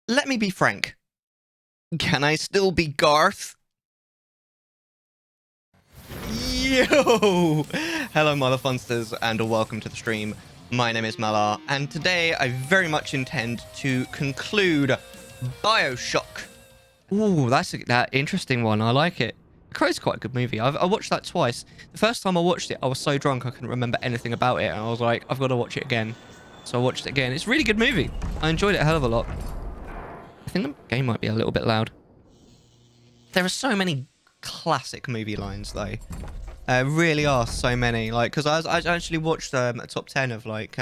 Let me be frank. Can I still be Garth? Yo! Hello, motherfunsters, and welcome to the stream. My name is Mellar, and today I very much intend to conclude Bioshock. Ooh, that's that interesting one. I like it. The Crow's quite a good movie. I watched that twice. The first time I watched it, I was so drunk I couldn't remember anything about it, and I was like, I've got to watch it again. So I watched it again. It's a really good movie. I enjoyed it a hell of a lot. I think the game might be a little bit loud. There are so many classic movie lines, though. Really are so many. Like, because I actually watched a top 10 of like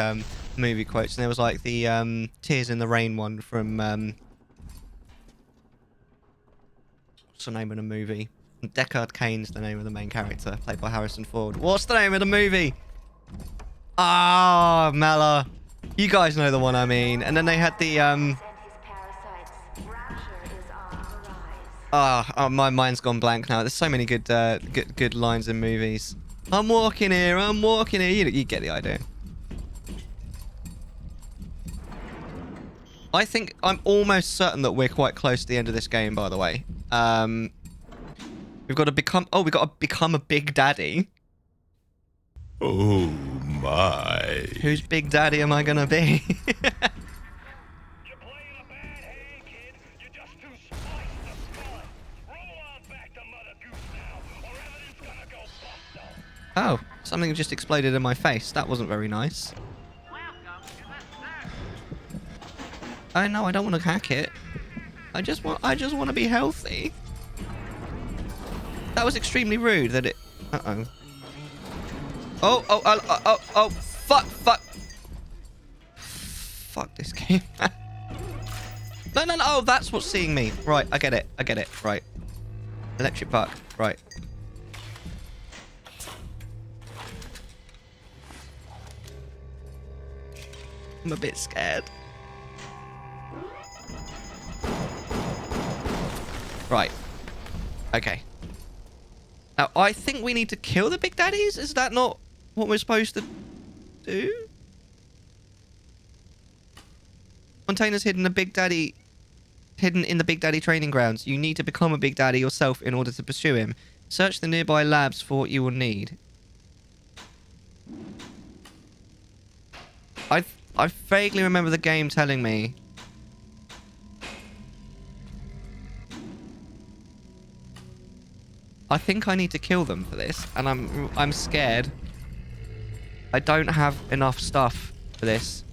movie quotes, and there was like the "Tears in the Rain" one from what's the name of the movie? Deckard Cain's the name of the main character, played by Harrison Ford. What's the name of the movie? Ah, Mellar. You guys know the one I mean. And then they had the my mind's gone blank now. There's so many good lines in movies. I'm walking here. I'm walking here. You get the idea. I think I'm almost certain that we're quite close to the end of this game. By the way, we've got to become. Oh, we've got to become a Big Daddy. Oh my. Whose Big Daddy am I gonna be? Oh, something just exploded in my face. That wasn't very nice. Oh no, I don't want to hack it. I just want to be healthy. That was extremely rude that it... Uh-oh. Oh, fuck. Fuck this game. No. Oh, that's what's seeing me. Right, I get it. Right. Electric buck. Right. I'm a bit scared. Right. Okay. Now, I think we need to kill the Big Daddies? Is that not what we're supposed to do? Containers hidden in the Big Daddy training grounds. You need to become a Big Daddy yourself in order to pursue him. Search the nearby labs for what you will need. I vaguely remember the game telling me. I think I need to kill them for this, and I'm scared. I don't have enough stuff for this.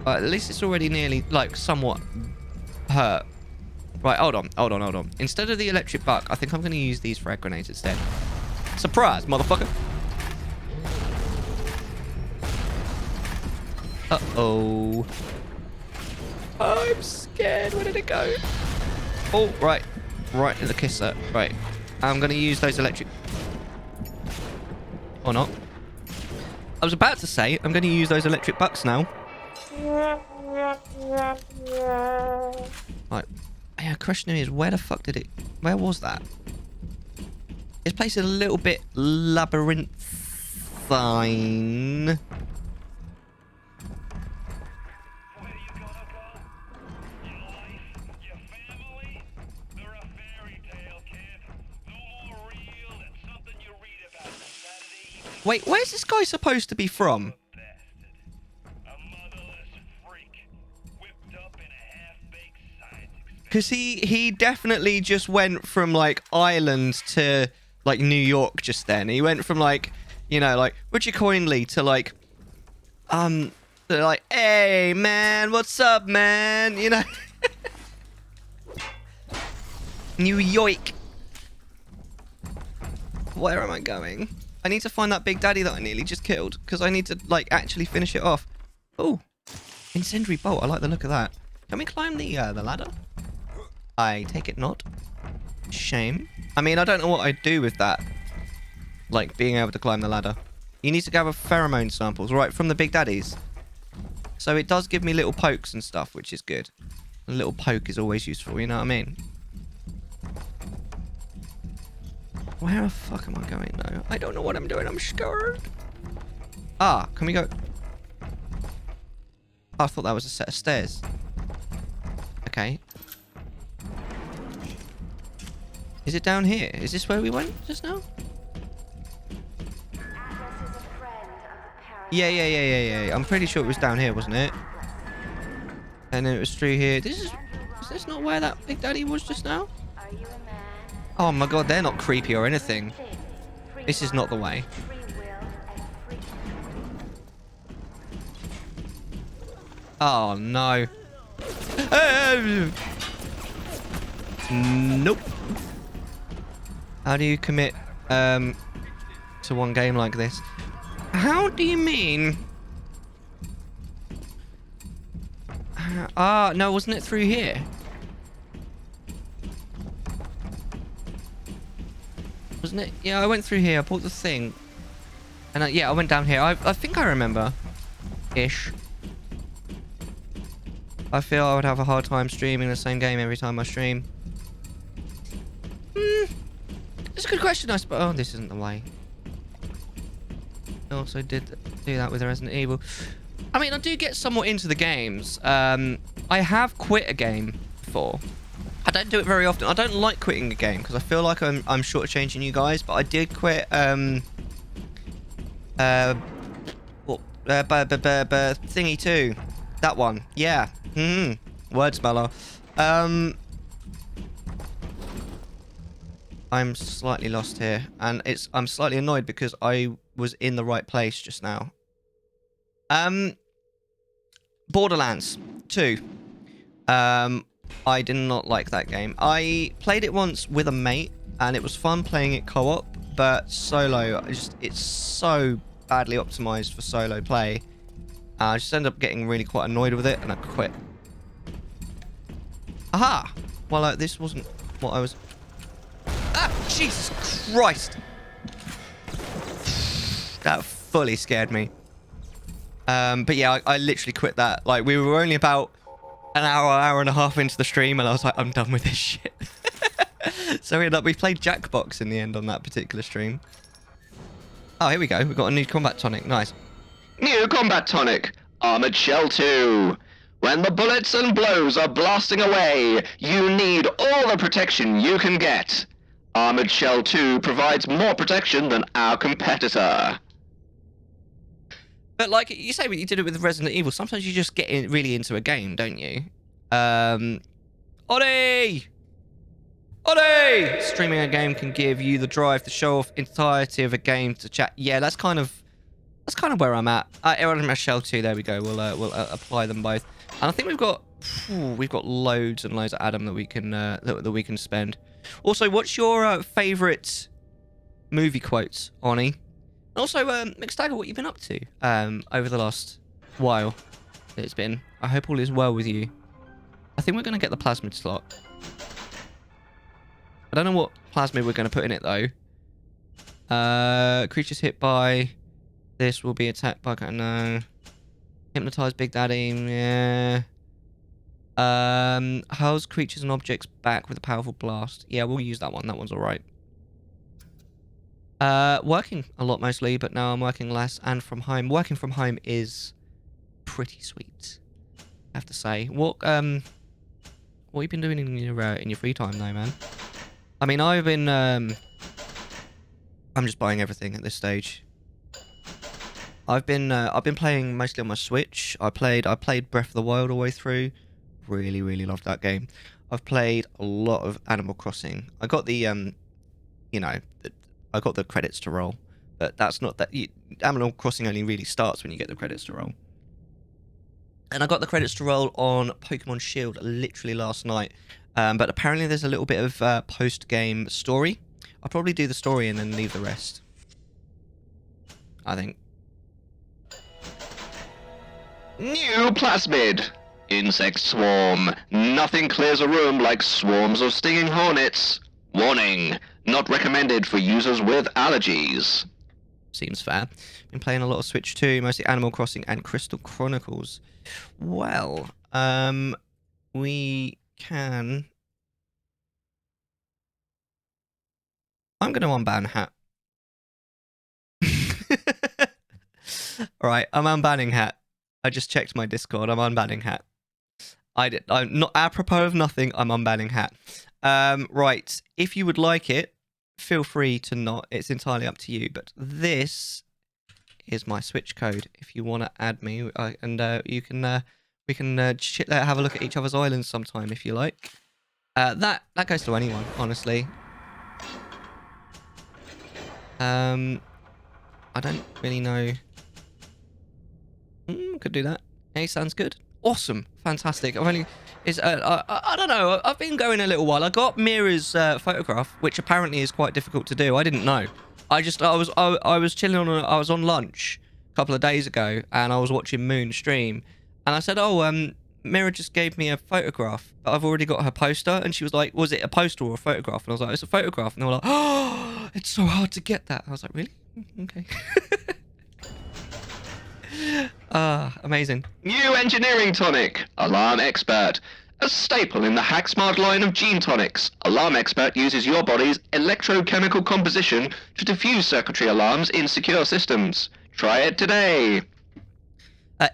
But at least it's already nearly, like, somewhat hurt. Right, hold on. Instead of the electric buck, I think I'm going to use these frag grenades instead. Surprise, motherfucker. Uh-oh. I'm scared. Where did it go? Oh, right. Right in the kisser. Right. I'm going to use those electric... Or not. I was about to say, I'm going to use those electric bucks now. Right. Yeah, question is, where the fuck did it... Where was that? This place is a little bit labyrinthine. Wait, where's this guy supposed to be from? Because he definitely just went from, like, Ireland to, like, New York just then. He went from, like, you know, like, Richard Coinley to, like, hey, man, what's up, man? You know? New York. Where am I going? I need to find that Big Daddy that I nearly just killed, because I need to, like, actually finish it off. Oh, incendiary bolt. I like the look of that. Can we climb the ladder? I take it not. Shame. I mean, I don't know what I'd do with that. Like, being able to climb the ladder. You need to gather pheromone samples, right, from the Big Daddies. So it does give me little pokes and stuff, which is good. A little poke is always useful, you know what I mean? Where the fuck am I going, though? I don't know what I'm doing. I'm scared. Ah, can we go? Oh, I thought that was a set of stairs. Okay. Is it down here? Is this where we went just now? Yeah. I'm pretty sure it was down here, wasn't it? And then it was through here. Is this not where that Big Daddy was just now? Oh my god, they're not creepy or anything. This is not the way. Oh no. Nope. How do you commit to one game like this? How do you mean? No, wasn't it through here? Wasn't it? Yeah, I went through here. I bought the thing. And yeah, I went down here. I think I remember. Ish. I feel I would have a hard time streaming the same game every time I stream. It's a good question, I suppose. Oh, this isn't the way. I also did do that with Resident Evil. I mean, I do get somewhat into the games. I have quit a game before. I don't do it very often. I don't like quitting a game because I feel like I'm shortchanging you guys. But I did quit Thingy 2. That one. Yeah. Words, Mellar. I'm slightly lost here, and I'm slightly annoyed because I was in the right place just now. Borderlands 2. I did not like that game. I played it once with a mate, and it was fun playing it co-op, but solo, it's so badly optimized for solo play. I just ended up getting really quite annoyed with it, and I quit. Aha! Well, this wasn't what I was... Ah! Jesus Christ! That fully scared me. But yeah, I literally quit that. Like, we were only about an hour and a half into the stream, and I was like, I'm done with this shit. So we played Jackbox in the end on that particular stream. Oh, here we go. We've got a new combat tonic. Nice. New combat tonic, Armored Shell 2. When the bullets and blows are blasting away, you need all the protection you can get. Armored Shell 2 provides more protection than our competitor. But like you say, when you did it with Resident Evil, sometimes you just get really into a game, don't you? Oddy! Streaming a game can give you the drive to show off entirety of a game to chat. Yeah, that's kind of where I'm at. Armored Shell 2. There we go. We'll apply them both. And I think we've got loads and loads of Adam that we can that we can spend. Also, what's your favorite movie quotes, Oni? Also, McStagger, what you've been up to over the last while it's been. I hope all is well with you. I think we're going to get the plasmid slot. I don't know what plasmid we're going to put in it, though. Creatures hit by this will be attacked by... No. Hypnotize Big Daddy. Yeah. Hurls creatures and objects back with a powerful blast. Yeah, we'll use that one. That one's all right. Working a lot mostly, but now I'm working less and from home. Working from home is pretty sweet, I have to say. What have you been doing in your free time though, man? I mean, I've been I'm just buying everything at this stage. I've been playing mostly on my Switch. I played Breath of the Wild all the way through. Really loved that game. I've played a lot of Animal Crossing. I got the I got the credits to roll, but that's not that. Animal Crossing only really starts when you get the credits to roll. And I got the credits to roll on Pokemon Shield literally last night. But apparently there's a little bit of post-game story. I'll probably do the story and then leave the rest, I think. New plasmid. Insect swarm. Nothing clears a room like swarms of stinging hornets. Warning. Not recommended for users with allergies. Seems fair. Been playing a lot of Switch too, mostly Animal Crossing and Crystal Chronicles. Well, we can... I'm going to unban Hat. All right, I'm unbanning hat. I just checked my Discord. I'm unbanning hat. I'm not apropos of nothing. I'm unbanning hat. Right. If you would like it, feel free to not. It's entirely up to you. But this is my Switch code. If you want to add me, and you can, we can have a look at each other's islands sometime if you like. That goes to anyone, honestly. I don't really know. Could do that. Hey, sounds good. Awesome, fantastic. I don't know. I've been going a little while. I got Mira's photograph, which apparently is quite difficult to do. I didn't know. I was chilling on. I was on lunch a couple of days ago, and I was watching Moon stream, and I said, "Oh, Mira just gave me a photograph, but I've already got her poster." And she was like, "Was it a poster or a photograph?" And I was like, "It's a photograph." And they were like, "Oh, it's so hard to get that." I was like, "Really? Okay." Amazing. New engineering tonic, Alarm Expert. A staple in the Hacksmart line of gene tonics, Alarm Expert uses your body's electrochemical composition to diffuse circuitry alarms in secure systems. Try it today.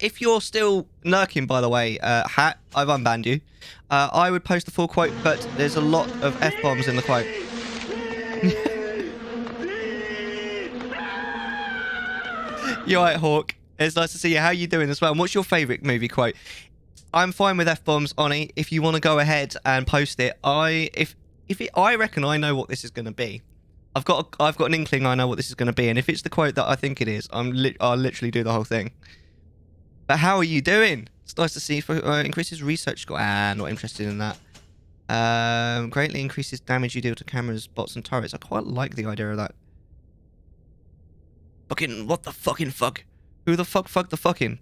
If you're still lurking, by the way, Hat, I've unbanned you. I would post the full quote, but there's a lot of F-bombs in the quote. You alright, Hawk? It's nice to see you. How you doing as well? And what's your favourite movie quote? I'm fine with F-bombs, Oni. If you want to go ahead and post it, I reckon I know what this is going to be. I've got an inkling I know what this is going to be, and if it's the quote that I think it is, I'll literally do the whole thing. But how are you doing? It's nice to see you. Increases research score. Not interested in that. Greatly increases damage you deal to cameras, bots, and turrets. I quite like the idea of that. Fucking what the fucking fuck? Who the fuck the fucking?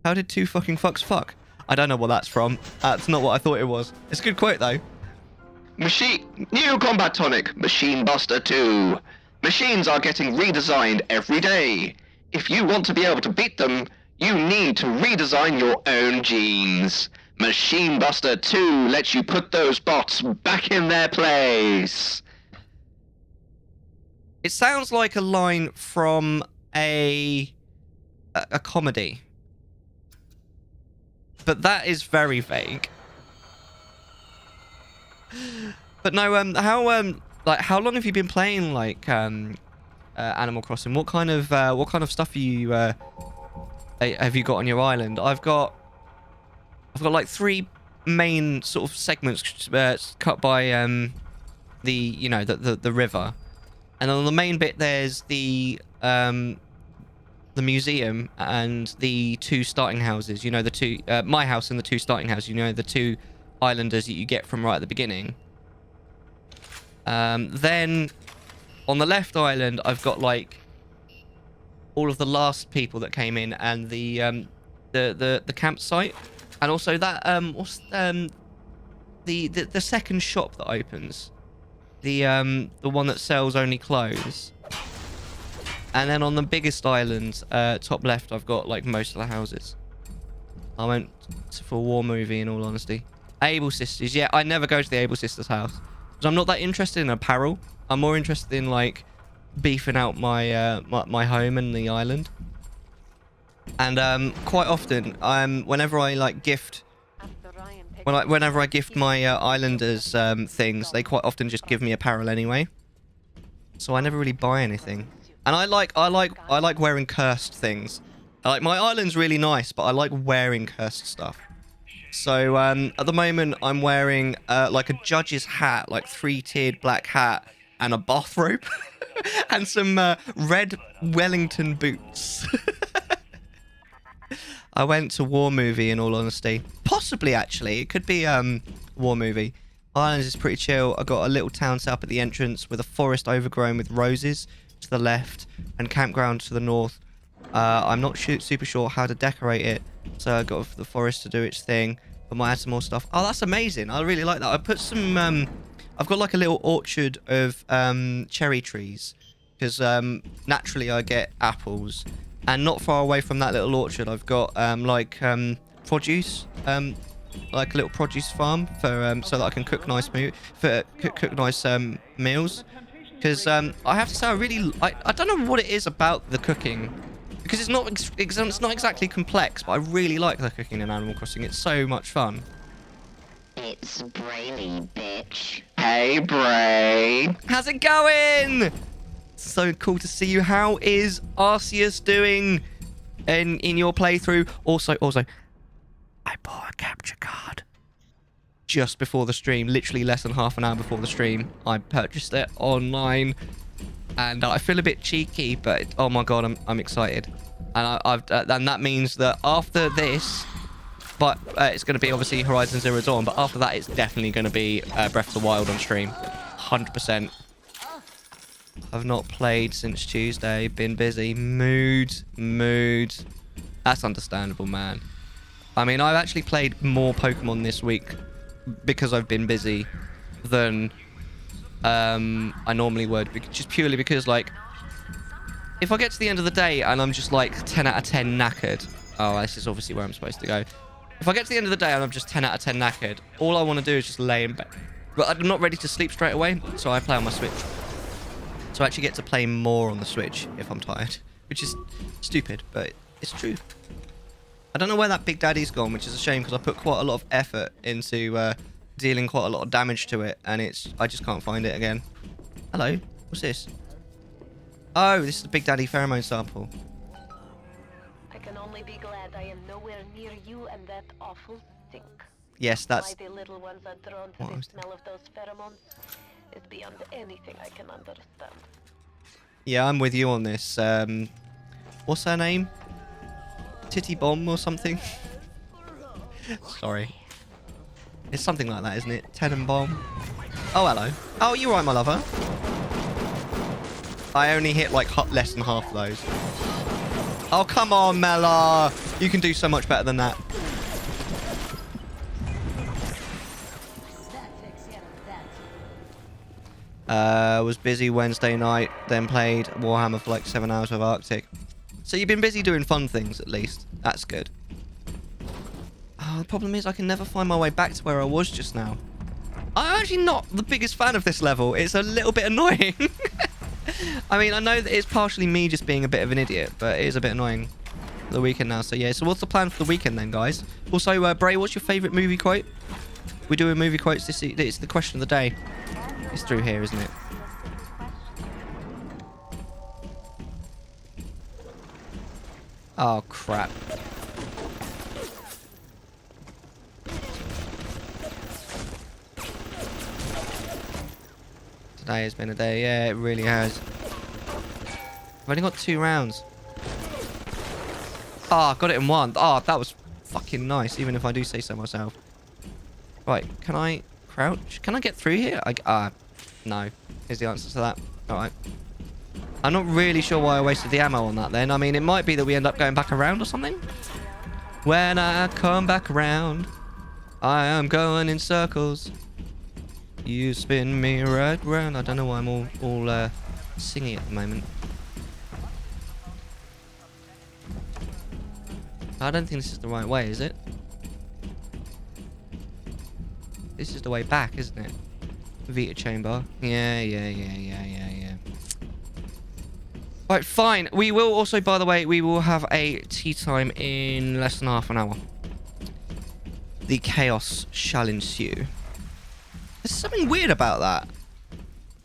How did two fucking fucks fuck? I don't know what that's from. That's not what I thought it was. It's a good quote though. New combat tonic, Machine Buster 2. Machines are getting redesigned every day. If you want to be able to beat them, you need to redesign your own genes. Machine Buster 2 lets you put those bots back in their place. It sounds like a line from a comedy. But that is very vague. But no, how long have you been playing like Animal Crossing? What kind of stuff have you got on your island? I've got like 3 main sort of segments cut by the river, and on the main bit there's the museum and the 2 starting houses. You know, the 2 my house and the 2 starting houses. You know, the 2 islanders that you get from right at the beginning. Then on the left island, I've got like all of the last people that came in and the campsite, and also that what's the second shop that opens, the one that sells only clothes. And then on the biggest island, top left, I've got like most of the houses. I went for a war movie, in all honesty. Able Sisters, yeah, I never go to the Able Sisters house because I'm not that interested in apparel. I'm more interested in like beefing out my my home and the island. And quite often, whenever I like gift, whenever I gift my islanders things, they quite often just give me apparel anyway. So I never really buy anything. And I like wearing cursed things. Like, my island's really nice, but I like wearing cursed stuff. So at the moment, I'm wearing like a judge's hat, like 3-tiered black hat, and a bathrobe, and some red Wellington boots. I went to war movie, in all honesty. Possibly, actually. It could be war movie. Islands is pretty chill. I got a little town set up at the entrance with a forest overgrown with roses to the left and campground to the north. I'm not super sure how to decorate it, so I got the forest to do its thing, but might add some more stuff. Oh, that's amazing. I really like that. I put some I've got like a little orchard of cherry trees, because naturally I get apples, and not far away from that little orchard I've got produce, like a little produce farm for so that I can cook nice meals. Because I have to say, I don't know what it is about the cooking, because it's not exactly complex, but I really like the cooking in Animal Crossing. It's so much fun. It's Brainy, bitch. Hey, Bray. How's it going? So cool to see you. How is Arceus doing in your playthrough? Also, I bought a capture card just before the stream, literally less than half an hour before the stream. I purchased it online, and I feel a bit cheeky, but oh my god, I'm excited. And and that means that after this, but it's going to be obviously Horizon Zero Dawn, but after that, it's definitely going to be Breath of the Wild on stream, 100%. I've not played since Tuesday. Been busy. Mood. That's understandable, man. I mean, I've actually played more Pokemon this week because I've been busy than I normally would. Just purely because, like, if I get to the end of the day and I'm just, like, 10 out of 10 knackered. Oh, this is obviously where I'm supposed to go. If I get to the end of the day and I'm just 10 out of 10 knackered, all I want to do is just lay in bed. But I'm not ready to sleep straight away, so I play on my Switch. So I actually get to play more on the Switch if I'm tired, which is stupid, but it's true. I don't know where that Big Daddy's gone, which is a shame because I put quite a lot of effort into dealing quite a lot of damage to it, and I just can't find it again. Hello, what's this? Oh, this is the Big Daddy pheromone sample. I can only be glad I am nowhere near you and that awful stink. Yes, that's... Why the little ones are drawn to the smell of those pheromones is beyond anything I can understand. Yeah, I'm with you on this. What's her name? Titty Bomb or something? Sorry. It's something like that, isn't it? Tenenbaum. Oh, hello. Oh, you're right, my lover. I only hit like less than half of those. Oh, come on, Mellar. You can do so much better than that. Was busy Wednesday night, then played Warhammer for like 7 hours with Arctic. So you've been busy doing fun things, at least. That's good. Oh, the problem is I can never find my way back to where I was just now. I'm actually not the biggest fan of this level. It's a little bit annoying. I mean, I know that it's partially me just being a bit of an idiot, but it is a bit annoying for the weekend now. So yeah, so what's the plan for the weekend then, guys? Also, Bray, what's your favourite movie quote? We're doing movie quotes this. It's the question of the day. It's through here, isn't it? Oh, crap. Today has been a day. Yeah, it really has. I've only got 2 rounds. Oh, I got it in 1. Oh, that was fucking nice, even if I do say so myself. Right, can I crouch? Can I get through here? No, is the answer to that. Alright. I'm not really sure why I wasted the ammo on that then. I mean, it might be that we end up going back around or something. When I come back around, I am going in circles. You spin me right round. I don't know why I'm all singing at the moment. I don't think this is the right way, is it? This is the way back, isn't it? Vita chamber. Yeah. Right, fine. We will also, by the way, we will have a tea time in less than half an hour. The chaos shall ensue. There's something weird about that.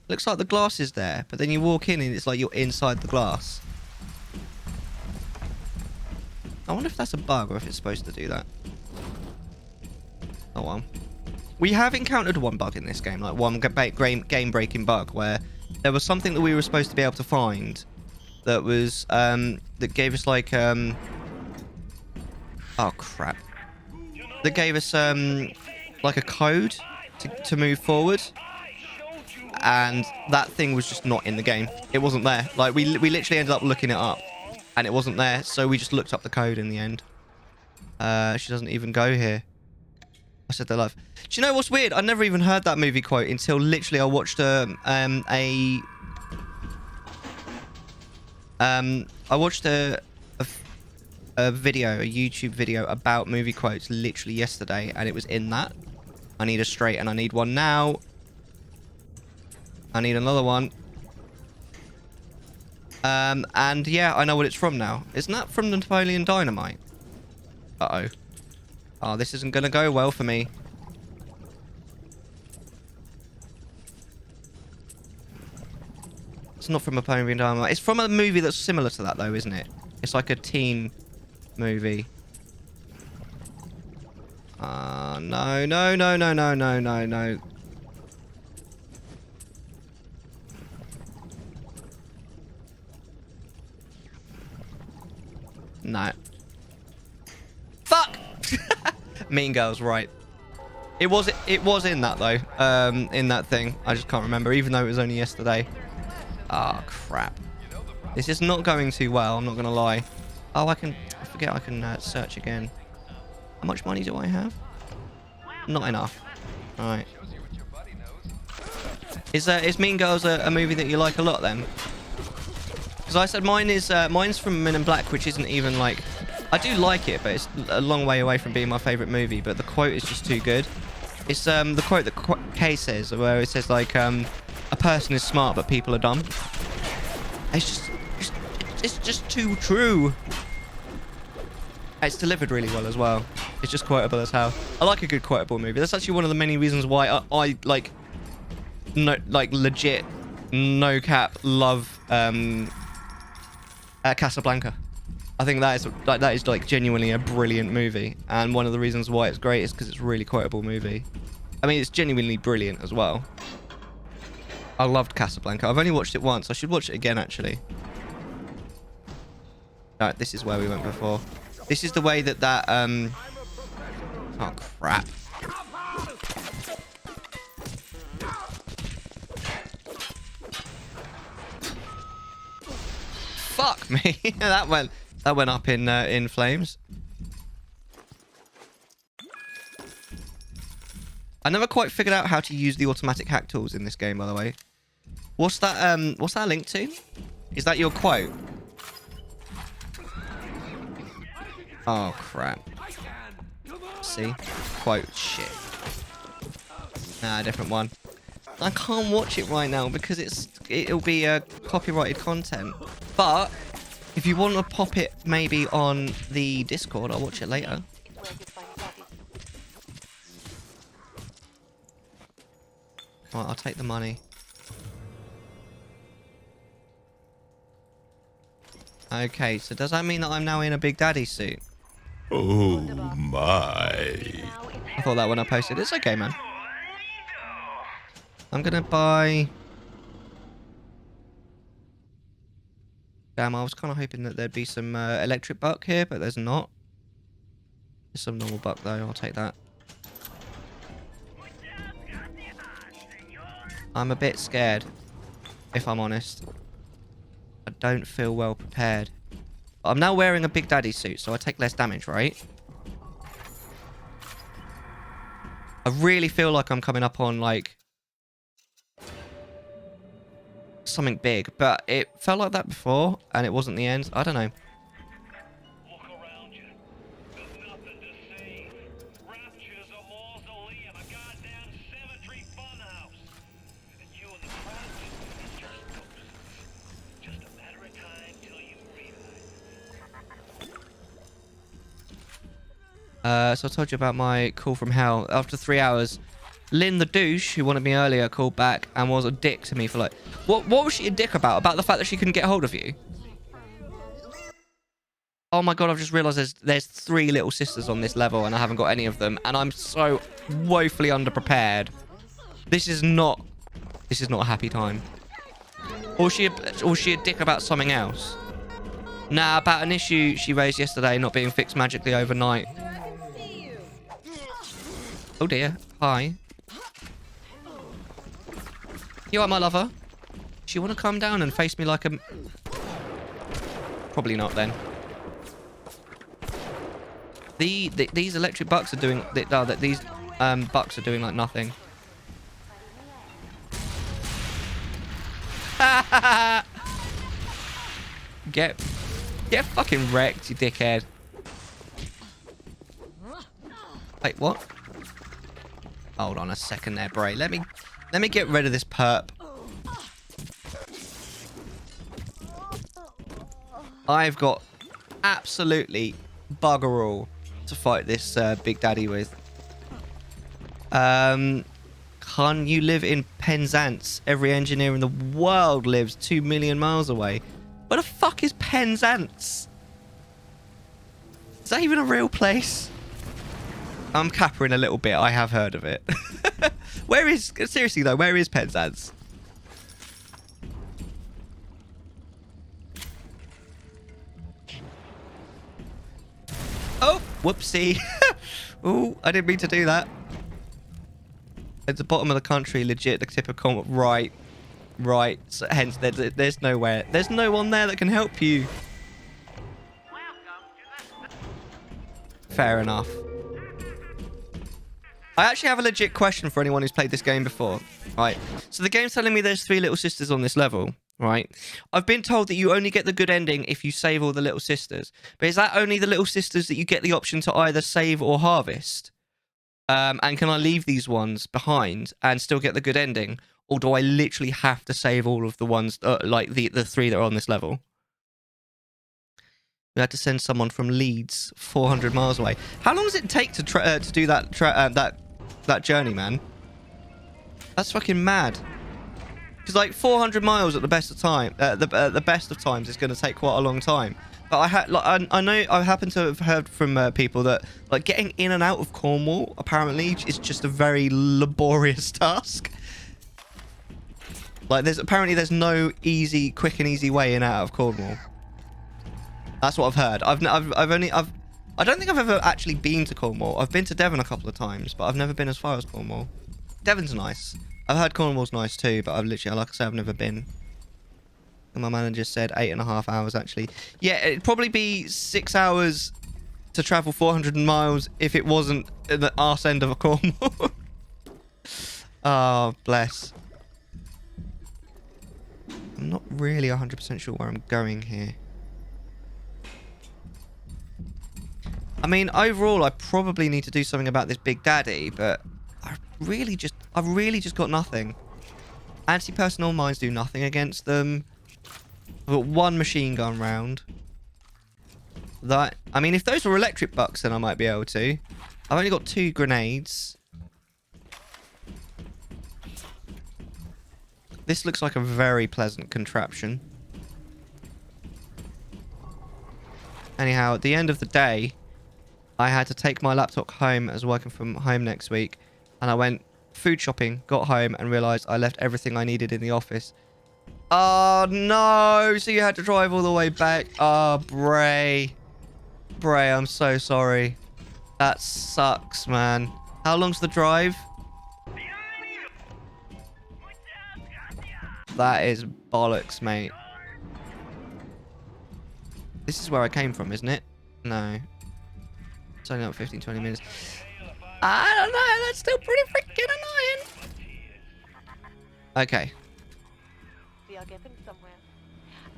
Looks like the glass is there, but then you walk in and it's like you're inside the glass. I wonder if that's a bug or if it's supposed to do that. Oh well. We have encountered one bug in this game, like one game-breaking bug, where there was something that we were supposed to be able to find that was, that gave us like, oh crap. That gave us, like a code to move forward. And that thing was just not in the game. It wasn't there. Like, we literally ended up looking it up. And it wasn't there, so we just looked up the code in the end. She doesn't even go here. I said they're live. Do you know what's weird? I never even heard that movie quote until literally I watched a video, a YouTube video about movie quotes literally yesterday, and it was in that. I need a straight, and I need one now. I need another one. And yeah, I know what it's from now. Isn't that from Napoleon Dynamite? Uh-oh. Oh, this isn't going to go well for me. It's not from Napoleon Dynamite. It's from a movie that's similar to that, though, isn't it? It's like a teen movie. No, no, no, no, no, no, no, no. No. Fuck! Mean Girls, right. It was in that, though. In that thing. I just can't remember, even though it was only yesterday. Ah, crap. This is not going too well, I'm not going to lie. Oh, I forget I can search again. How much money do I have? Not enough. Alright. Is Mean Girls a movie that you like a lot, then? Because I said mine's from Men in Black, which isn't even like... I do like it, but it's a long way away from being my favourite movie, but the quote is just too good. It's the quote that Kay says, where it says, like, a person is smart, but people are dumb. It's just too true. It's delivered really well as well. It's just quotable as hell. I like a good quotable movie. That's actually one of the many reasons why I like, no, like legit, no cap, love Casablanca. I think that is like genuinely a brilliant movie, and one of the reasons why it's great is because it's a really quotable movie. I mean, it's genuinely brilliant as well. I loved Casablanca. I've only watched it once. I should watch it again, actually. Alright, this is where we went before. This is the way that oh, crap. Fuck me. that went up in flames. I never quite figured out how to use the automatic hack tools in this game, by the way. What's that linked to? Is that your quote? Oh, crap. See? Quote. Shit. Nah, different one. I can't watch it right now because it'll be copyrighted content. But if you want to pop it maybe on the Discord, I'll watch it later. Right, I'll take the money. Okay, so does that mean that I'm now in a Big Daddy suit? Oh my. I thought that when I posted. It's okay, man. I'm gonna buy... Damn, I was kind of hoping that there'd be some electric buck here, but there's not. There's some normal buck, though. I'll take that. I'm a bit scared, if I'm honest. I don't feel well prepared. I'm now wearing a Big Daddy suit, so I take less damage, right? I really feel like I'm coming up on, like, something big, but it felt like that before, and it wasn't the end. I don't know. Look around you. There's nothing to see. Rapture's a mausoleum, a goddamn cemetery funhouse. And you and the crowd is just ghosts. Just a matter of time till you realize. So I told you about my call from hell. After 3 hours, Lynn the douche, who wanted me earlier, called back and was a dick to me for like... What was she a dick about? About the fact that she couldn't get hold of you? Oh my god, I've just realised there's 3 little sisters on this level and I haven't got any of them. And I'm so woefully underprepared. This is not a happy time. Or was she a dick about something else? Nah, about an issue she raised yesterday not being fixed magically overnight. Oh dear. Hi. You are my lover. Do you want to come down and face me like a... Probably not then. These electric bucks are doing... these bucks are doing like nothing. Get fucking wrecked, you dickhead. Wait, what? Hold on a second there, Bray. Let me get rid of this perp. I've got absolutely bugger all to fight this Big Daddy with. Can you live in Penzance? Every engineer in the world lives 2 million miles away. Where the fuck is Penzance? Is that even a real place? I'm cappering a little bit. I have heard of it. Where is... Seriously, though, where is Penzance? Oh, whoopsie. Oh, I didn't mean to do that. At the bottom of the country, legit, the tip of combat. Right. Right. So, hence, there's nowhere. There's no one there that can help you. Fair enough. I actually have a legit question for anyone who's played this game before. Right. So the game's telling me there's 3 little sisters on this level. Right. I've been told that you only get the good ending if you save all the little sisters. But is that only the little sisters that you get the option to either save or harvest? And can I leave these ones behind and still get the good ending? Or do I literally have to save all of the ones, like the 3 that are on this level? We had to send someone from Leeds, 400 miles away. How long does it take to do that journey, man? That's fucking mad. Because like 400 miles at the best of time, the best of times is going to take quite a long time. But I know I happen to have heard from people that like getting in and out of Cornwall apparently is just a very laborious task. Like there's no quick and easy way in and out of Cornwall. That's what I've heard. I don't think I've ever actually been to Cornwall. I've been to Devon a couple of times, but I've never been as far as Cornwall. Devon's nice. I've heard Cornwall's nice too, but I've literally, like I said, I've never been. And my manager said 8.5 hours actually. Yeah, it'd probably be 6 hours to travel 400 miles if it wasn't at the arse end of a Cornwall. Oh, bless. I'm not really 100% sure where I'm going here. I mean, overall, I probably need to do something about this Big Daddy, but I've really just got nothing. Anti-personnel mines do nothing against them. I've got 1 machine gun round. I mean, if those were electric bucks, then I might be able to. I've only got 2 grenades. This looks like a very pleasant contraption. Anyhow, at the end of the day, I had to take my laptop home as working from home next week. And I went food shopping, got home, and realised I left everything I needed in the office. Oh, no. So you had to drive all the way back. Oh, Bray. Bray, I'm so sorry. That sucks, man. How long's the drive? That is bollocks, mate. This is where I came from, isn't it? No. It's only up 15, 20 minutes. I don't know. That's still pretty freaking annoying. Okay. We are getting somewhere.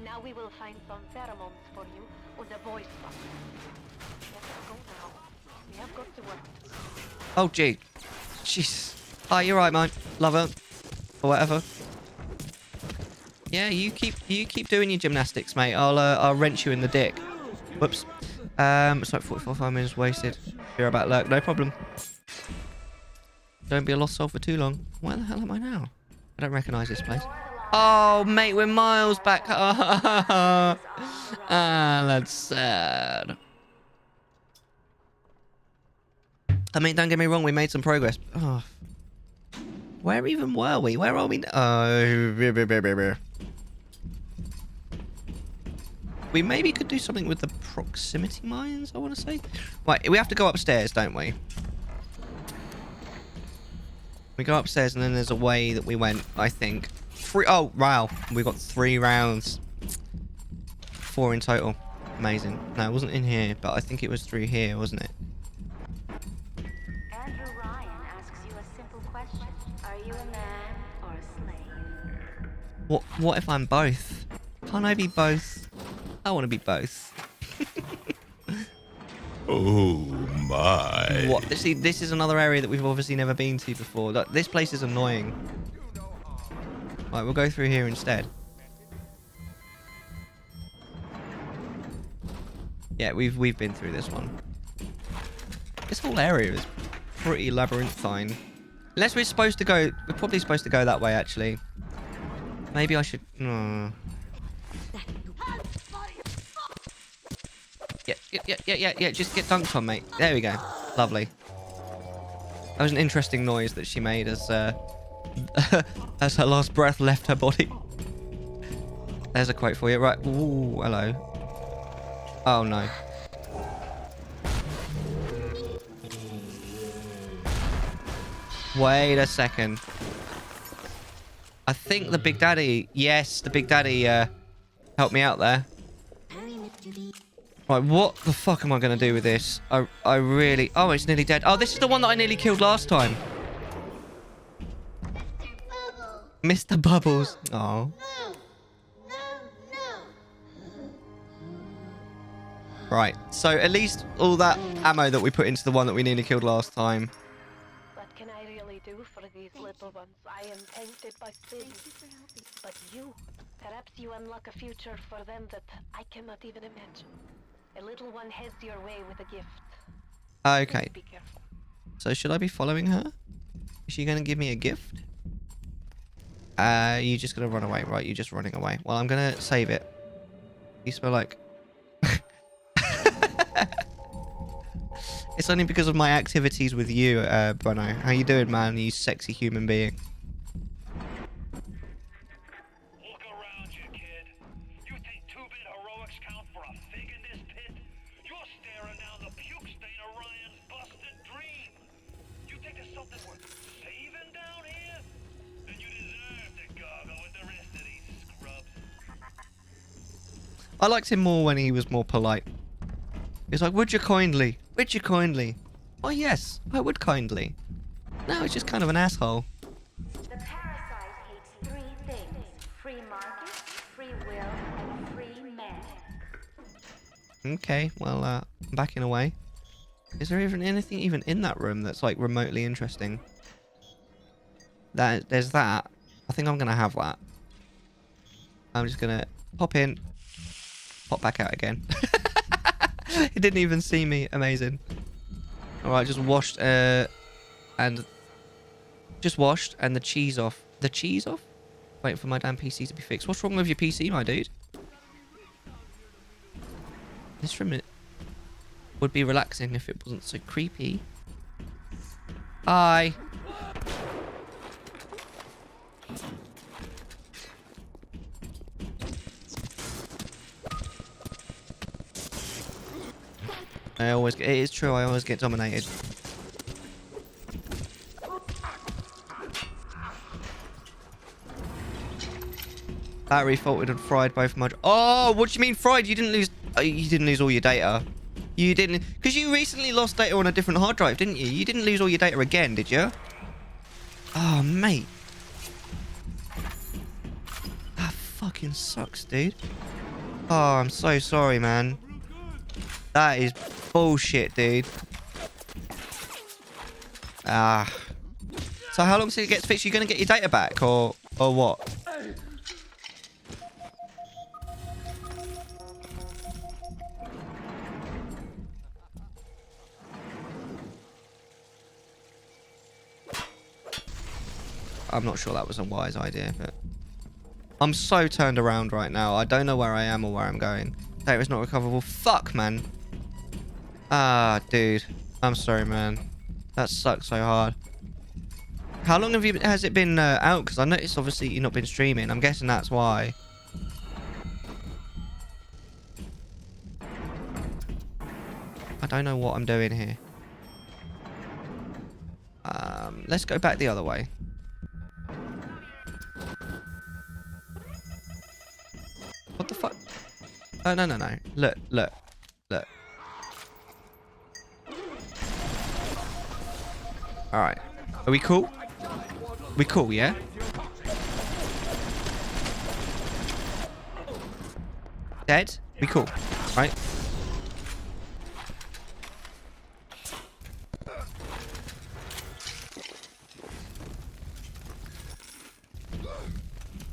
Now we will find some pheromones for you on the voice box. Let's go now. We have got to work. Oh, gee. Jeez. Oh, you're right, mate. Love her. Or whatever. Yeah, you keep doing your gymnastics, mate. I'll wrench you in the dick. Whoops. It's like 45 minutes wasted. Fear about luck. No problem. Don't be a lost soul for too long. Where the hell am I now? I don't recognise this place. Oh, mate, we're miles back. Ah, that's sad. I mean, don't get me wrong. We made some progress. Oh. Where even were we? Where are we? Oh. We maybe could do something with the proximity mines, I want to say. Right, we have to go upstairs, don't we? We go upstairs and then there's a way that we went, I think. Oh, wow. We got 3 rounds. 4 in total. Amazing. No, it wasn't in here, but I think it was through here, wasn't it? Andrew Ryan asks you a simple question. Are you a man or a slave? What if I'm both? Can't I be both? I want to be both. Oh my. What? See, this is another area that we've obviously never been to before. This place is annoying. Right, we'll go through here instead. Yeah, we've been through this one. This whole area is pretty labyrinthine. Unless we're supposed to go... We're probably supposed to go that way, actually. Maybe I should... Yeah. Just get dunked on, mate. There we go. Lovely. That was an interesting noise that she made as as her last breath left her body. There's a quote for you. Right. Ooh, hello. Oh, no. Wait a second. I think the Big Daddy... Yes, the Big Daddy helped me out there. Right, what the fuck am I going to do with this? I really... Oh, it's nearly dead. Oh, this is the one that I nearly killed last time. Mr. Bubbles. Oh. Right, so at least all that ammo that we put into the one that we nearly killed last time. What can I really do for these little ones? I am tainted by sin. But you, perhaps you unlock a future for them that I cannot even imagine. A little one heads your way with a gift. Okay. Please be careful. So should I be following her? Is she going to give me a gift? You just going to run away, right? You're just running away. Well, I'm going to save it. You smell like... It's only because of my activities with you, Bruno. How you doing, man? You sexy human being. Look around you, kid. You think 2-bit heroics count for a fig in this pit? You're staring down the puke stain of Ryan's busted dream. You think there's something worth saving down here? Then you deserve to gargle with the rest of these scrubs. I liked him more when he was more polite. He's like, would you kindly? Would you kindly? Oh, yes, I would kindly. No, he's just kind of an asshole. The parasite hates 3 things: free market, free will, and free men. Okay, well, I'm backing away. Is there even anything even in that room that's, like, remotely interesting? There's that. I think I'm going to have that. I'm just going to pop in, pop back out again. He didn't even see me. Amazing. Alright, just washed, and... Just washed, and the cheese off. The cheese off? Waiting for my damn PC to be fixed. What's wrong with your PC, my dude? This room would be relaxing if it wasn't so creepy. Hi. It is true, I always get dominated. Battery faulted and fried both my... Oh, what do you mean fried? You didn't lose all your data. You didn't... Because you recently lost data on a different hard drive, didn't you? You didn't lose all your data again, did you? Oh, mate. That fucking sucks, dude. Oh, I'm so sorry, man. That is bullshit, dude. Ah. So how long till it gets fixed? You gonna get your data back, or what? I'm not sure that was a wise idea, but... I'm so turned around right now. I don't know where I am or where I'm going. Data is not recoverable. Fuck, man. Ah, dude. I'm sorry, man. That sucks so hard. How long has it been out? Because I noticed, obviously, you've not been streaming. I'm guessing that's why. I don't know what I'm doing here. Let's go back the other way. What the fuck? Oh, no. Look. Alright. Are we cool? We cool, yeah? Dead? We cool, right?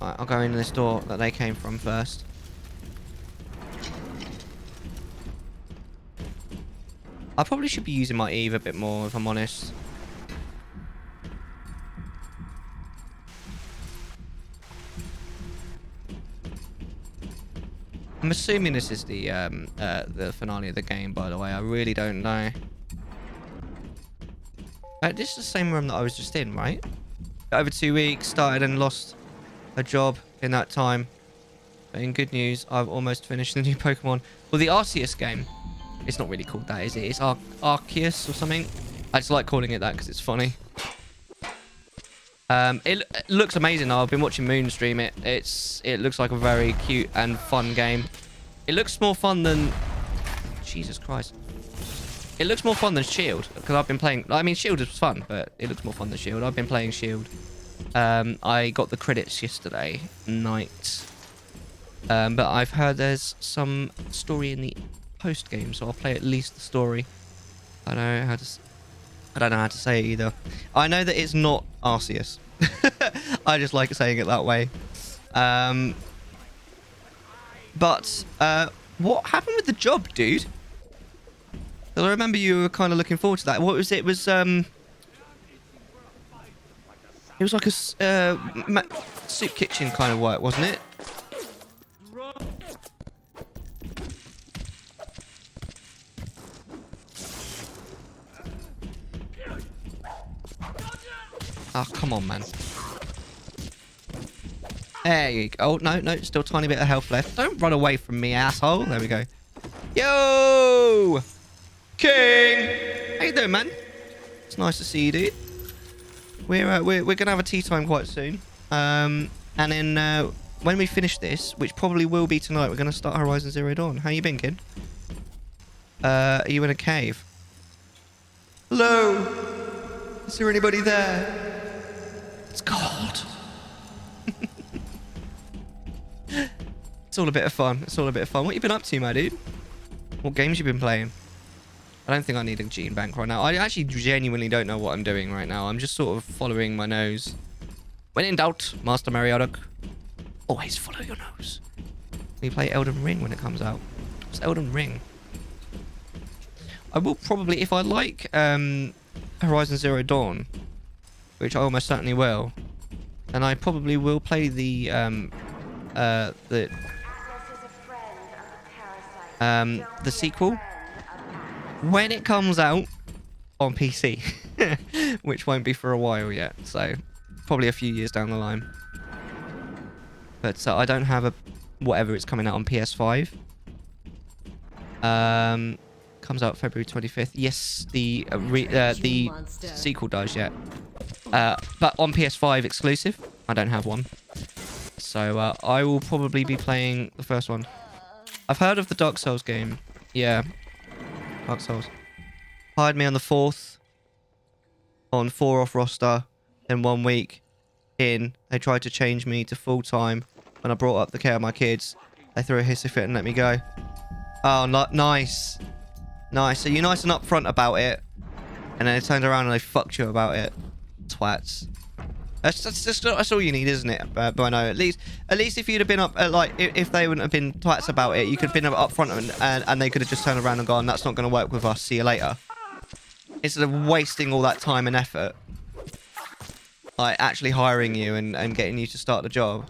Alright, I'll go in this door that they came from first. I probably should be using my Eve a bit more, if I'm honest. I'm assuming this is the finale of the game, by the way. I really don't know. This is the same room that I was just in, right? Over 2 weeks, started and lost a job in that time. But in good news, I've almost finished the new Pokemon. Well, the Arceus game. It's not really called that, is it? It's Arceus or something. I just like calling it that because it's funny. It looks amazing though. I've been watching Moon stream it. It looks like a very cute and fun game. It looks more fun than... Jesus Christ. It looks more fun than Shield, because I've been playing... I mean, Shield is fun, but it looks more fun than Shield. I've been playing Shield. I got the credits yesterday night. But I've heard there's some story in the post-game, so I'll play at least the story. I don't know how to say it either. I know that it's not Arceus. I just like saying it that way. But what happened with the job, dude? I remember you were kind of looking forward to that. What was it? It was like a soup kitchen kind of work, wasn't it? Oh, come on, man. There you go. Oh, no, still a tiny bit of health left. Don't run away from me, asshole. There we go. Yo! King! How you doing, man? It's nice to see you, dude. We're gonna have a tea time quite soon. And then when we finish this, which probably will be tonight, we're gonna start Horizon Zero Dawn. How you been, kid? Are you in a cave? Hello? Is there anybody there? It's cold. It's all a bit of fun. It's all a bit of fun. What you been up to, my dude? What games you been playing? I don't think I need a gene bank right now. I actually genuinely don't know what I'm doing right now. I'm just sort of following my nose. When in doubt, Master Mariodic, always follow your nose. We play Elden Ring when it comes out. What's Elden Ring? I will probably, if I like Horizon Zero Dawn, which I almost certainly will, and I probably will play the sequel when it comes out on PC, which won't be for a while yet, so probably a few years down the line. But I don't have a whatever it's coming out on PS5. Comes out February 25th. Yes, the sequel does yet. But on PS5 exclusive, I don't have one. So I will probably be playing the first one. I've heard of the Dark Souls game. Yeah, Dark Souls. Hired me on the 4th. On 4 off roster. Then 1 week in, they tried to change me to full time. When I brought up the care of my kids, they threw a hissy fit and let me go. Oh, nice. Nice. So you're nice and upfront about it. And then they turned around and they fucked you about it. Twats. That's all you need, isn't it? But I know at least if you'd have been up, like if they wouldn't have been twats about it, you could have been up front and they could have just turned around and gone, "That's not going to work with us. See you later." Instead of wasting all that time and effort, like actually hiring you and getting you to start the job.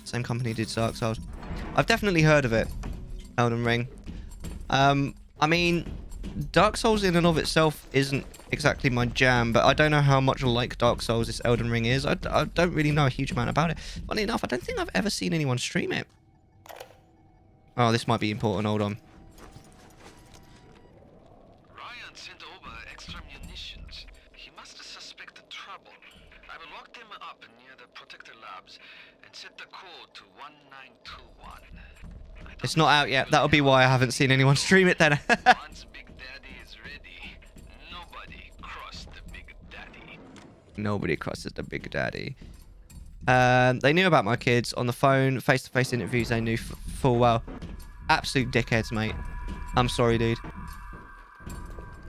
Same company did Dark Souls. I've definitely heard of it. Elden Ring. I mean, Dark Souls in and of itself isn't exactly my jam, but I don't know how much like Dark Souls this Elden Ring is. I don't really know a huge amount about it. Funny enough, I don't think I've ever seen anyone stream it. Oh, this might be important. Hold on. Ryan sent over extra munitions. He must have suspected trouble. I will lock them up near the protector labs and set the code to 1921. It's not out yet. That'll be why I haven't seen anyone stream it then. Once Big Daddy is ready, nobody crossed the Big Daddy. Nobody crosses the Big Daddy. They knew about my kids on the phone, face-to-face interviews. They knew full well. Absolute dickheads, mate. I'm sorry, dude.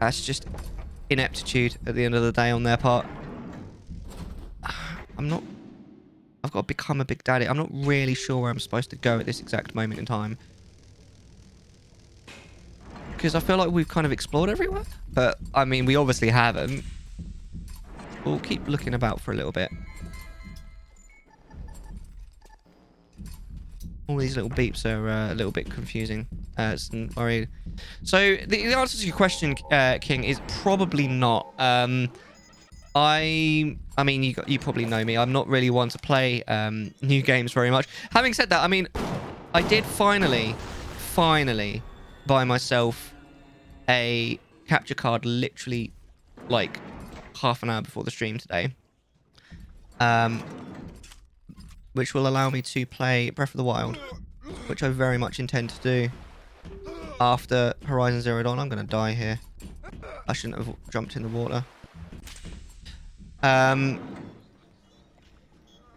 That's just ineptitude at the end of the day on their part. I've got to become a Big Daddy. I'm not really sure where I'm supposed to go at this exact moment in time. because I feel like we've kind of explored everywhere. But, I mean, we obviously haven't. We'll keep looking about for a little bit. All these little beeps are a little bit confusing. It's worried. So, the answer to your question, King, is probably not. I mean, you probably know me. I'm not really one to play new games very much. Having said that, I mean, I did finally buy myself a capture card literally like half an hour before the stream today. Which will allow me to play Breath of the Wild, which I very much intend to do after Horizon Zero Dawn. I'm going to die here. I shouldn't have jumped in the water. Oh,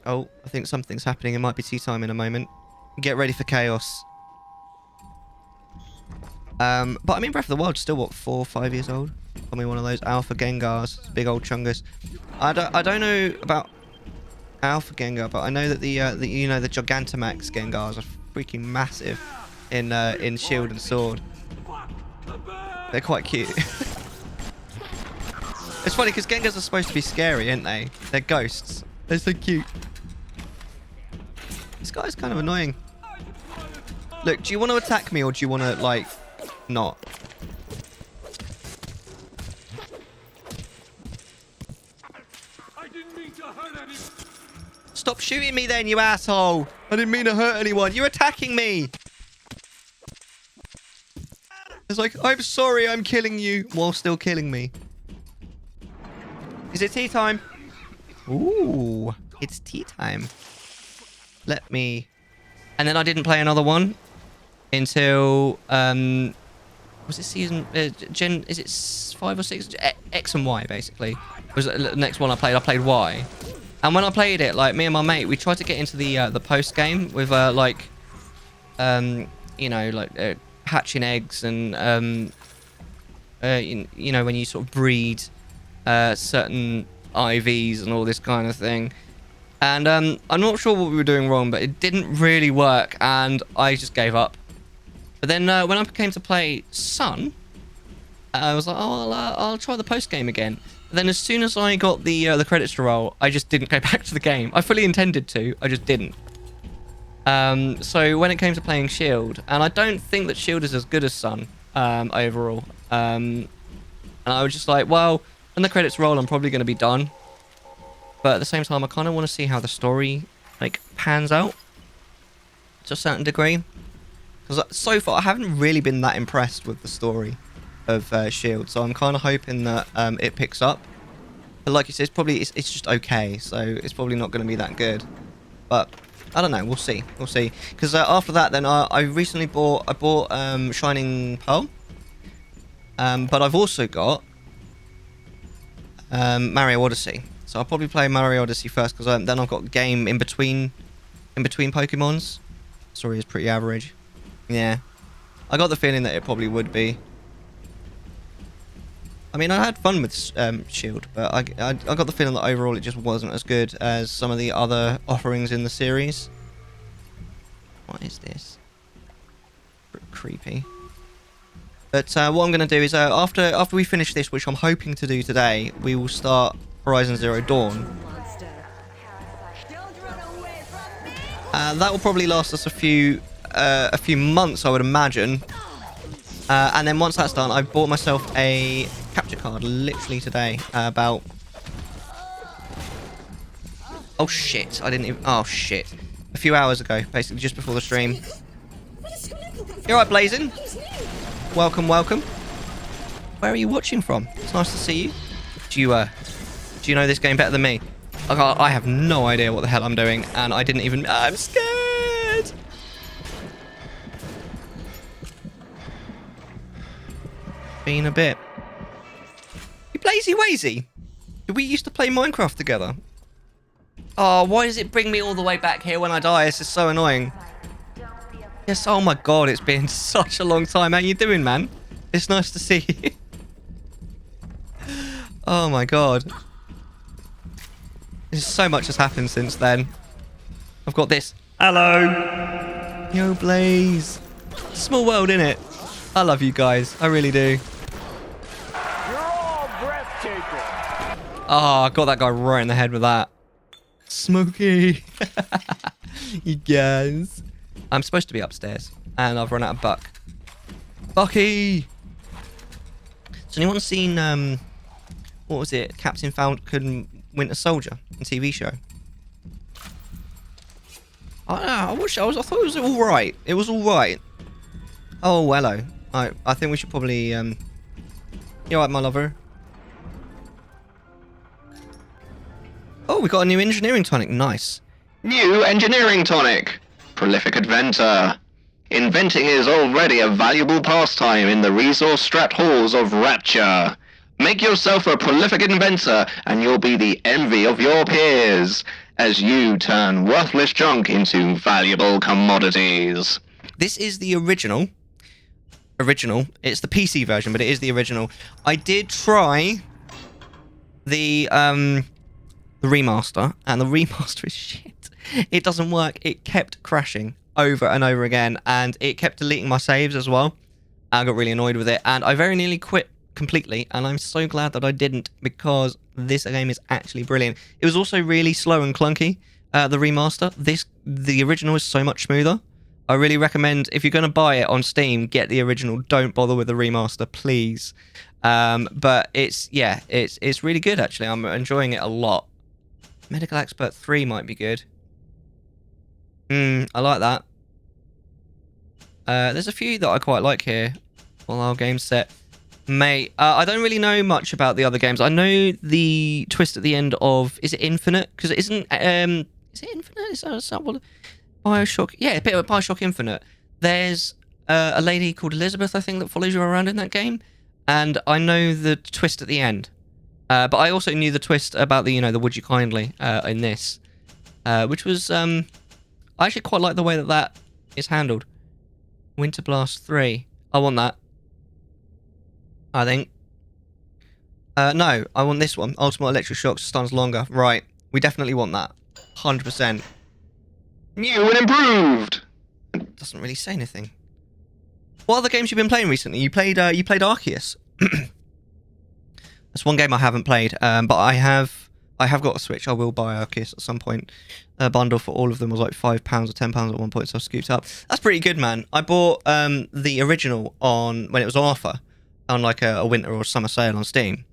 I think something's happening. It might be tea time in a moment. Get ready for chaos. But I mean, Breath of the Wild's still, what, 4 or 5 years old? Probably one of those Alpha Gengars, big old chungus. I don't know about Alpha Gengar, but I know that the Gigantamax Gengars are freaking massive in Shield and Sword. They're quite cute. It's funny because Gengars are supposed to be scary, aren't they? They're ghosts. They're so cute. This guy's kind of annoying. Look, do you want to attack me or do you want to, like, not? Stop shooting me then, you asshole! I didn't mean to hurt anyone. You're attacking me! It's like, I'm sorry I'm killing you while still killing me. Is it tea time? Ooh, it's tea time. Let me... And then I didn't play another one until... was it season... is it 5 or 6? X and Y, basically. Was the next one I played Y. And when I played it, like, me and my mate, we tried to get into the post-game with, like... you know, like, hatching eggs and... you know, when you sort of breed... certain IVs and all this kind of thing. And I'm not sure what we were doing wrong, but it didn't really work, and I just gave up. But then when I came to play Sun, I was like, oh, I'll try the post game again. But then as soon as I got the credits to roll, I just didn't go back to the game. I fully intended to, I just didn't. So when it came to playing Shield, and I don't think that Shield is as good as Sun overall. And I was just like, well, when the credits roll, I'm probably going to be done. But at the same time, I kind of want to see how the story, like, pans out to a certain degree. Because so far, I haven't really been that impressed with the story of Shield. So I'm kind of hoping that it picks up. But like you said, it's just okay. So it's probably not going to be that good. But I don't know. We'll see. We'll see. Because after that, then I recently bought Shining Pearl. But I've also got Mario Odyssey. So I'll probably play Mario Odyssey first, because then I've got game in between Pokemons. Story is pretty average. Yeah, I got the feeling that it probably would be. I mean, I had fun with Shield, but I got the feeling that overall it just wasn't as good as some of the other offerings in the series. What is this? Creepy. But what I'm going to do is after we finish this, which I'm hoping to do today, we will start Horizon Zero Dawn. That will probably last us a few months, I would imagine. And then once that's done, I bought myself a capture card literally today. About... Oh shit! I didn't even... Oh shit! A few hours ago, basically just before the stream. You alright, Blazing? Welcome, welcome. Where are you watching from? It's nice to see you. Do you know this game better than me? I have no idea what the hell I'm doing, and I didn't even... I'm scared! Been a bit. You Blazy Wazy? Did we used to play Minecraft together? Oh, why does it bring me all the way back here when I die? This is so annoying. Yes, oh my god, it's been such a long time. How you doing, man? It's nice to see you. Oh my god. There's so much has happened since then. I've got this. Hello. Yo, Blaze. Small world, innit? I love you guys. I really do. You're all breathtaking. Oh, I got that guy right in the head with that. Smokey. You guys. I'm supposed to be upstairs. And I've run out of Buck. Bucky! Has anyone seen, what was it? Captain Falcon Winter Soldier, a TV show? I don't know, I thought it was alright. It was alright. Oh, hello. I think we should probably, you alright, my lover? Oh, we got a new engineering tonic. Nice. New engineering tonic. Prolific inventor. Inventing is already a valuable pastime in the resource-strapped halls of Rapture. Make yourself a prolific inventor and you'll be the envy of your peers as you turn worthless junk into valuable commodities. This is the original. It's the PC version, but it is the original. I did try the remaster, and the remaster is shit. It doesn't work. It kept crashing over and over again, and it kept deleting my saves as well. I got really annoyed with it, and I very nearly quit completely, and I'm so glad that I didn't, because this game is actually brilliant. It was also really slow and clunky, the remaster. The original is so much smoother. I really recommend, if you're going to buy it on Steam, get the original. Don't bother with the remaster, please. But it's really good, actually. I'm enjoying it a lot. Medical Expert 3 might be good. I like that. There's a few that I quite like here. All our game set. Mate, I don't really know much about the other games. I know the twist at the end of... Is it Infinite? Because it isn't... is it Infinite? Is that what... Bioshock? Yeah, a bit of Bioshock Infinite. There's a lady called Elizabeth, I think, that follows you around in that game. And I know the twist at the end. But I also knew the twist about the, the Would You Kindly in this. Which was... I actually quite like the way that is handled. Winter Blast 3. I want that. I think. No, I want this one. Ultimate Electric Shock stuns longer. Right. We definitely want that. 100%. New and improved. Doesn't really say anything. What other games you been playing recently? You played Arceus. That's one game I haven't played. But I have got a Switch. I will buy Arceus at some point. A bundle for all of them was like £5 or £10 at one point, so I scooped up. That's pretty good, man. I bought the original when it was on offer, on like a winter or summer sale on Steam.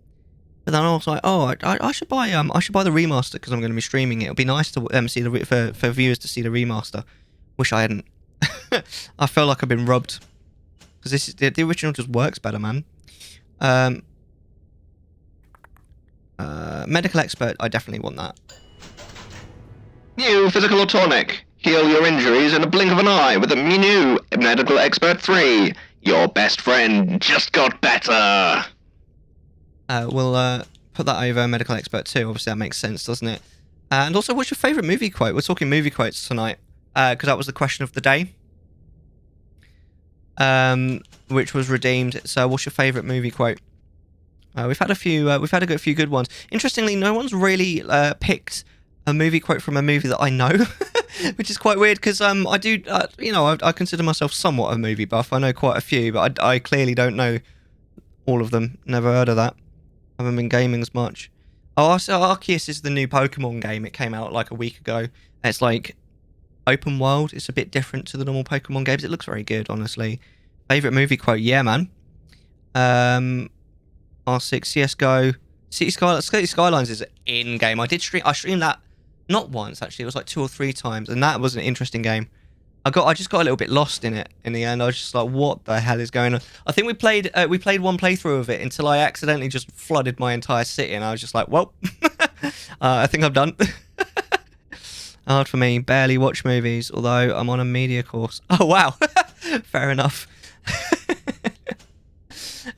But then I was like, oh, I should buy the remaster because I'm going to be streaming it. It'll be nice to see for viewers to see the remaster. Wish I hadn't. I feel like I've been robbed because the original just works better, man. Medical Expert, I definitely want that. New physical tonic. Heal your injuries in a blink of an eye with a new Medical Expert 3. Your best friend just got better. We'll put that over Medical Expert 2. Obviously, that makes sense, doesn't it? And also, what's your favourite movie quote? We're talking movie quotes tonight, because that was the question of the day, which was redeemed. So, what's your favourite movie quote? We've had a few. We've had a few good ones. Interestingly, no one's really picked a movie quote from a movie that I know, which is quite weird because I do. I consider myself somewhat a movie buff. I know quite a few, but I clearly don't know all of them. Never heard of that. Haven't been gaming as much. Oh, so Arceus is the new Pokemon game. It came out like a week ago. It's like open world. It's a bit different to the normal Pokemon games. It looks very good, honestly. Favorite movie quote? Yeah, man. R6, CS:GO, City Skylines is in game. I streamed that not once actually. It was like 2 or 3 times, and that was an interesting game. I just got a little bit lost in it in the end. I was just like, what the hell is going on? I think we played one playthrough of it until I accidentally just flooded my entire city, and I was just like, well, I think I'm done. Hard for me. Barely watch movies, although I'm on a media course. Oh wow, fair enough.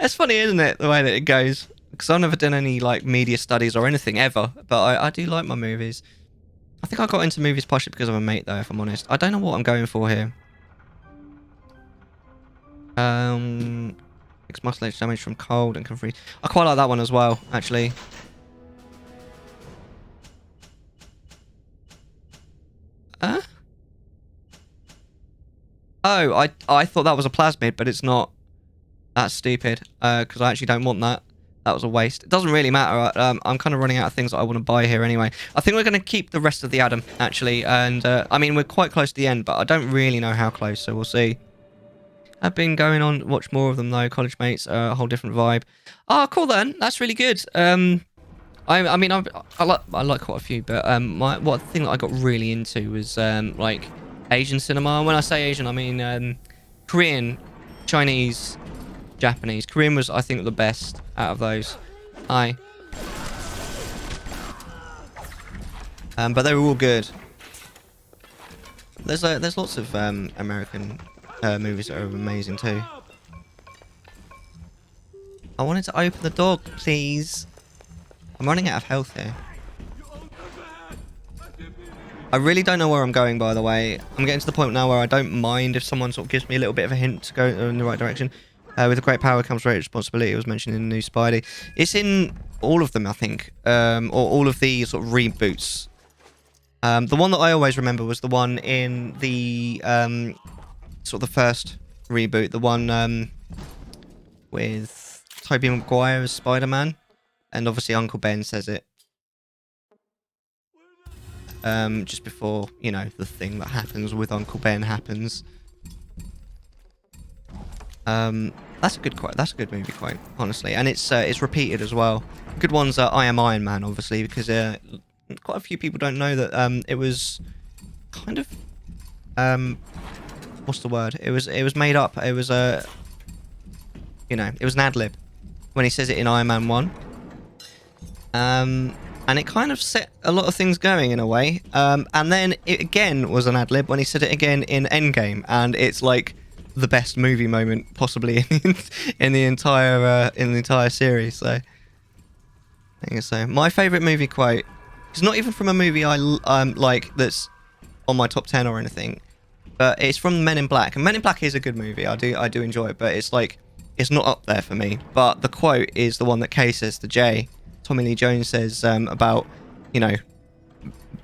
It's funny, isn't it, the way that it goes? Because I've never done any like media studies or anything ever, but I do like my movies. I think I got into movies partially because of a mate, though, if I'm honest. I don't know what I'm going for here. Takes muscle edge damage from cold and can freeze. I quite like that one as well, actually. Oh, I thought that was a plasmid, but it's not. That's stupid. Because I actually don't want that. That was a waste. It doesn't really matter. I'm kind of running out of things that I want to buy here anyway. I think we're going to keep the rest of the Adam, actually. And, I mean, we're quite close to the end, but I don't really know how close, so we'll see. I've been going on, watch more of them, though. College Mates, a whole different vibe. Oh, cool, then. That's really good. I mean, I like quite a few, but what thing that I got really into was, like, Asian cinema. And when I say Asian, I mean Korean, Chinese, Japanese. Korean was, I think, the best out of those. Hi. But they were all good. There's lots of American movies that are amazing too. I wanted to open the door, please. I'm running out of health here. I really don't know where I'm going, by the way. I'm getting to the point now where I don't mind if someone sort of gives me a little bit of a hint to go in the right direction. With a great power comes great responsibility. It was mentioned in the new Spidey. It's in all of them, I think, or all of the sort of reboots. The one that I always remember was the one in the sort of the first reboot, the one with Tobey Maguire as Spider-Man, and obviously Uncle Ben says it just before, you know, the thing that happens with Uncle Ben happens. That's a good movie quote, honestly, and it's repeated as well. Good ones are I Am Iron Man, obviously, because quite a few people don't know that it was kind of what's the word? It was made up. It was you know, it was an ad lib when he says it in Iron Man 1. And it kind of set a lot of things going in a way. And then it again was an ad lib when he said it again in Endgame, and it's like the best movie moment possibly in the entire series. So I think so. My favorite movie quote is not even from a movie I like that's on my top 10 or anything, but it's from Men in Black. And Men in Black is a good movie. I do enjoy it, but it's like it's not up there for me. But the quote is the one that Kay says to Jay. Tommy Lee Jones says about, you know,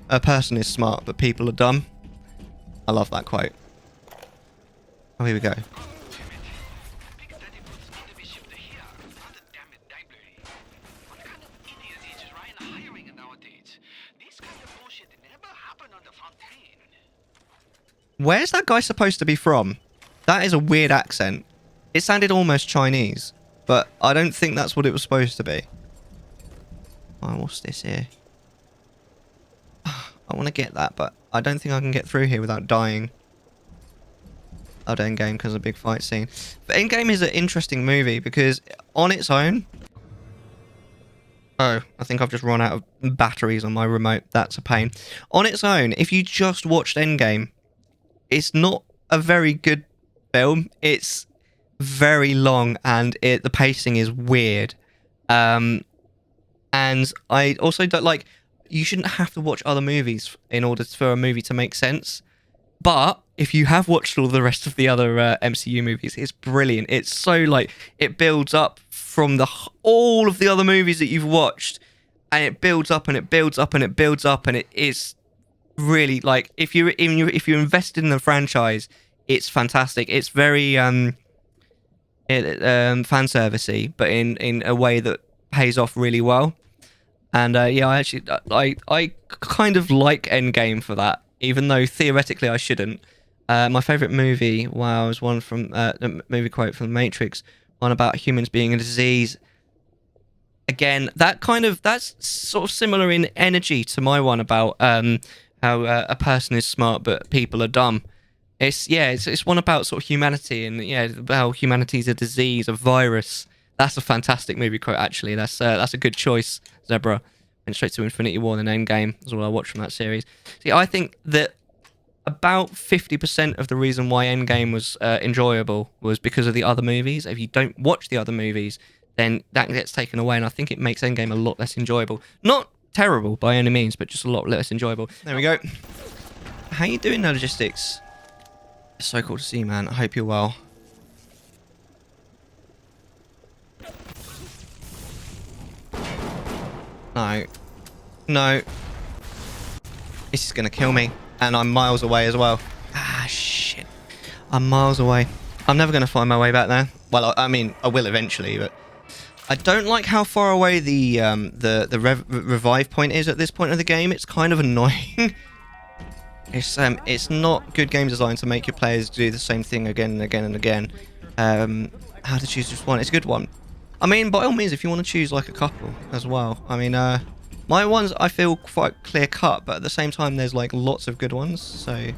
a person is smart but people are dumb. I love that quote. Oh, here we go. Where's that guy supposed to be from? That is a weird accent. It sounded almost Chinese, but I don't think that's what it was supposed to be. Oh, what's this here? I want to get that, but I don't think I can get through here without dying. Oh, Endgame, because of a big fight scene. But Endgame is an interesting movie because on its own... Oh, I think I've just run out of batteries on my remote. That's a pain. On its own, if you just watched Endgame, it's not a very good film. It's very long and the pacing is weird. And I also don't like... You shouldn't have to watch other movies in order for a movie to make sense. But if you have watched all the rest of the other MCU movies, it's brilliant. It's so, like, it builds up from all of the other movies that you've watched, and it builds up and it builds up and it builds up, and it is really, like, if you're invested in the franchise, it's fantastic. It's very fan servicey, but in a way that pays off really well. And yeah, I kind of like Endgame for that, even though theoretically I shouldn't. My favourite movie, wow, was one from a movie quote from The Matrix, one about humans being a disease. Again, that's sort of similar in energy to my one about how a person is smart but people are dumb. It's one about sort of humanity and how humanity is a disease, a virus. That's a fantastic movie quote, actually. That's a good choice, Zebra. Went straight to Infinity War and Endgame. That's all I watched from that series. See, I think that about 50% of the reason why Endgame was enjoyable was because of the other movies. If you don't watch the other movies, then that gets taken away, and I think it makes Endgame a lot less enjoyable. Not terrible by any means, but just a lot less enjoyable. There we go. How you doing, Logistics? It's so cool to see you, man. I hope you're well. No. No. This is going to kill me. And I'm miles away as well. Ah, shit. I'm miles away. I'm never going to find my way back there. Well, I mean, I will eventually, but I don't like how far away the revive point is at this point of the game. It's kind of annoying. It's not good game design to make your players do the same thing again and again and again. How to choose just one? It's a good one. I mean, by all means, if you want to choose like a couple as well. I mean, my ones I feel quite clear cut, but at the same time, there's like lots of good ones. So,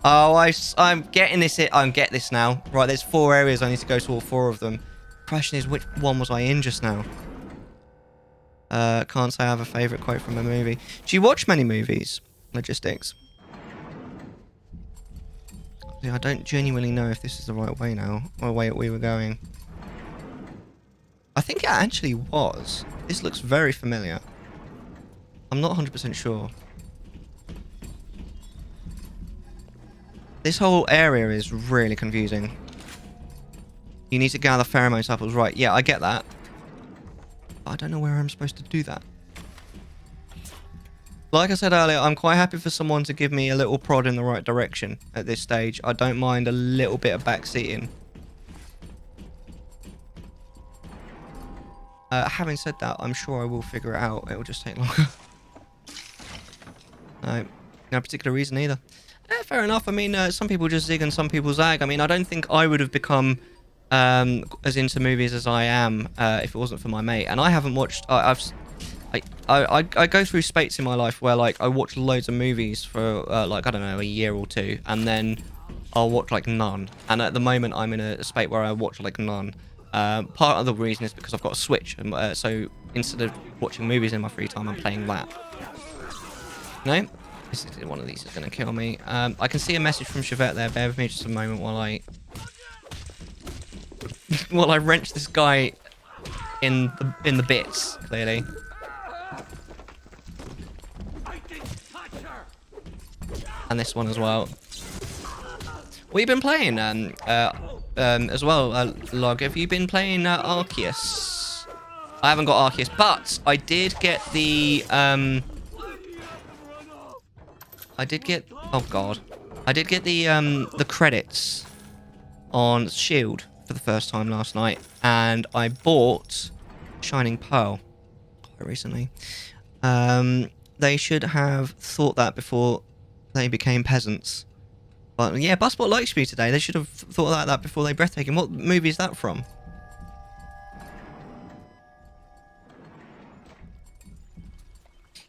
oh, I'm getting this. I'm get this now. Right, there's 4 areas. I need to go to all 4 of them. Question is, which one was I in just now? Can't say I have a favourite quote from a movie. Do you watch many movies? Logistics. Yeah, I don't genuinely know if this is the right way now, or way we were going. I think it actually was. This looks very familiar. I'm not 100% sure. This whole area is really confusing. You need to gather pheromone samples, right? Yeah, I get that. But I don't know where I'm supposed to do that. Like I said earlier, I'm quite happy for someone to give me a little prod in the right direction at this stage. I don't mind a little bit of backseating. Having said that, I'm sure I will figure it out. It will just take longer. No particular reason either. Fair enough. I mean, some people just zig and some people zag. I mean, I don't think I would have become as into movies as I am if it wasn't for my mate. And I haven't watched... I go through spates in my life where like I watch loads of movies for like, I don't know, a year or 2, and then I'll watch like none. And at the moment I'm in a spate where I watch like none. Part of the reason is because I've got a Switch, and so instead of watching movies in my free time, I'm playing that. No? One of these is going to kill me. I can see a message from Chevette there. Bear with me just a moment while I while I wrench this guy in the bits, clearly. And this one as well. What have you been playing as well, Log? Have you been playing Arceus? I haven't got Arceus, but I did get the... oh god. I did get the credits on Shield for the first time last night, and I bought Shining Pearl quite recently. They should have thought that before they became peasants. But yeah, Busbot likes me today. They should have thought about that before they breathtaking. What movie is that from?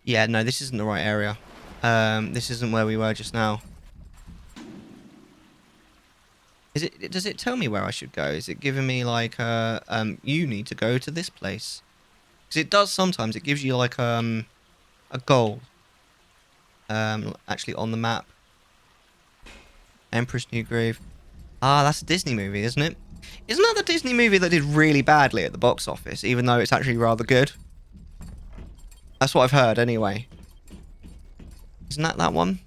Yeah, no, this isn't the right area. This isn't where we were just now. Does it tell me where I should go? Is it giving me like you need to go to this place? Because it does sometimes. It gives you like a goal. Actually on the map. Empress New Groove. Ah, that's a Disney movie, isn't it? Isn't that the Disney movie that did really badly at the box office, even though it's actually rather good? That's what I've heard, anyway. Isn't that one?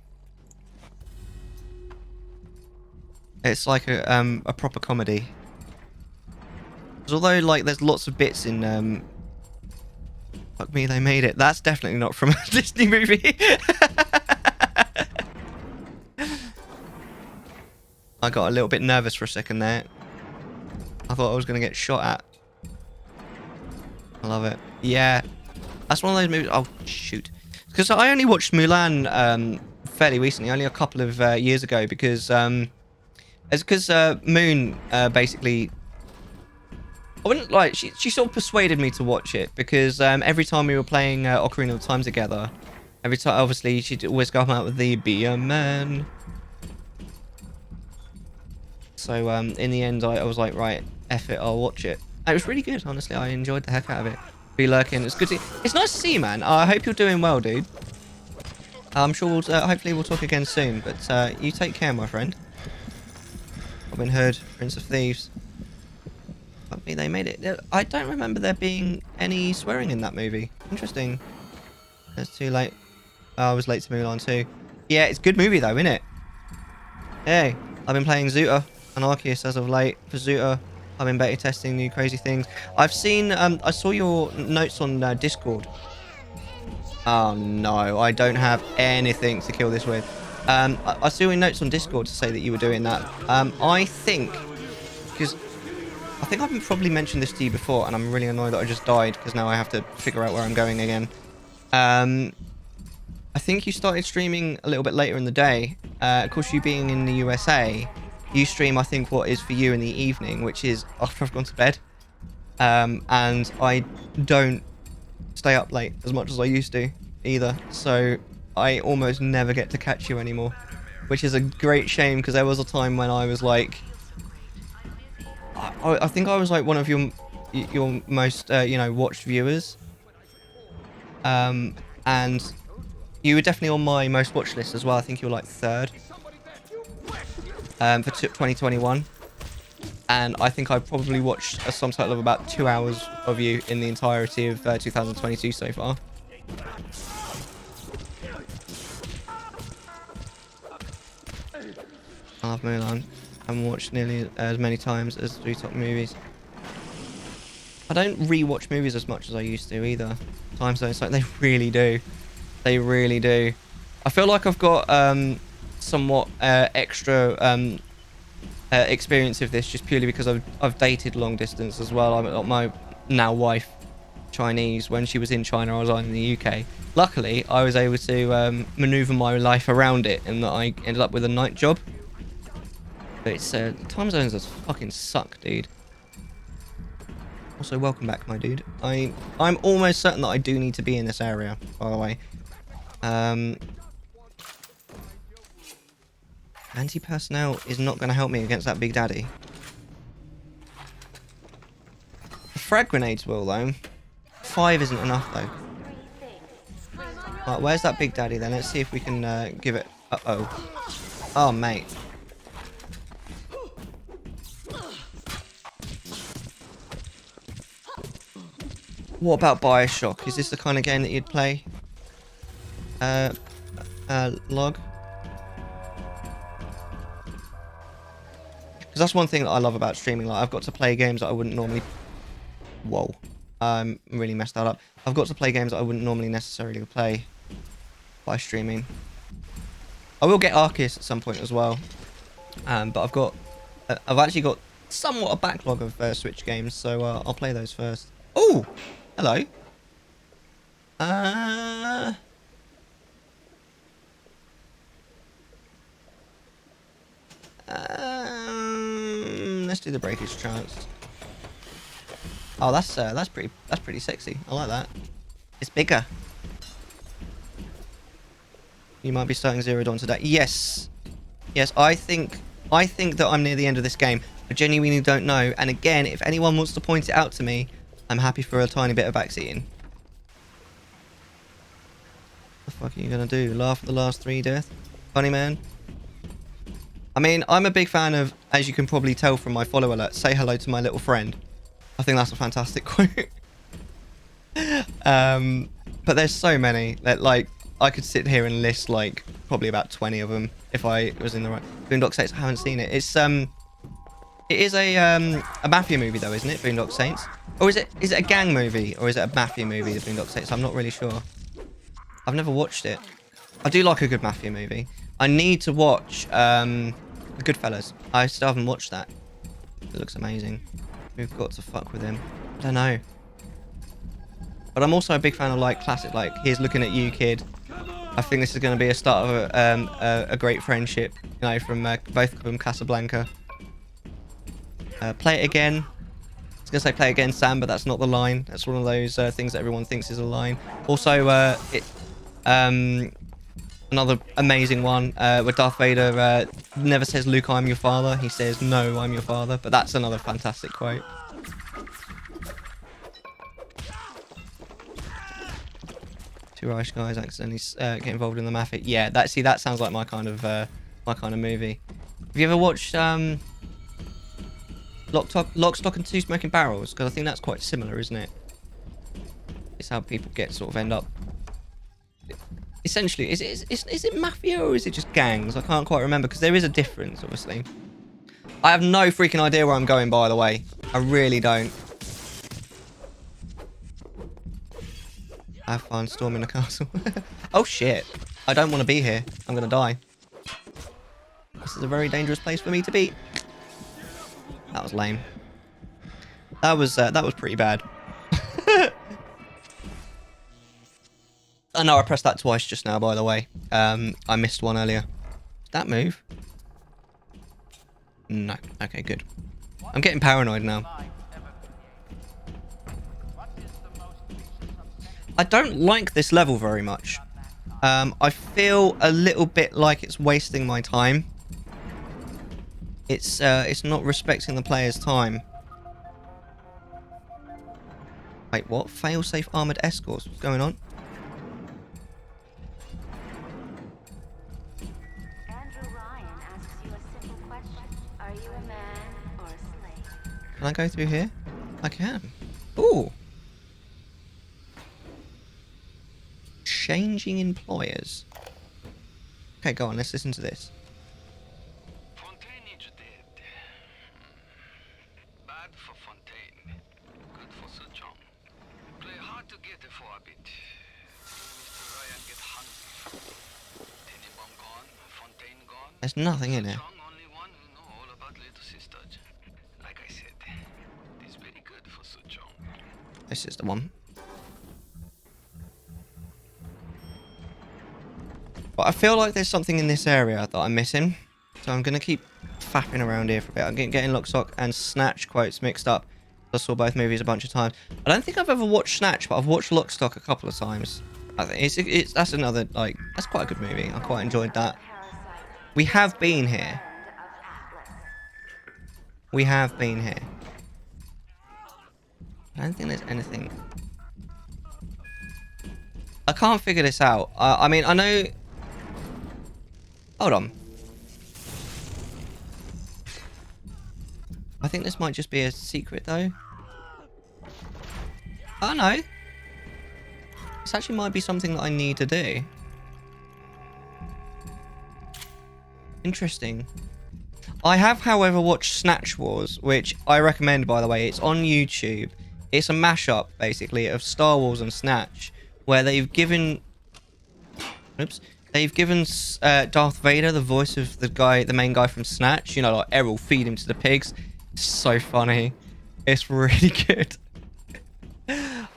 It's like a proper comedy. Because although, like, there's lots of bits in... fuck me, they made it. That's definitely not from a Disney movie. I got a little bit nervous for a second there. I thought I was going to get shot at. I love it. Yeah. That's one of those movies... Oh, shoot. Because I only watched Mulan fairly recently, only a couple of years ago, because... it's because Moon basically... I wouldn't like... She sort of persuaded me to watch it, because every time we were playing Ocarina of Time together, every time, obviously, she'd always come out with the Be a Man. So in the end, I was like, right, F it, I'll watch it. And it was really good, honestly. I enjoyed the heck out of it. Be lurking. It's good to... It's nice to see you, man. I hope you're doing well, dude. I'm sure we'll... hopefully we'll talk again soon. But you take care, my friend. Robin Hood, Prince of Thieves. Fuck me, they made it. I don't remember there being any swearing in that movie. Interesting. It's too late. Oh, I was late to Mulan too. Yeah, it's a good movie though, isn't it? Hey, I've been playing Zuta and Arceus as of late. For Zuta, I've been beta testing new crazy things. I've seen... I saw your notes on Discord. Oh no, I don't have anything to kill this with. I saw your notes on Discord to say that you were doing that. I think... Because think I've probably mentioned this to you before, and I'm really annoyed that I just died because now I have to figure out where I'm going again. I think you started streaming a little bit later in the day. Of course, you being in the USA, you stream, I think, what is for you in the evening, which is after I've gone to bed. And I don't stay up late as much as I used to either. So I almost never get to catch you anymore, which is a great shame because there was a time when I was like, I think I was like one of your most, you know, watched viewers. And you were definitely on my most watched list as well. I think you were like 3rd for 2021. And I think I probably watched a sum total of about 2 hours of you in the entirety of 2022 so far. I love Mulan. I haven't watched nearly as many times as the top movies. I don't rewatch movies as much as I used to either. Time zones, like they really do. They really do. I feel like I've got somewhat extra experience of this just purely because I've dated long distance as well. I'm my now wife Chinese. When she was in China, I was in the UK. Luckily, I was able to maneuver my life around it, and that I ended up with a night job. But it's time zones just fucking suck, dude. Also, welcome back, my dude. I'm almost certain that I do need to be in this area, by the way. Anti-personnel is not going to help me against that Big Daddy. The frag grenades will, though. 5 isn't enough, though. Right, where's that Big Daddy, then? Let's see if we can give it... Uh-oh. Oh, mate. What about Bioshock? Is this the kind of game that you'd play? Log? Because that's one thing that I love about streaming. Like, I've got to play games that I wouldn't normally... Whoa. Really messed that up. I've got to play games that I wouldn't normally necessarily play by streaming. I will get Arceus at some point as well. But I've actually got somewhat a backlog of Switch games, so I'll play those first. Oh! Hello. Let's do the breakage chance. Oh, that's pretty sexy. I like that. It's bigger. You might be starting Zero Dawn today. Yes. Yes, I think that I'm near the end of this game. I genuinely don't know. And again, if anyone wants to point it out to me, I'm happy for a tiny bit of backseating. What the fuck are you gonna do? Laugh at the last 3 deaths? Funny man? I mean, I'm a big fan of, as you can probably tell from my follow alert, say hello to my little friend. I think that's a fantastic quote. But there's so many that, like, I could sit here and list, like, probably about 20 of them if I was in the right... Boondock Saints, I haven't seen it. It is a mafia movie, though, isn't it? Boondock Saints. Or is it a gang movie? Or is it a mafia movie, the Boondock Saints? I'm not really sure. I've never watched it. I do like a good mafia movie. I need to watch Goodfellas. I still haven't watched that. It looks amazing. We've got to fuck with him. I don't know. But I'm also a big fan of, like, classic, like, Here's Looking at You, Kid. I think this is going to be a start of a great friendship, you know, from both of them, Casablanca. Play It Again. I was going to say Play It Again, Sam, but that's not the line. That's one of those things that everyone thinks is a line. Also, another amazing one where Darth Vader never says, Luke, I'm your father. He says, no, I'm your father. But that's another fantastic quote. Two Irish guys accidentally get involved in the mafia. Yeah, that sounds like my kind of movie. Have you ever watched Lock, Stock and Two Smoking Barrels? Because I think that's quite similar, isn't it? It's how people end up. Essentially, is it mafia or is it just gangs? I can't quite remember because there is a difference, obviously. I have no freaking idea where I'm going, by the way. I really don't. Have fun storming the castle. Oh shit. I don't want to be here. I'm going to die. This is a very dangerous place for me to be. That was lame. That was pretty bad. I know I pressed that twice just now, by the way. I missed one earlier. Did that move? No. Okay, good. I'm getting paranoid now. I don't like this level very much. I feel a little bit like it's wasting my time. It's not respecting the player's time. Wait, what? Failsafe armored escorts? What's going on? Andrew Ryan asks you a simple question. Are you a man or a slave? Can I go through here? I can. Ooh. Changing employers. Okay, go on. Let's listen to this. Fontaine is dead. Bad for Fontaine. Good for Sir John. Play hard to get it for a bit. Mr. Ryan get hungry. Tenenbaum gone, Fontaine gone. There's nothing in Sir it. John only one who know all about little sister. Like I said, it's very good for Sir John. This is the one. But I feel like there's something in this area that I'm missing. So I'm going to keep faffing around here for a bit. I'm getting Lockstock and Snatch quotes mixed up. I saw both movies a bunch of times. I don't think I've ever watched Snatch, but I've watched Lockstock a couple of times. I think that's another, like, that's quite a good movie. I quite enjoyed that. We have been here. We have been here. I don't think there's anything. I can't figure this out. I mean, I know... Hold on. I think this might just be a secret, though. Oh, no. This actually might be something that I need to do. Interesting. I have, however, watched Snatch Wars, which I recommend, by the way. It's on YouTube. It's a mashup, basically, of Star Wars and Snatch, where they've given... Oops. They've given Darth Vader the voice of the main guy from Snatch. You know, like, Errol, feed him to the pigs. It's so funny. It's really good.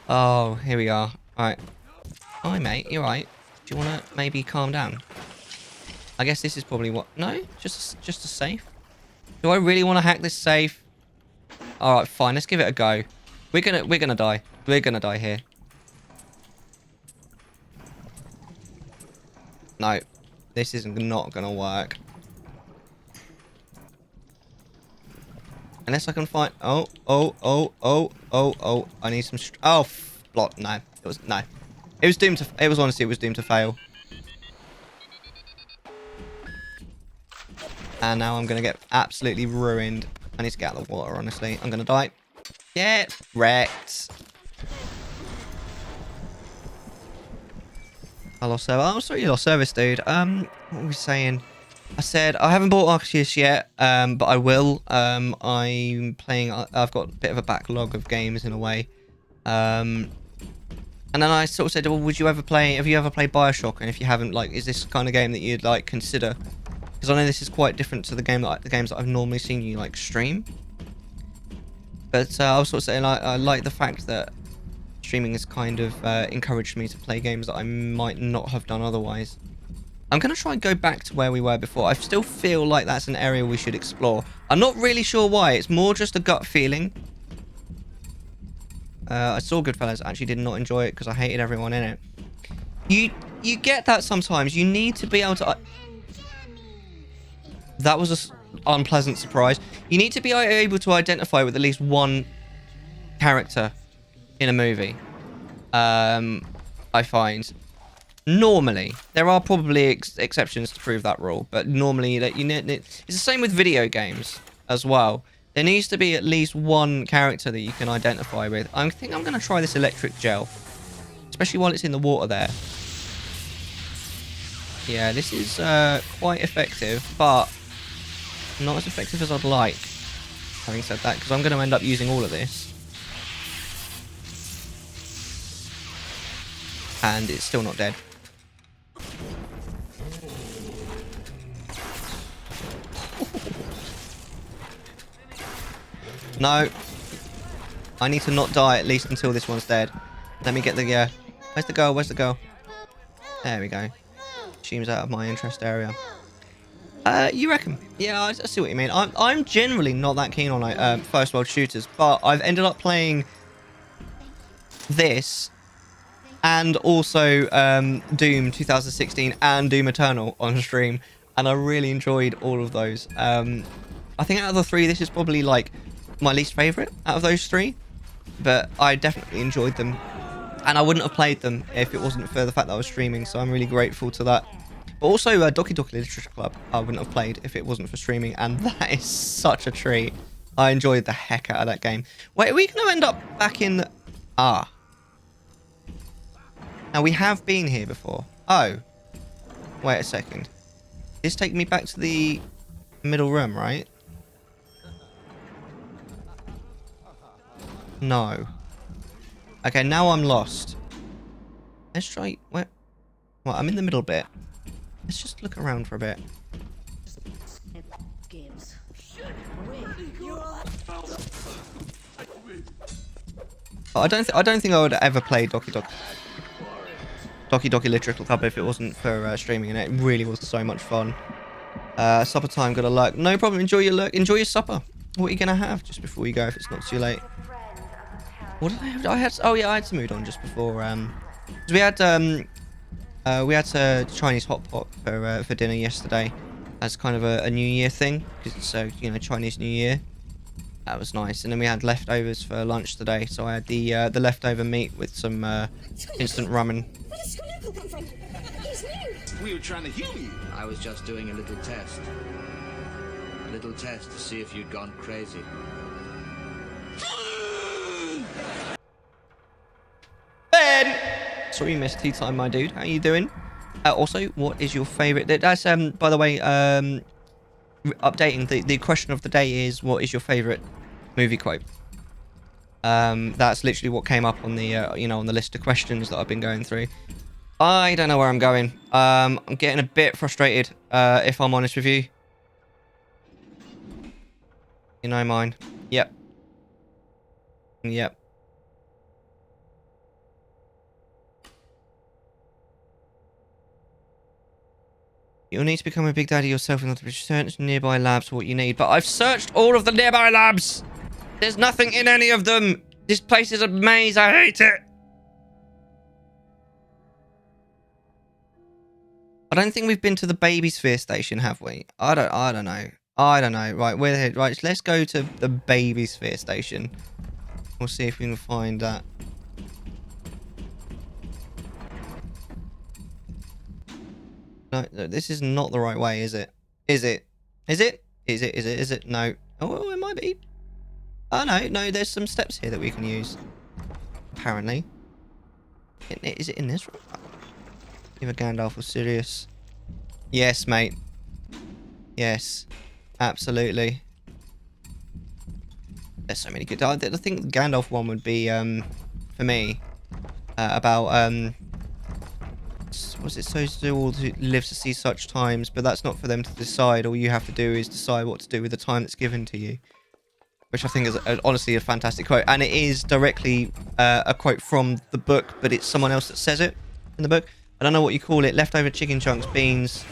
Oh, here we are. Alright. Hi, mate. You alright? Do you want to maybe calm down? I guess this is probably what... No? Just a safe? Do I really want to hack this safe? Alright, fine. Let's give it a go. We're gonna die. We're gonna die here. No. This is not gonna work. Unless I can find... Oh. I need some... Block. No. It was... No. It was doomed to... It was honestly... It was doomed to fail. And now I'm going to get absolutely ruined. I need to get out of the water, honestly. I'm going to die. Get wrecked. I lost service. Oh, sorry you lost service, dude. What were we saying? I said I haven't bought Arceus yet, but I will. I'm playing... I've got a bit of a backlog of games in a way. And then I sort of said, well, would you ever play... Have you ever played Bioshock? And if you haven't, like, is this the kind of game that you'd, like, consider? Because I know this is quite different to the games that I've normally seen you, like, stream. But I was sort of saying, I like the fact that streaming has kind of encouraged me to play games that I might not have done otherwise. I'm going to try and go back to where we were before. I still feel like that's an area we should explore. I'm not really sure why. It's more just a gut feeling. I saw Goodfellas. I actually did not enjoy it because I hated everyone in it. You get that sometimes. You need to be able to... That was an unpleasant surprise. You need to be able to identify with at least one character in a movie. I find. Normally. There are probably exceptions to prove that rule. But normally, it's the same with video games as well. There needs to be at least one character that you can identify with. I think I'm going to try this electric gel. Especially while it's in the water there. Yeah, this is quite effective, but not as effective as I'd like. Having said that, because I'm going to end up using all of this. And it's still not dead. No. I need to not die at least until this one's dead. Let me get the... where's the girl? Where's the girl? There we go. She's out of my interest area. You reckon? Yeah, I see what you mean. I'm generally not that keen on like first world shooters, but I've ended up playing this and also Doom 2016 and Doom Eternal on stream, and I really enjoyed all of those. I think out of the three, this is probably like my least favorite out of those three, but I definitely enjoyed them, and I wouldn't have played them if it wasn't for the fact that I was streaming, so I'm really grateful to that. But also Doki Doki Literature Club I wouldn't have played if it wasn't for streaming, and that is such a treat. I enjoyed the heck out of that game. Wait, are we going to end up back in the... Ah. Now, we have been here before. Oh. Wait a second. This takes me back to the middle room, right? No. Okay, now I'm lost. Let's try... Where? Well, I'm in the middle bit. Let's just look around for a bit. I don't think I would ever play Doki Doki Literature Club if it wasn't for streaming, and it really was so much fun. Supper time, got a lurk. No problem. Enjoy your lurk. Enjoy your supper. What are you gonna have just before you go if it's not too late? What did I have? I had. Oh yeah, I had some udon just before. Cause we had Chinese hot pot for dinner yesterday, as kind of a New Year thing, because it's you know, Chinese New Year. That was nice, and then we had leftovers for lunch today. So I had the leftover meat with some instant ramen. Where does Squintle come from? He's new. We were trying to heal you. I was just doing a little test. A little test to see if you'd gone crazy. Ben! Sorry you missed tea time, my dude. How you doing? Also, what is your favourite... That's, by the way, updating, the question of the day is, what is your favourite movie quote? That's literally what came up on the, you know, on the list of questions that I've been going through. I don't know where I'm going. I'm getting a bit frustrated, if I'm honest with you. You know mine. Yep. Yep. You'll need to become a big daddy yourself in order to search nearby labs for what you need. But I've searched all of the nearby labs. There's nothing in any of them. This place is a maze. I hate it. I don't think we've been to the baby sphere station, have we? I don't know. I don't know. Right, we're here. Right, let's go to the baby sphere station. We'll see if we can find that. No, this is not the right way, is it? Is it? Is it? Is it? Is it? Is it? No. Oh, it might be. Oh, no, there's some steps here that we can use. Apparently. Is it in this room? Either Gandalf or Sirius. Yes, mate. Yes. Absolutely. There's so many good... I think the Gandalf one would be, for me, about, was it supposed to do all who live to see such times, but that's not for them to decide. All you have to do is decide what to do with the time that's given to you, which I think is honestly a fantastic quote, and it is directly a quote from the book, but it's someone else that says it in the book. I don't know what you call it. Leftover chicken chunks, beans,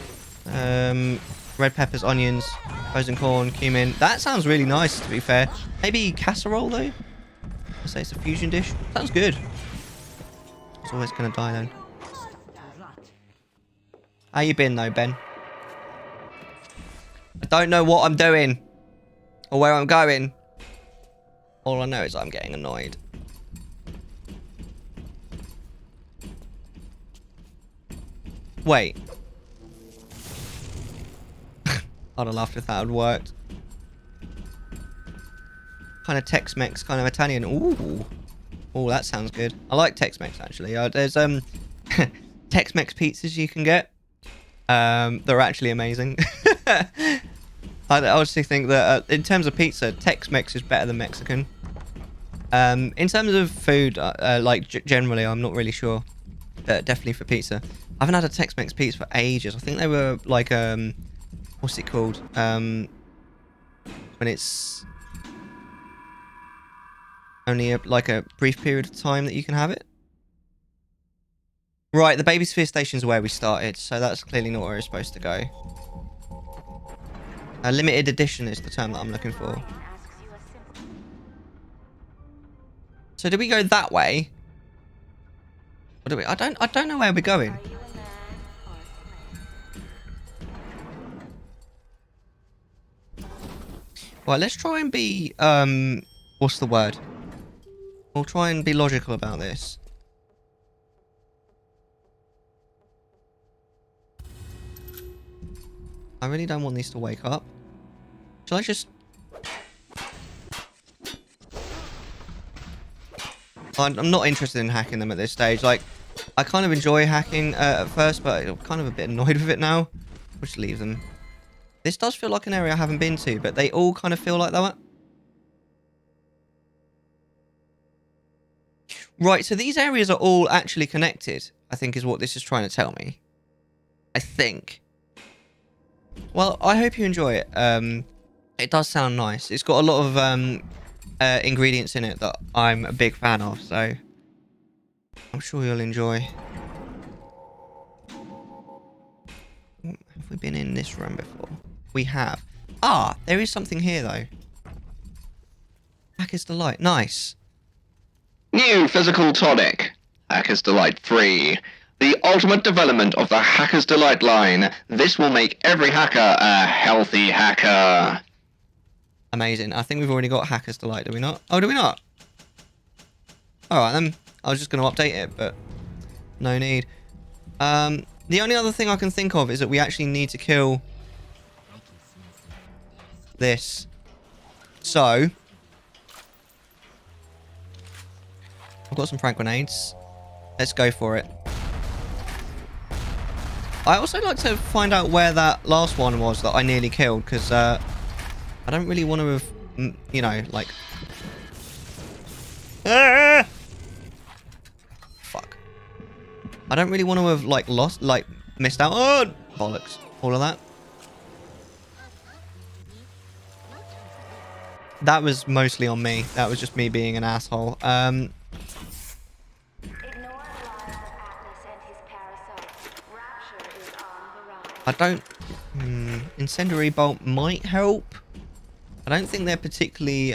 red peppers, onions, frozen corn, cumin. That sounds really nice, to be fair. Maybe casserole though. I say it's a fusion dish. Sounds good. It's always gonna die then. How you been though, Ben? I don't know what I'm doing or where I'm going. All I know is I'm getting annoyed. Wait. I'd have laughed if that had worked. Kind of Tex-Mex, kind of Italian. Ooh. Oh, that sounds good. I like Tex-Mex actually. There's Tex-Mex pizzas you can get. They're actually amazing. I honestly think that in terms of pizza, Tex-Mex is better than Mexican. In terms of food, like generally, I'm not really sure. Definitely for pizza. I haven't had a Tex-Mex pizza for ages. I think they were like, what's it called? When it's... Only like a brief period of time that you can have it. Right, the baby sphere station's where we started, so that's clearly not where we're supposed to go. A limited edition is the term that I'm looking for. So do we go that way? Or do we? I don't know where we're going. Right, let's try and be what's the word? We'll try and be logical about this. I really don't want these to wake up. Shall I just... I'm not interested in hacking them at this stage. Like, I kind of enjoy hacking at first, but I'm kind of a bit annoyed with it now. We'll just leave them. This does feel like an area I haven't been to, but they all kind of feel like that. Right, so these areas are all actually connected, I think is what this is trying to tell me. I think. Well, I hope you enjoy it. It does sound nice. It's got a lot of ingredients in it that I'm a big fan of, so I'm sure you'll enjoy. Have we been in this room before? We have. Ah, there is something here, though. Hacker's Delight. Nice. New physical tonic. Hacker's Delight 3. The ultimate development of the Hacker's Delight line. This will make every hacker a healthy hacker. Amazing. I think we've already got Hacker's Delight, do we not? Oh, do we not? Alright then. I was just going to update it, but no need. The only other thing I can think of is that we actually need to kill this. So, I've got some frag grenades. Let's go for it. I also like to find out where that last one was that I nearly killed, because I don't really want to have, you know, like... Ah! Fuck. I don't really want to have, like, missed out. Oh, bollocks. All of that. That was mostly on me. That was just me being an asshole. I don't... incendiary bolt might help. I don't think they're particularly...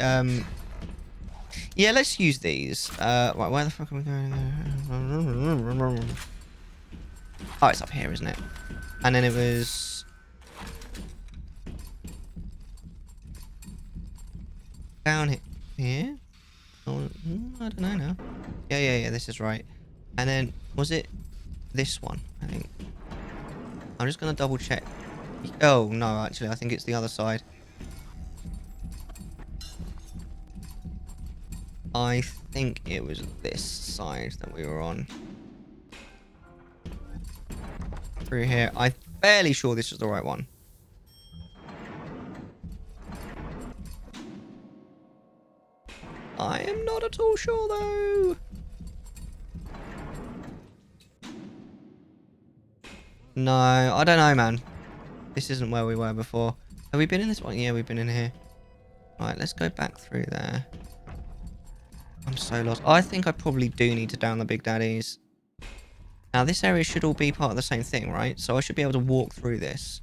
Yeah, let's use these. Right, where the fuck are we going? Oh, it's up here, isn't it? And then it was... down here? Oh, I don't know now. Yeah, this is right. And then, was it this one? I think. I'm just going to double check. Oh, no, actually, I think it's the other side. I think it was this side that we were on. Through here. I'm fairly sure this is the right one. I am not at all sure, though. No, I don't know, man. This isn't where we were before. Have we been in this one? Yeah, we've been in here. Right, let's go back through there. I'm so lost. I think I probably do need to down the Big Daddies. Now, this area should all be part of the same thing, right? So I should be able to walk through this.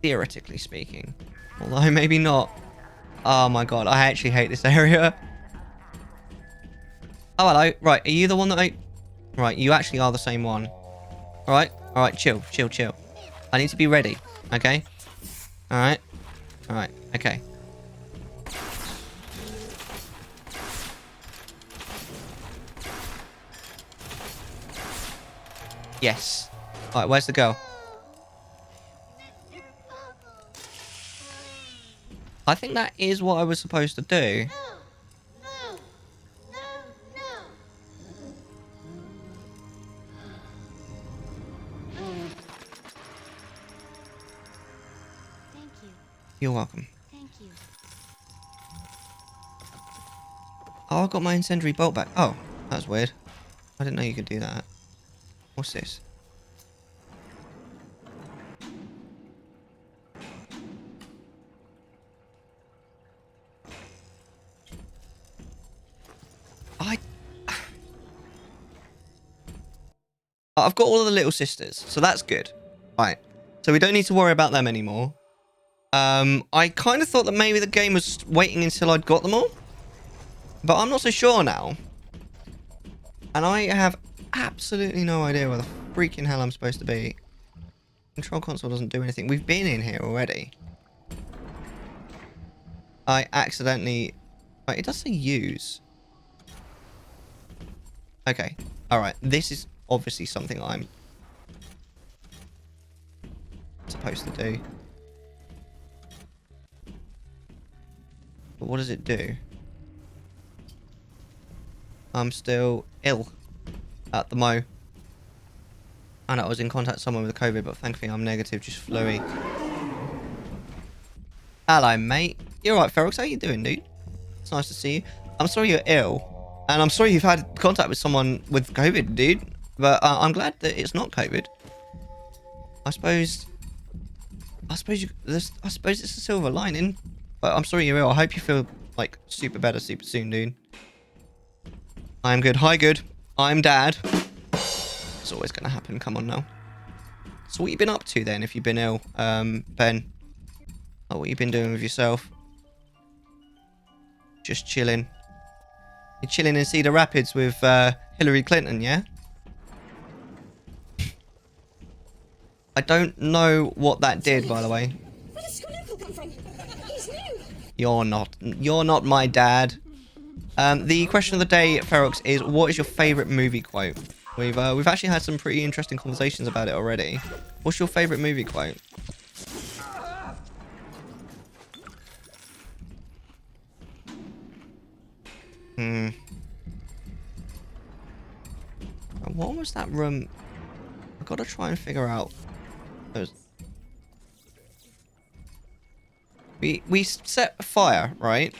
Theoretically speaking. Although, maybe not. Oh my god, I actually hate this area. Oh, hello. Right, are you the one that I... Right, you actually are the same one. Alright, chill. I need to be ready, okay? Alright, okay. Yes. Alright, where's the girl? I think that is what I was supposed to do. You're welcome. Thank you. Oh, I got my incendiary bolt back. Oh, that's weird. I didn't know you could do that. What's this? I've got all of the little sisters, so that's good. Right. So we don't need to worry about them anymore. I kind of thought that maybe the game was waiting until I'd got them all. But I'm not so sure now. And I have absolutely no idea where the freaking hell I'm supposed to be. Control console doesn't do anything. We've been in here already. I accidentally... Right, it does say use. Okay. Alright. This is obviously something I'm supposed to do. But what does it do? I'm still ill at the mo. I know I was in contact with someone with COVID, but thankfully I'm negative, just fluey. Hello, mate. You alright, Ferox? How you doing, dude? It's nice to see you. I'm sorry you're ill. And I'm sorry you've had contact with someone with COVID, dude. But I'm glad that it's not COVID. I suppose it's a silver lining. But I'm sorry you're ill. I hope you feel like super better super soon, dude. I'm good. Hi, good. I'm dad. It's always going to happen. Come on now. So what you been up to then if you've been ill, Ben? Oh, what you been doing with yourself? Just chilling. You're chilling in Cedar Rapids with Hillary Clinton, yeah? I don't know what that did, by the way. Where does Squirtle come from? He's new. You're not my dad. The question of the day, Ferox, is what is your favourite movie quote? We've actually had some pretty interesting conversations about it already. What's your favourite movie quote? What was that room? I've got to try and figure out. We set a fire, right?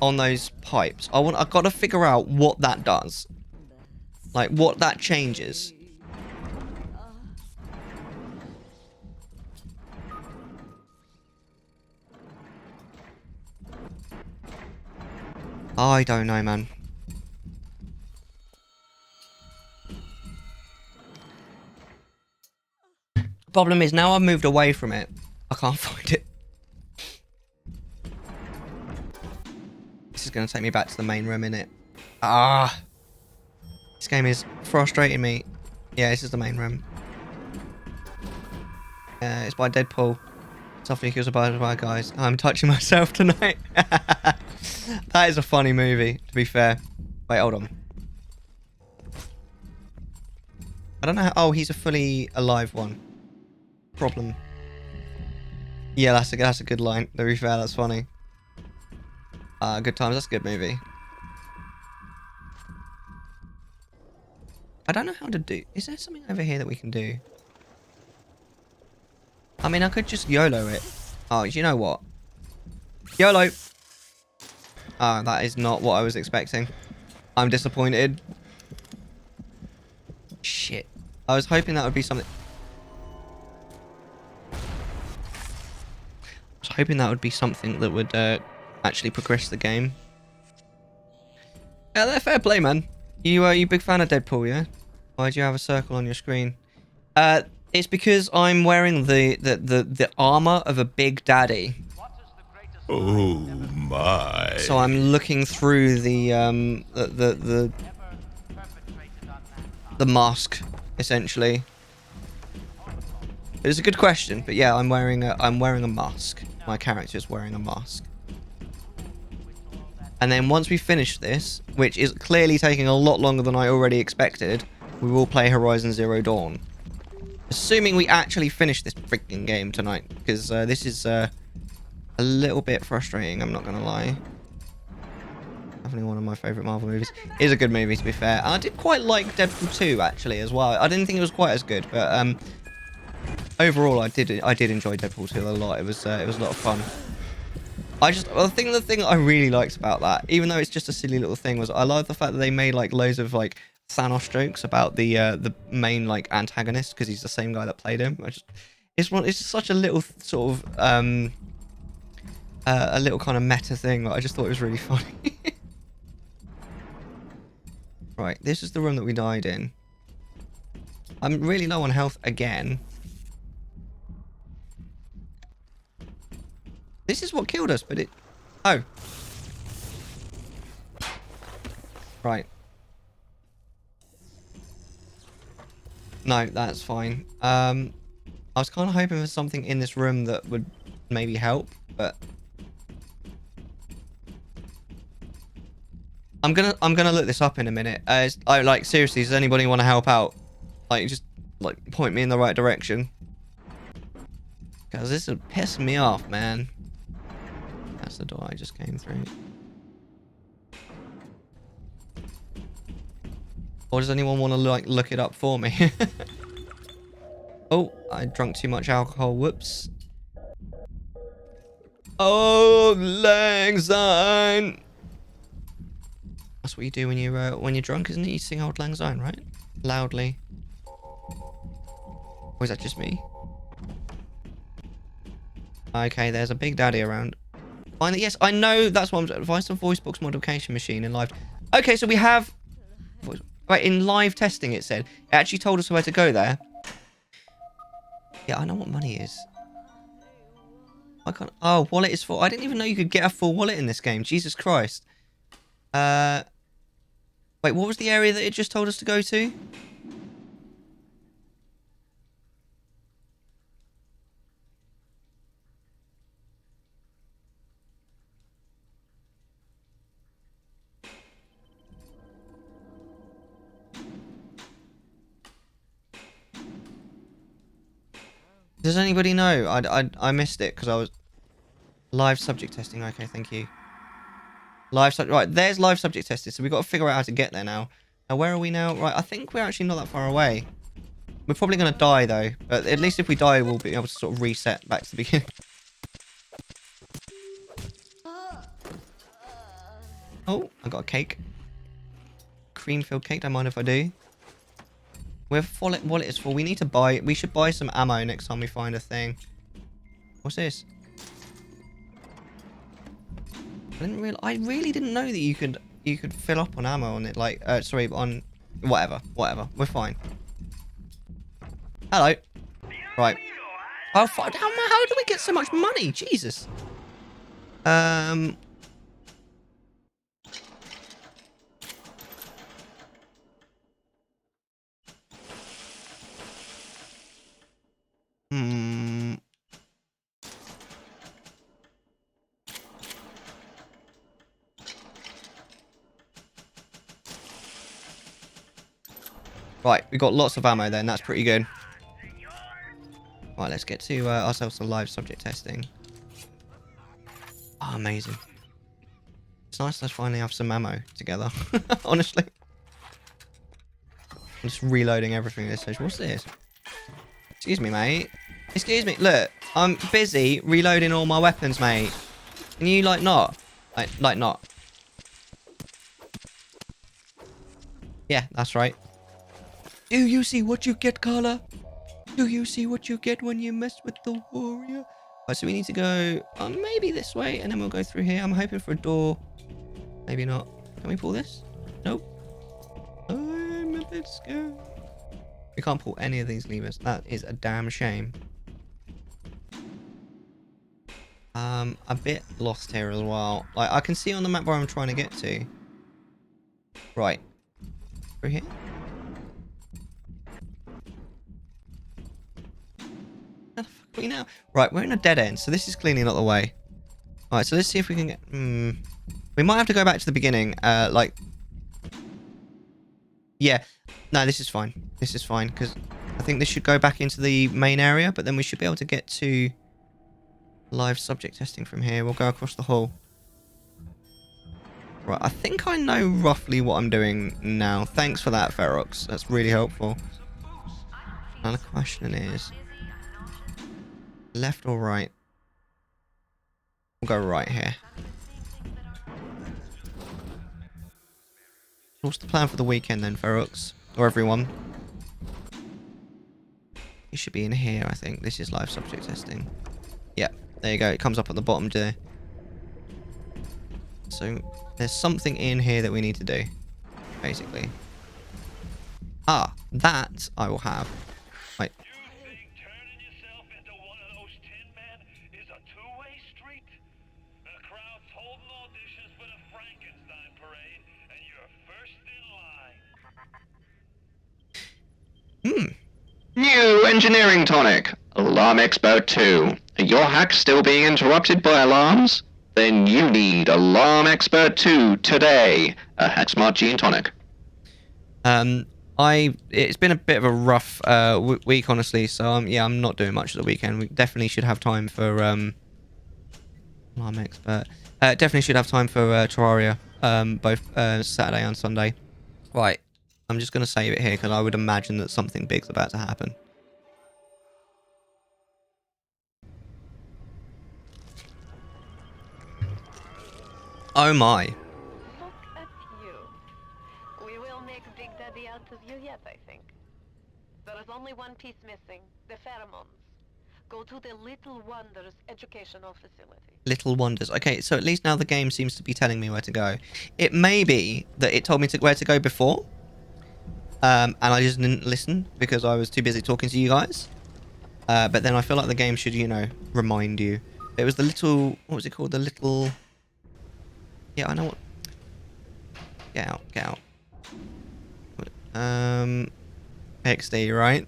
On those pipes. I've got to figure out what that does. Like, what that changes. I don't know, man. Problem is, now I've moved away from it, I can't find it. This is going to take me back to the main room, innit? Ah! This game is frustrating me. Yeah, this is the main room. It's by Deadpool. Softly kills a by guys. I'm touching myself tonight. That is a funny movie, to be fair. Wait, hold on. I don't know how... Oh, he's a fully alive one. Problem. Yeah, that's a good line. To be fair, that's funny. Good times. That's a good movie. I don't know how to do... Is there something over here that we can do? I mean, I could just YOLO it. Oh, you know what? YOLO! Oh, that is not what I was expecting. I'm disappointed. Shit. I was hoping that would be something... I was hoping that would be something that would actually progress the game. Yeah, they're fair play, man. You a big fan of Deadpool, yeah? Why do you have a circle on your screen? It's because I'm wearing the armor of a big daddy. Oh my. So I'm looking through the mask, essentially. It was a good question, but yeah, I'm wearing a mask. My character's wearing a mask. And then once we finish this, which is clearly taking a lot longer than I already expected, we will play Horizon Zero Dawn. Assuming we actually finish this freaking game tonight, because this is a little bit frustrating, I'm not going to lie. Definitely one of my favourite Marvel movies. It is a good movie, to be fair. And I did quite like Deadpool 2, actually, as well. I didn't think it was quite as good, but overall, I did enjoy Deadpool 2 a lot. It was a lot of fun. The thing I really liked about that, even though it's just a silly little thing, was I love the fact that they made like loads of like Thanos jokes about the main like antagonist, because he's the same guy that played him. It's such a little sort of a little kind of meta thing that I just thought it was really funny. Right, this is the room that we died in. I'm really low on health again. This is what killed us, but it... Oh. Right. No, that's fine. I was kind of hoping for something in this room that would maybe help, but... I'm gonna look this up in a minute. Like, seriously, does anybody want to help out? Like, just, like, point me in the right direction. Because this is pissing me off, man. That's the door I just came through. Or does anyone want to, like, look it up for me? Oh, I drank too much alcohol. Whoops. Oh, lang syne. That's what you do when you're drunk, isn't it? You sing Auld Lang Syne, right? Loudly. Or is that just me? Okay, there's a Big Daddy around. Finally, yes, I know that's what I'm... Device and voice box modification machine in live... Okay, so we have... Right, in live testing it said. It actually told us where to go there. Yeah, I know what money is. I can't... Oh, wallet is full. I didn't even know you could get a full wallet in this game. Jesus Christ. Wait, what was the area that it just told us to go to? Does anybody know? I missed it because I was... Live subject testing. Okay, thank you. Right, there's live subject testing. So we've got to figure out how to get there now. Now, where are we now? Right, I think we're actually not that far away. We're probably going to die, though. But at least if we die, we'll be able to sort of reset back to the beginning. Oh, I got a cake. Cream-filled cake. Don't mind if I do. Where wallet is full. We need to buy... We should buy some ammo next time we find a thing. What's this? I really didn't know that you could fill up on ammo on it. Like, sorry, on whatever. We're fine. Hello. Right. Oh, how do we get so much money? Jesus. Right, we got lots of ammo then. That's pretty good. Right, let's get to ourselves some live subject testing. Oh, amazing. It's nice to finally have some ammo together. Honestly. I'm just reloading everything at this stage. What's this? Excuse me, mate. Excuse me. Look, I'm busy reloading all my weapons, mate. Can you, like, not? Like not. Yeah, that's right. Do you see what you get, Carla? Do you see what you get when you mess with the warrior? Right, so we need to go maybe this way, and then we'll go through here. I'm hoping for a door. Maybe not. Can we pull this? Nope. I'm a bit scared. We can't pull any of these levers. That is a damn shame. A bit lost here as well. Like, I can see on the map where I'm trying to get to. Right. Through here? Where the fuck are we now? Right, we're in a dead end, so this is clearly not the way. Alright, so let's see if we can get... We might have to go back to the beginning, like... Yeah. No, this is fine. This is fine, because I think this should go back into the main area, but then we should be able to get to live subject testing from here. We'll go across the hall. Right, I think I know roughly what I'm doing now. Thanks for that, Ferox. That's really helpful. Now the question is... Left or right? We'll go right here. What's the plan for the weekend then, Ferox? Or everyone? You should be in here, I think. This is live subject testing. Yeah, there you go. It comes up at the bottom there. So, there's something in here that we need to do. Basically. That I will have. Wait. You think turning yourself into one of those tin men is a two-way street? The crowd's holding auditions for the Frankenstein parade, and you're first in line. New engineering tonic. Alarm Expert 2. Are your hacks still being interrupted by alarms? Then you need Alarm Expert 2 today. A Hack Smart Gene Tonic. It's been a bit of a rough week, honestly. So yeah, I'm not doing much at the weekend. We definitely should have time for Alarm Expert. Definitely should have time for Terraria. Both Saturday and Sunday. Right. I'm just gonna save it here because I would imagine that something big's about to happen. Oh my. Look at you. We will make Big Daddy out of you yet, I think. There is only one piece missing, the pheromones. Go to the Little Wonders educational facility. Little Wonders. Okay, so at least now the game seems to be telling me where to go. It may be that it told me where to go before. And I just didn't listen because I was too busy talking to you guys. But then I feel like the game should, you know, remind you. It was the little... What was it called? The little... Yeah, I know what... Get out. Get out. XD, right?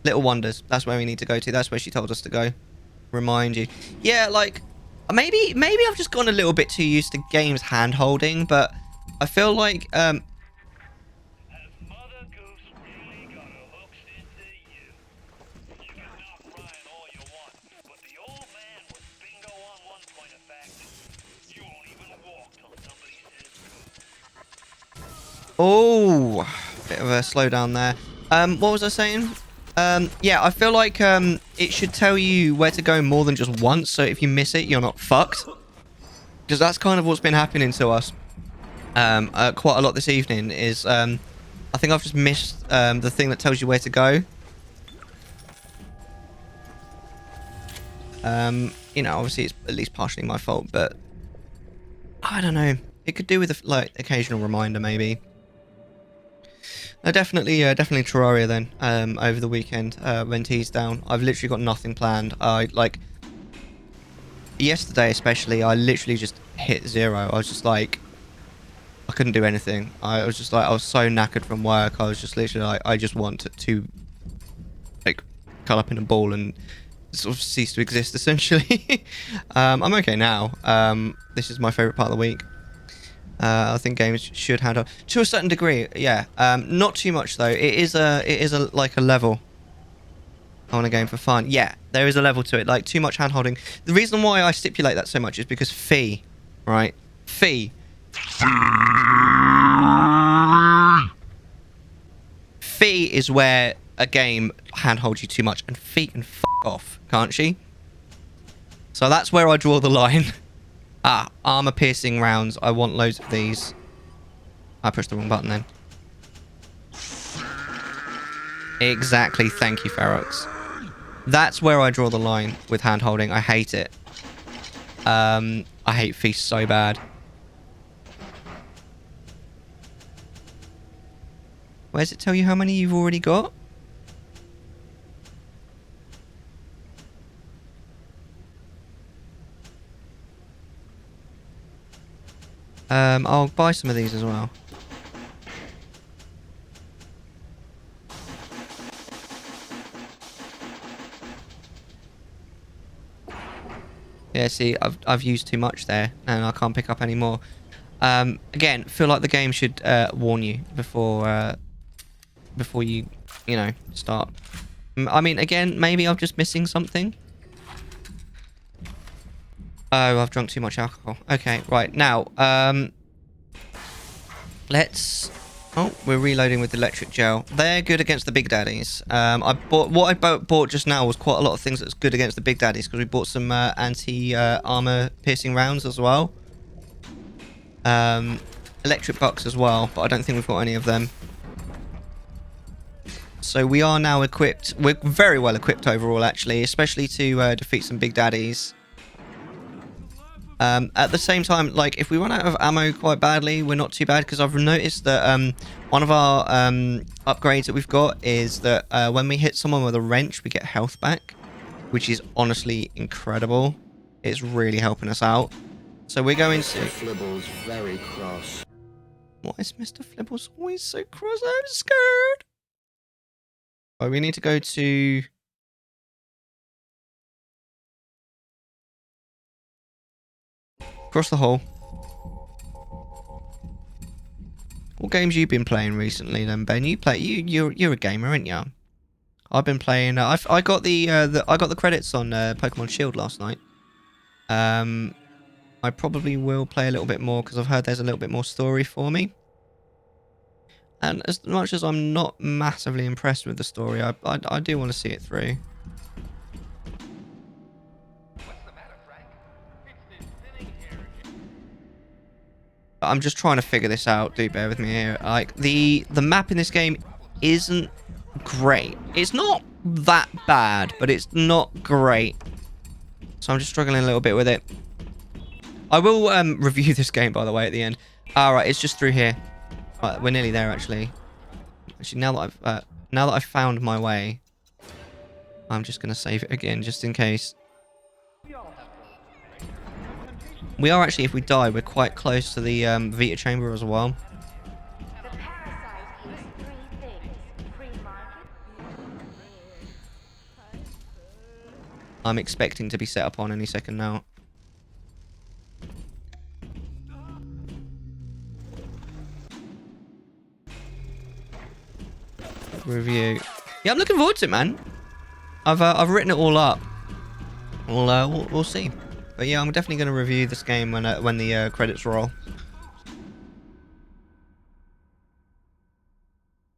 Little Wonders. That's where we need to go to. That's where she told us to go. Remind you. Yeah, like... Maybe I've just gone a little bit too used to games hand-holding, but I feel like... Has Mother Goose really got her hooks into you? You can knock Ryan all you want, but the old man was bingo on one point of fact. You won't even walk till somebody says go. Oh, bit of a slowdown there. What was I saying? Yeah, I feel like it should tell you where to go more than just once, so if you miss it, you're not fucked. Because that's kind of what's been happening to us quite a lot this evening. Is I think I've just missed the thing that tells you where to go. You know, obviously it's at least partially my fault, but I don't know. It could do with a like occasional reminder, maybe. Definitely Terraria then. Over the weekend when T's down, I've literally got nothing planned. Like yesterday, especially, I literally just hit zero. I was just like, I couldn't do anything. I was just like, I was so knackered from work. I was just literally like, I just want to like curl up in a ball and sort of cease to exist, essentially. I'm okay now. This is my favorite part of the week. I think games should handle to a certain degree, yeah. Not too much though. It is a like a level on a game for fun. Yeah, there is a level to it. Like too much hand holding. The reason why I stipulate that so much is because fee, right? Fee is where a game handholds you too much, and fee can f off, can't she? So that's where I draw the line. Armor piercing rounds. I want loads of these. I pushed the wrong button then. Exactly. Thank you, Ferox. That's where I draw the line with hand holding. I hate it. I hate feast so bad. Where does it tell you how many you've already got? I'll buy some of these as well. Yeah, see, I've used too much there, and I can't pick up any more. Again, feel like the game should warn you before you know, start. I mean, again, maybe I'm just missing something. Oh, I've drunk too much alcohol. Okay, right, now, let's... Oh, we're reloading with electric gel. They're good against the big daddies. I bought just now was quite a lot of things that's good against the big daddies, because we bought some anti-armor piercing rounds as well. Electric bucks as well, but I don't think we've got any of them. So we are now equipped. We're very well equipped overall, actually, especially to defeat some big daddies. At the same time, like, if we run out of ammo quite badly, we're not too bad, because I've noticed that one of our upgrades that we've got is that when we hit someone with a wrench, we get health back, which is honestly incredible. It's really helping us out. So we're going to... Flibble's very cross. Why is Mr. Flibbles always so cross? I'm scared. Oh, we need to go to... Across the hall. What games you been playing recently, then, Ben? You're a gamer, aren't you? I've been playing. I got the credits on Pokemon Shield last night. I probably will play a little bit more because I've heard there's a little bit more story for me. And as much as I'm not massively impressed with the story, I do want to see it through. I'm just trying to figure this out. Do bear with me here. Like, the map in this game isn't great. It's not that bad, but it's not great. So I'm just struggling a little bit with it. I will review this game, by the way, at the end. All right, it's just through here. Right, we're nearly there, actually. Actually, now that I've found my way, I'm just gonna save it again, just in case. We are actually, if we die, we're quite close to the Vita chamber as well. The parasite is 3 things. Free market. I'm expecting to be set up on any second now. Review. Yeah, I'm looking forward to it, man. I've written it all up. We'll see. But yeah, I'm definitely going to review this game when the credits roll.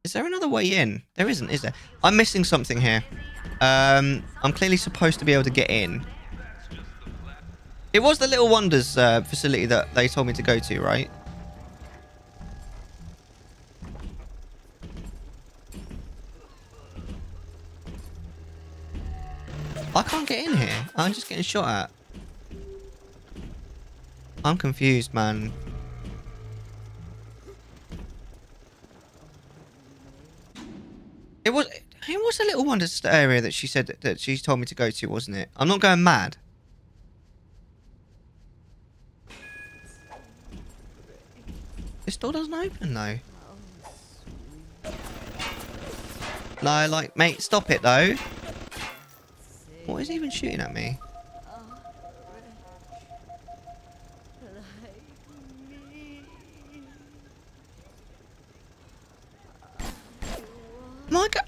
Is there another way in? There isn't, is there? I'm missing something here. I'm clearly supposed to be able to get in. It was the Little Wonders facility that they told me to go to, right? I can't get in here. I'm just getting shot at. I'm confused, man. It was the Little Wonders area that she said that she told me to go to, wasn't it? I'm not going mad. This door doesn't open, though. No, like, mate, stop it, though. What is he even shooting at me?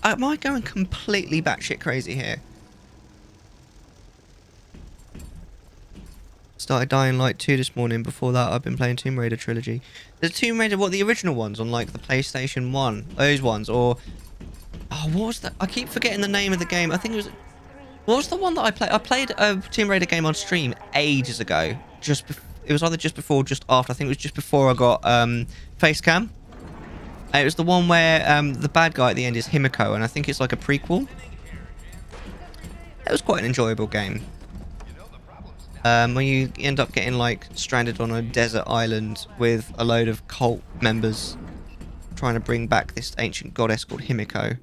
Am I going completely batshit crazy here? Started Dying Light 2 this morning. Before that, I've been playing Tomb Raider trilogy. There's Tomb Raider, what, the original ones on, like, the PlayStation 1? Those ones, or... Oh, what was that? I keep forgetting the name of the game. I think it was... What was the one that I played? I played a Tomb Raider game on stream ages ago. It was either just before or just after. I think it was just before I got face cam. It was the one where the bad guy at the end is Himiko, and I think it's like a prequel. It was quite an enjoyable game. When you end up getting like stranded on a desert island with a load of cult members trying to bring back this ancient goddess called Himiko.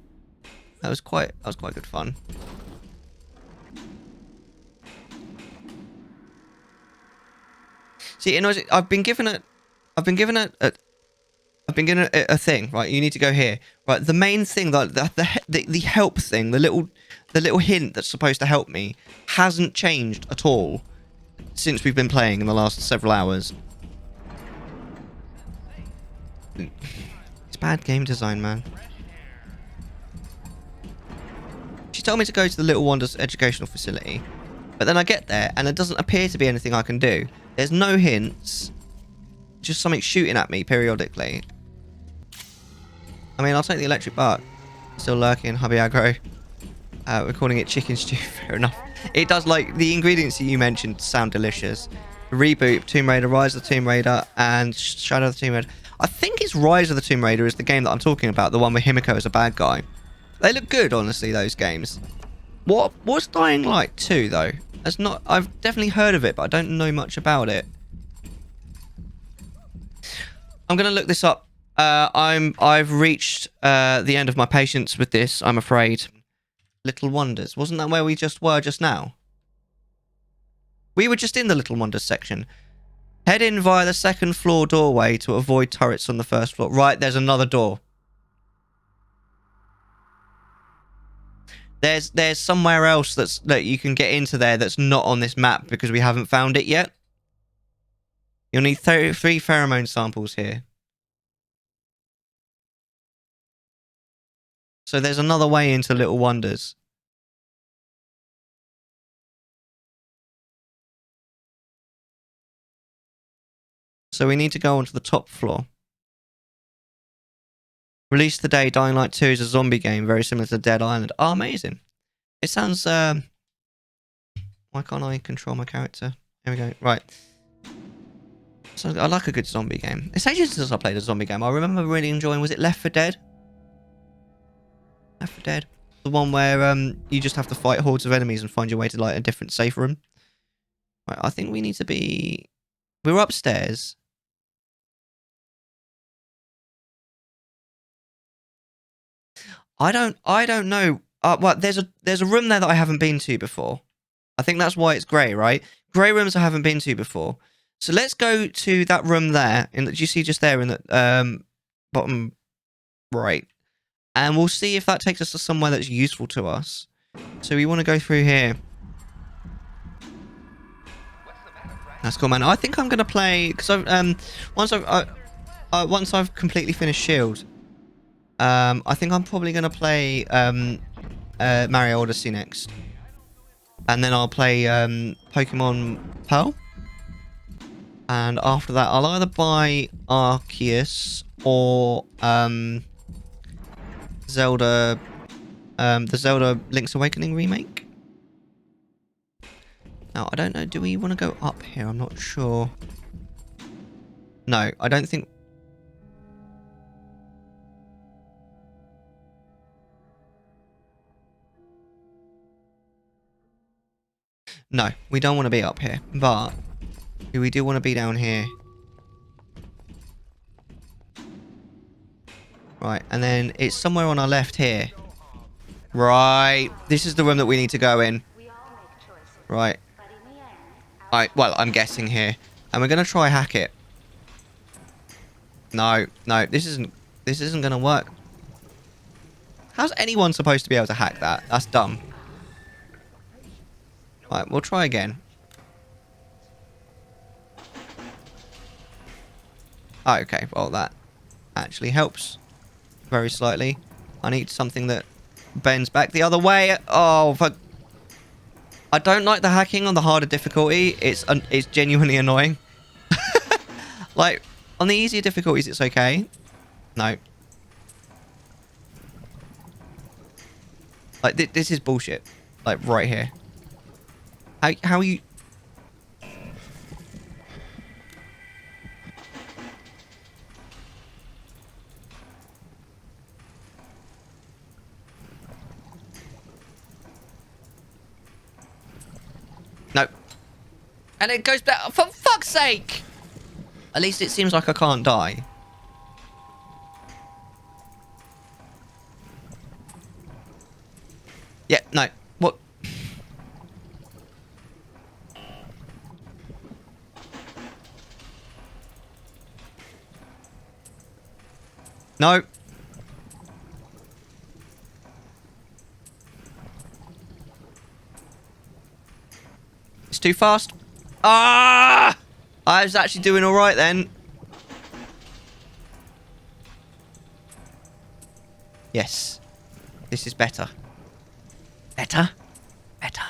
That was quite good fun. See, I've been given a thing, right? You need to go here, right? The main thing, the help thing, the little hint that's supposed to help me, hasn't changed at all since we've been playing in the last several hours. It's bad game design, man. She told me to go to the Little Wonders educational facility, but then I get there and there doesn't appear to be anything I can do. There's no hints. Just something shooting at me periodically. I mean, I'll take the electric bark. Still lurking, hubby aggro. We're calling it chicken stew, fair enough. It does, like, the ingredients that you mentioned sound delicious. Reboot, Tomb Raider, Rise of the Tomb Raider, and Shadow of the Tomb Raider. I think it's Rise of the Tomb Raider is the game that I'm talking about, the one with Himiko as a bad guy. They look good, honestly, those games. What's Dying Light 2, though? That's not... I've definitely heard of it, but I don't know much about it. I'm going to look this up. I've reached the end of my patience with this, I'm afraid. Little Wonders. Wasn't that where we just were just now? We were just in the Little Wonders section. Head in via the second floor doorway to avoid turrets on the first floor. Right, there's another door. There's somewhere else that you can get into there that's not on this map because we haven't found it yet. You'll need 3 pheromone samples here. So there's another way into Little Wonders. So we need to go onto the top floor. Released today, Dying Light 2 is a zombie game, very similar to Dead Island. Oh, amazing. It sounds... Why can't I control my character? Here we go. Right. So I like a good zombie game. It's ages since I played a zombie game. I remember really enjoying... Was it Left 4 Dead? Left 4 Dead. The one where you just have to fight hordes of enemies and find your way to like a different safe room. Right, I think we need to be... We're upstairs. I don't know. Well, there's a room there that I haven't been to before. I think that's why it's grey, right? Grey rooms I haven't been to before. So let's go to that room there. Do you see just there in the bottom right? And we'll see if that takes us to somewhere that's useful to us. So we want to go through here. That's cool, man. I think I'm gonna play because once I've completely finished Shield. I think I'm probably gonna play Mario Odyssey next, and then I'll play Pokemon Pearl. And after that, I'll either buy Arceus or Zelda, the Zelda Link's Awakening remake. Now, I don't know. Do we want to go up here? I'm not sure. No, I don't think... No, we don't want to be up here. But we do want to be down here. Right, and then it's somewhere on our left here. Right, this is the room that we need to go in. Right. Well, I'm guessing here. And we're going to try hack it. No, this isn't going to work. How's anyone supposed to be able to hack that? That's dumb. Right, we'll try again. Oh, okay, well, that actually helps. Very slightly. I need something that bends back the other way. Oh, fuck. I don't like the hacking on the harder difficulty. It's genuinely annoying. Like, on the easier difficulties, it's okay. No. Like, this is bullshit. Like, right here. How are you... No. And it goes back... For fuck's sake! At least it seems like I can't die. Yeah, no. What? No. It's too fast. Ah! I was actually doing all right then. Yes. This is better. Better? Better.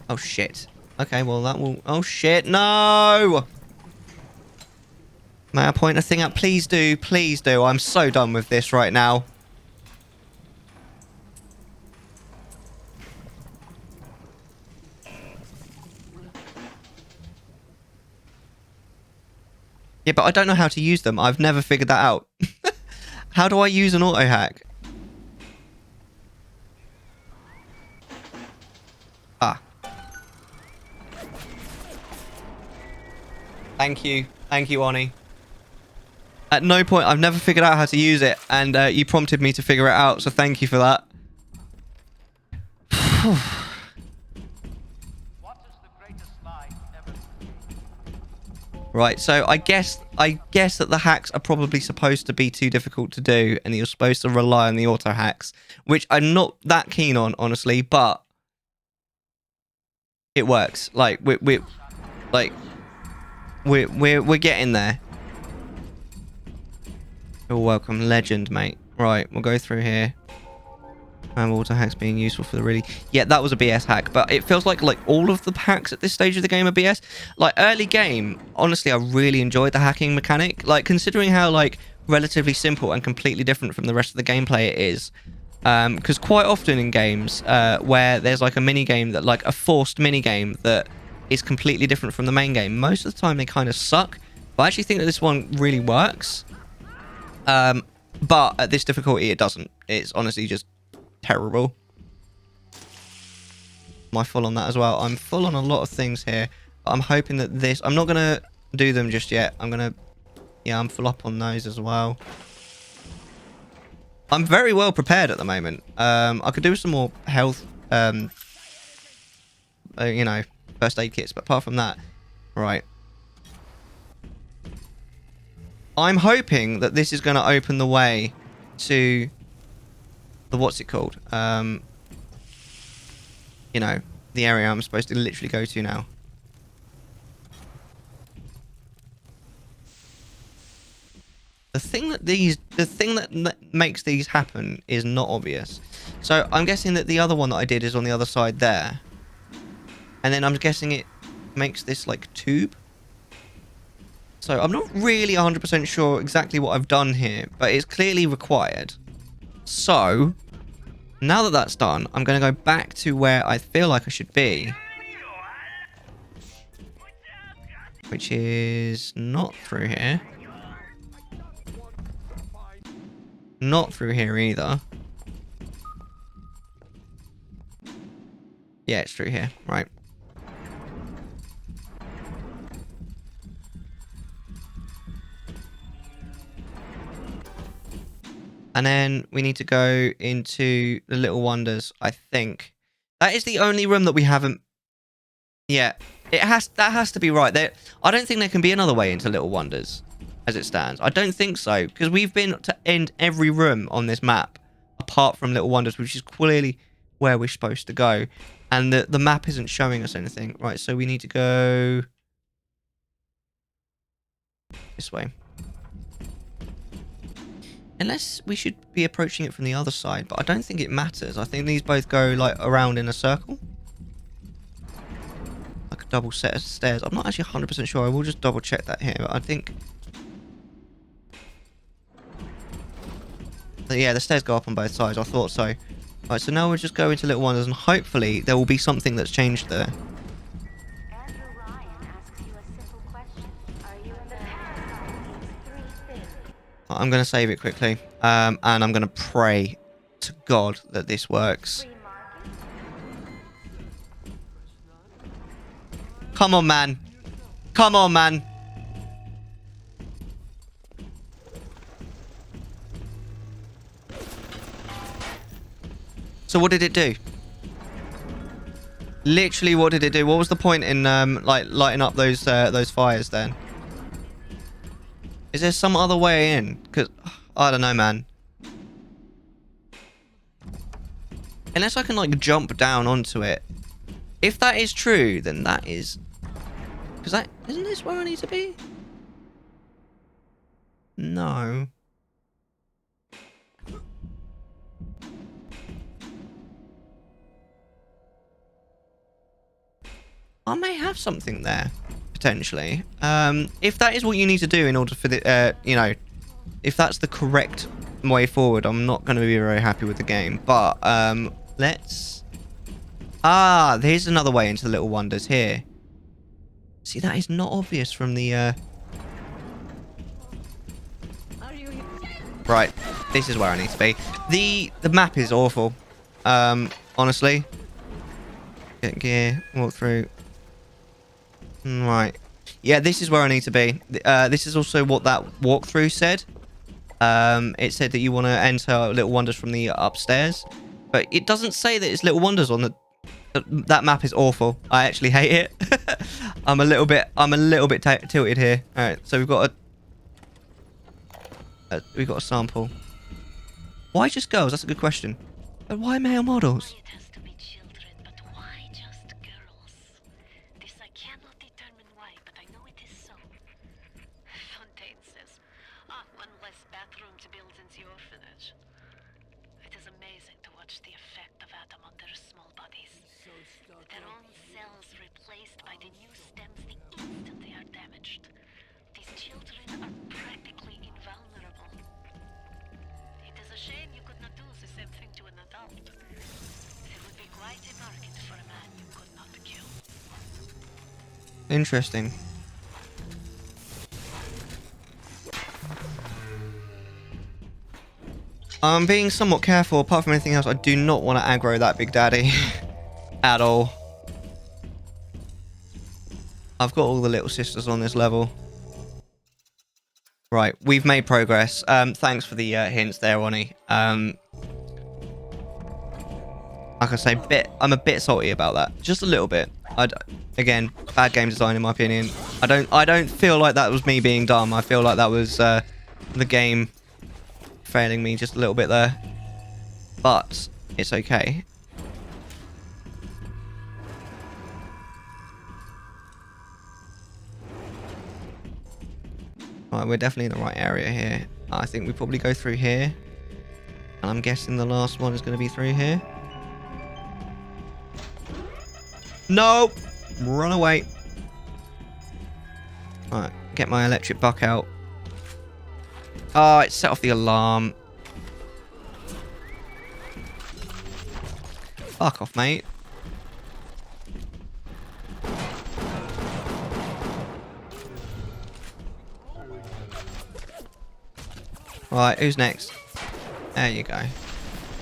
Oh, shit. Okay, well, that will... Oh, shit. No! May I point a thing out? Please do. Please do. I'm so done with this right now. Yeah, but I don't know how to use them. I've never figured that out. How do I use an auto hack? Thank you. Thank you, Oni. At no point, I've never figured out how to use it, and you prompted me to figure it out, so thank you for that. Right, so I guess that the hacks are probably supposed to be too difficult to do, and you're supposed to rely on the auto hacks, which I'm not that keen on, honestly, but it works. Like we're getting there. You're welcome, legend, mate. Right, we'll go through here. And auto hacks being useful for the really... Yeah, that was a BS hack, but it feels like all of the hacks at this stage of the game are BS. Like, early game, honestly, I really enjoyed the hacking mechanic. Like, considering how, relatively simple and completely different from the rest of the gameplay it is. Because quite often in games where there's, a mini-game that, a forced mini-game that is completely different from the main game, most of the time they kind of suck. But I actually think that this one really works. But at this difficulty, it doesn't. It's honestly just terrible. Am I full on that as well? I'm full on a lot of things here. But I'm hoping that this... I'm not going to do them just yet. I'm going to... Yeah, I'm full up on those as well. I'm very well prepared at the moment. I could do some more health... you know, first aid kits. But apart from that... Right. I'm hoping that this is going to open the way to... what's it called? You know, the area I'm supposed to literally go to now. The thing that makes these happen is not obvious. So I'm guessing that the other one that I did is on the other side there. And then I'm guessing it makes this tube. So I'm not really 100% sure exactly what I've done here, but it's clearly required. So now that that's done, I'm going to go back to where I feel like I should be. Which is not through here. Not through here either. Yeah, it's through here. Right. And then we need to go into the Little Wonders, I think. That is the only room that we haven't... Yeah, that has to be right. I don't think there can be another way into Little Wonders, as it stands. I don't think so, because we've been to end every room on this map, apart from Little Wonders, which is clearly where we're supposed to go. And the map isn't showing us anything. Right, so we need to go... this way. Unless we should be approaching it from the other side, but I don't think it matters. I think these both go around in a circle. Like a double set of stairs. I'm not actually 100% sure. I will just double check that here, but I think... Yeah, the stairs go up on both sides. I thought so. Right, so now we'll just go into Little Wonders, and hopefully there will be something that's changed there. I'm going to save it quickly, and I'm going to pray to God that this works. Come on, man. Come on, man. So what did it do? Literally, what did it do? What was the point in lighting up those fires then? Is there some other way in? Because, I don't know, man. Unless I can, jump down onto it. If that is true, then that is... Because isn't this where I need to be? No. I may have something there. Potentially. If that is what you need to do in order for the, you know, if that's the correct way forward, I'm not going to be very happy with the game. But, let's... Ah, here's another way into the Little Wonders here. See, that is not obvious from the, Right, this is where I need to be. The map is awful. Honestly. Get gear, walk through. Right. Yeah, this is where I need to be. This is also what that walkthrough said. It said that you want to enter Little Wonders from the upstairs. But it doesn't say that it's Little Wonders on the... That map is awful. I actually hate it. I'm a little bit tilted here. All right, so we've got a sample. Why just girls? That's a good question. But why male models? It has to be children, but why just girls? This I cannot determine why, but I know it is so. Fontaine says, one less bathroom to build into the orphanage. It is amazing to watch the effect of Adam on their small bodies. Their own cells replaced by the new stems the instant they are damaged. These children are practically invulnerable. It is a shame you could not do the same thing to an adult. There would be quite a market for a man you could not kill. Interesting. I'm being somewhat careful. Apart from anything else, I do not want to aggro that Big Daddy at all. I've got all the little sisters on this level. Right, we've made progress. Thanks for the hints there, Ronnie. Like I say, I'm a bit salty about that. Just a little bit. Again, bad game design in my opinion. I don't feel like that was me being dumb. I feel like that was the game failing me just a little bit there. But it's okay. Right, we're definitely in the right area here. I think we probably go through here. And I'm guessing the last one is going to be through here. No! Run away. Alright, get my electric buck out. Oh, it set off the alarm. Fuck off, mate. Right, who's next? There you go.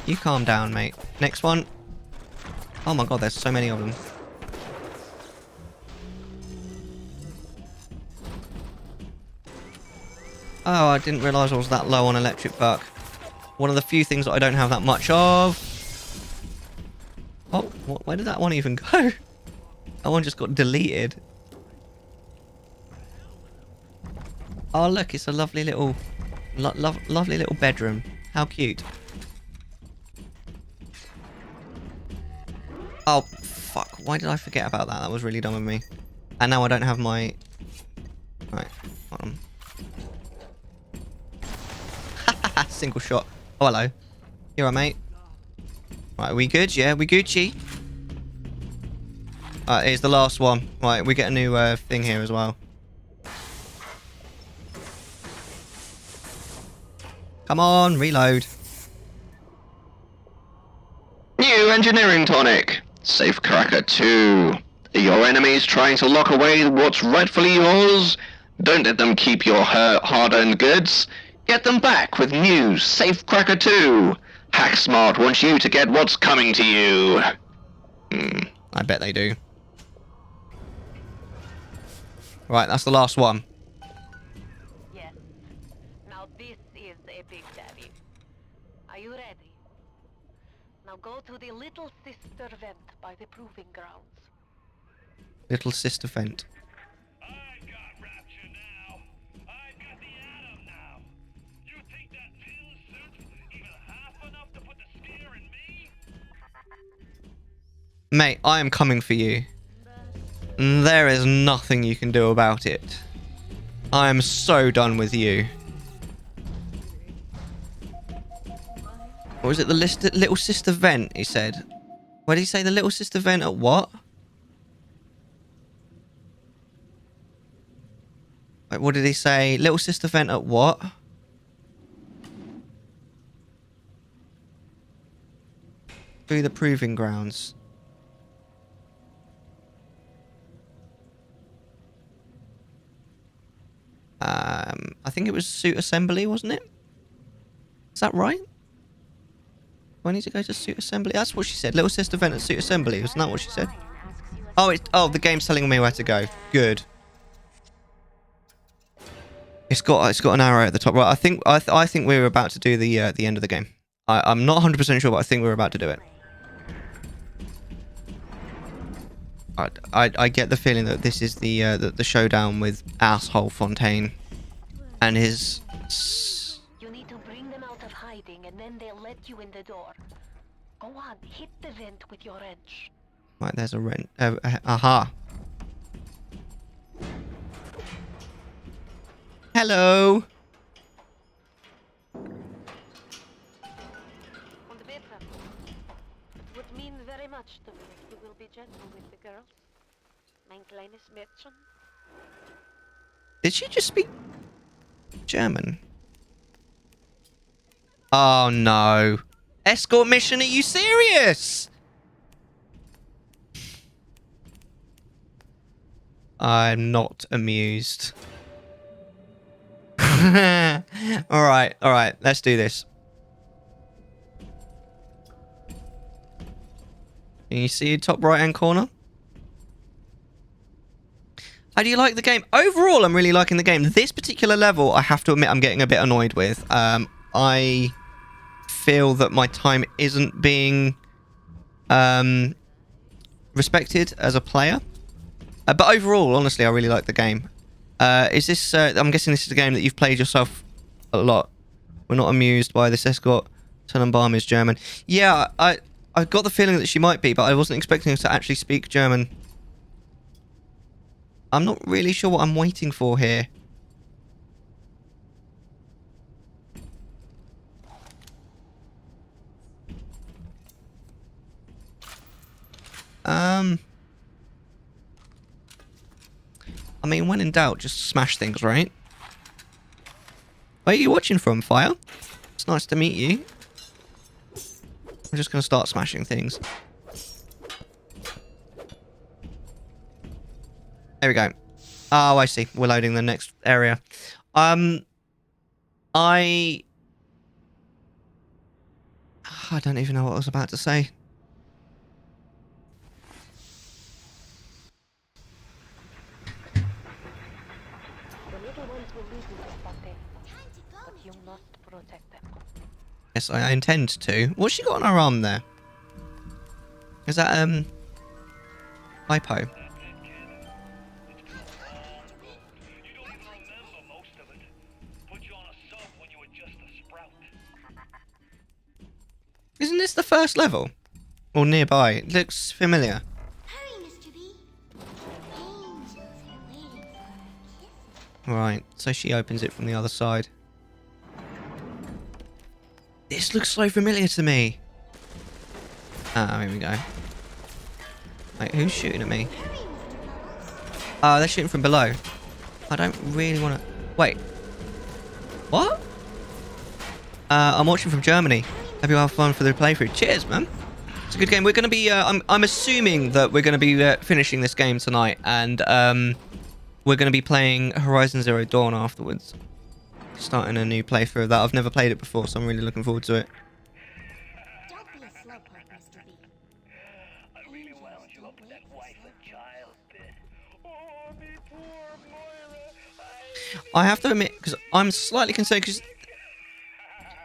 You calm down, mate. Next one. Oh my god, there's so many of them. Oh, I didn't realise I was that low on electric buck. One of the few things that I don't have that much of. Oh, where did that one even go? That one just got deleted. Oh, look, it's a lovely little... lovely little bedroom. How cute. Oh, fuck. Why did I forget about that? That was really dumb of me. And now I don't have my... Right, hold on. Single shot. Oh, hello. You alright, mate? Right, are we good? Yeah, we Gucci. Alright, here's the last one. Right, we get a new thing here as well. Come on, reload. New engineering tonic. Safecracker 2. Are your enemies trying to lock away what's rightfully yours? Don't let them keep your hard-earned goods. Get them back with new Safecracker 2. Hacksmart wants you to get what's coming to you. I bet they do. Right, that's the last one. Yes. Now this is a Big Daddy. Are you ready? Now go to the Little Sister vent by the proving grounds. Little sister vent. I've got Rapture now. I've got the Atom now. You think that tin suit's even half enough to put the scare in me? Mate, I am coming for you. There is nothing you can do about it. I am so done with you. Or was it the little sister vent, he said? Where did he say the little sister vent at what? Wait, what did he say? Little sister vent at what? Through the proving grounds. I think it was suit assembly, wasn't it? Is that right? Do I need to go to suit assembly? That's what she said. Little sister vent at suit assembly. Wasn't that what she said? Oh, the game's telling me where to go. Good. It's got an arrow at the top right. I think we're about to do the end of the game. I'm not 100% sure, but I think we're about to do it. I get the feeling that this is the showdown with asshole Fontaine and his. You need to bring them out of hiding, and then they'll let you in the door. Go on, hit the vent with your wrench. Right, there's a wrench. Aha. Hello. Und bitte, it would mean very much to me if you will be gentle with the girls. Mein kleines Mädchen. Did she just speak German? Oh no. Escort mission, are you serious? I'm not amused. Alright, let's do this. Can you see top right hand corner? How do you like the game? Overall, I'm really liking the game. This particular level, I have to admit, I'm getting a bit annoyed with. I feel that my time isn't being respected as a player. But overall, honestly, I really like the game. Is this... I'm guessing this is a game that you've played yourself a lot. We're not amused by this escort. Tannenbaum is German. Yeah, I got the feeling that she might be, but I wasn't expecting her to actually speak German. I'm not really sure what I'm waiting for here. I mean, when in doubt, just smash things, right? Where are you watching from, Fire? It's nice to meet you. I'm just going to start smashing things. There we go. Oh, I see. We're loading the next area. I don't even know what I was about to say. The little ones will lead you to Fontaine, but you must protect them. Yes, I intend to. What's she got on her arm there? Is that, hypo? You don't even remember most of it. Put you on a sub when you were just a sprout. Isn't this the first level? Or nearby? It looks familiar. Hurry, Mr. B. Angels are waiting for our kiss. Right, so she opens it from the other side. This looks so familiar to me. Ah, here we go. Wait, who's shooting at me? Oh, they're shooting from below. I don't really want to... Wait. What? I'm watching from Germany. Hope you have fun for the playthrough. Cheers, man. It's a good game. We're going to be... I'm assuming that we're going to be finishing this game tonight. And we're going to be playing Horizon Zero Dawn afterwards. Starting a new playthrough of that. I've never played it before, so I'm really looking forward to it. Don't be a slowpoke, Mr. B. I really wound you up with that wife and child bit. Oh, me poor Moira. I have to admit, because I'm slightly concerned, because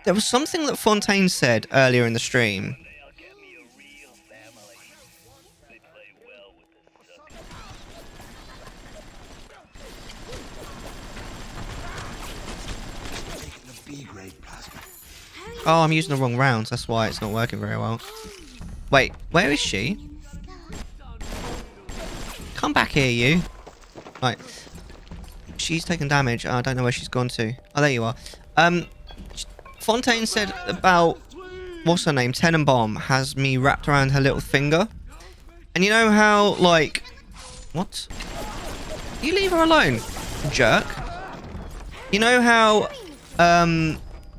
there was something that Fontaine said earlier in the stream. They'll get me a real family. They play well with the sucker. The B-grade plasma. Oh, I'm using the wrong rounds. That's why it's not working very well. Wait, where is she? Come back here, you. Right. She's taken damage. I don't know where she's gone to. Oh, there you are. Fontaine said about... What's her name? Tannenbaum has me wrapped around her little finger. And you know how, like... What? You leave her alone, jerk. You know how...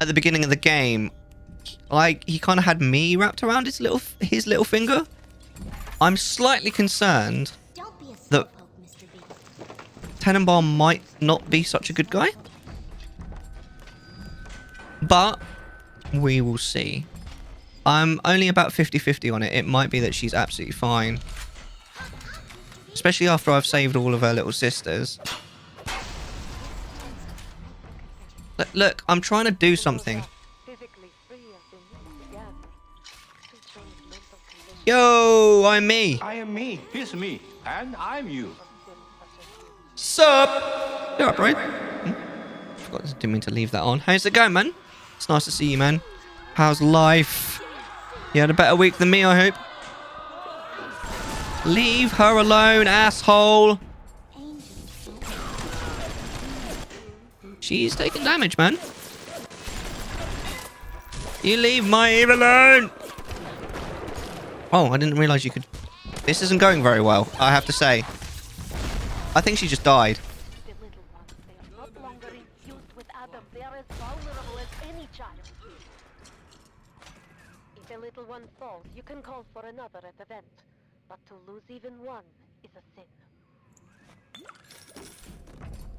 At the beginning of the game, like, he kind of had me wrapped around his little finger? I'm slightly concerned Don't be a that slowpoke, Mr. B. Tannenbaum might not be such a good guy. But we will see. I'm only about 50-50 on it. It might be that she's absolutely fine. Especially after I've saved all of her little sisters. Look, I'm trying to do something. Physically free of the need to gather. To change mental conditions Yo, I'm me. I am me. He's me. And I'm you. of sin such as you. Sup? You up, right? Forgot, didn't mean to leave that on. How's it going, man? It's nice to see you, man. How's life? You had a better week than me, I hope. Leave her alone, asshole. She's taking damage, man. You leave my Eve alone. Oh, I didn't realize you could... This isn't going very well, I have to say. I think she just died. The little ones, they are not longer infused with Adam. They are as vulnerable as any child. If a little one falls, you can call for another at the vent. But to lose even one is a sin.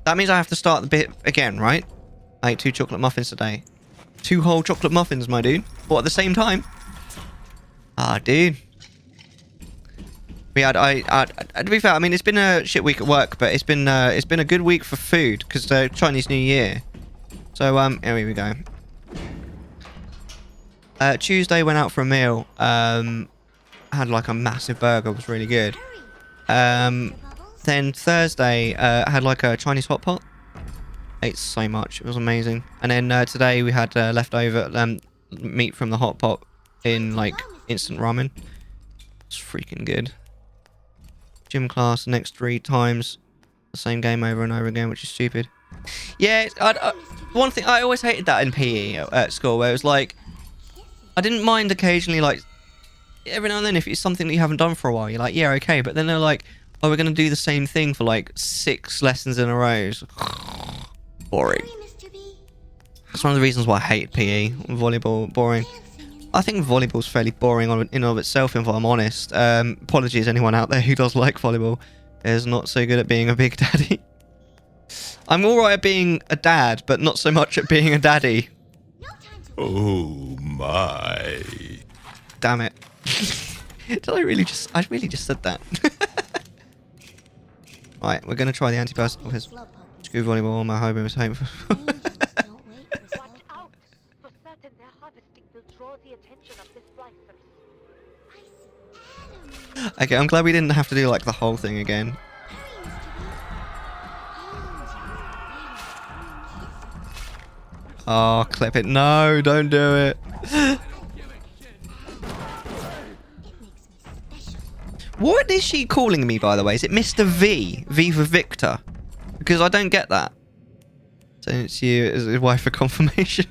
That means I have to start the bit again, right? I ate 2 chocolate muffins today. 2 whole chocolate muffins, my dude. What, at the same time? Ah, dude. Yeah, to be fair, I mean, it's been a shit week at work, but it's been a good week for food because Chinese New Year. So here we go. Tuesday went out for a meal. Had like a massive burger, was really good. Then Thursday had like a Chinese hot pot. Ate so much, it was amazing. And then today we had leftover meat from the hot pot in like instant ramen. It's freaking good. Gym class the next 3 times, the same game over and over again, which is stupid. Yeah, one thing I always hated that in PE at school, where it was like I didn't mind occasionally, like every now and then if it's something that you haven't done for a while, you're like, yeah, okay, but then they're like, oh, we're gonna do the same thing for like 6 lessons in a row. Boring. That's one of the reasons why I hate PE. Volleyball, boring. I think volleyball's fairly boring in and of itself, if I'm honest. Apologies anyone out there who does like volleyball. Is not so good at being a big daddy. I'm alright at being a dad, but not so much at being a daddy. Oh my. Damn it. Did I really just said that. Right, we're gonna try the anti-personal because screw volleyball, my home is home. Watch out! For certain, their harvesting will draw the attention of the splicers. Okay, I'm glad we didn't have to do like the whole thing again. Oh, clip it. No, don't do it. What is she calling me, by the way? Is it Mr. V? V for Victor? Because I don't get that. So it's you as his wife for confirmation.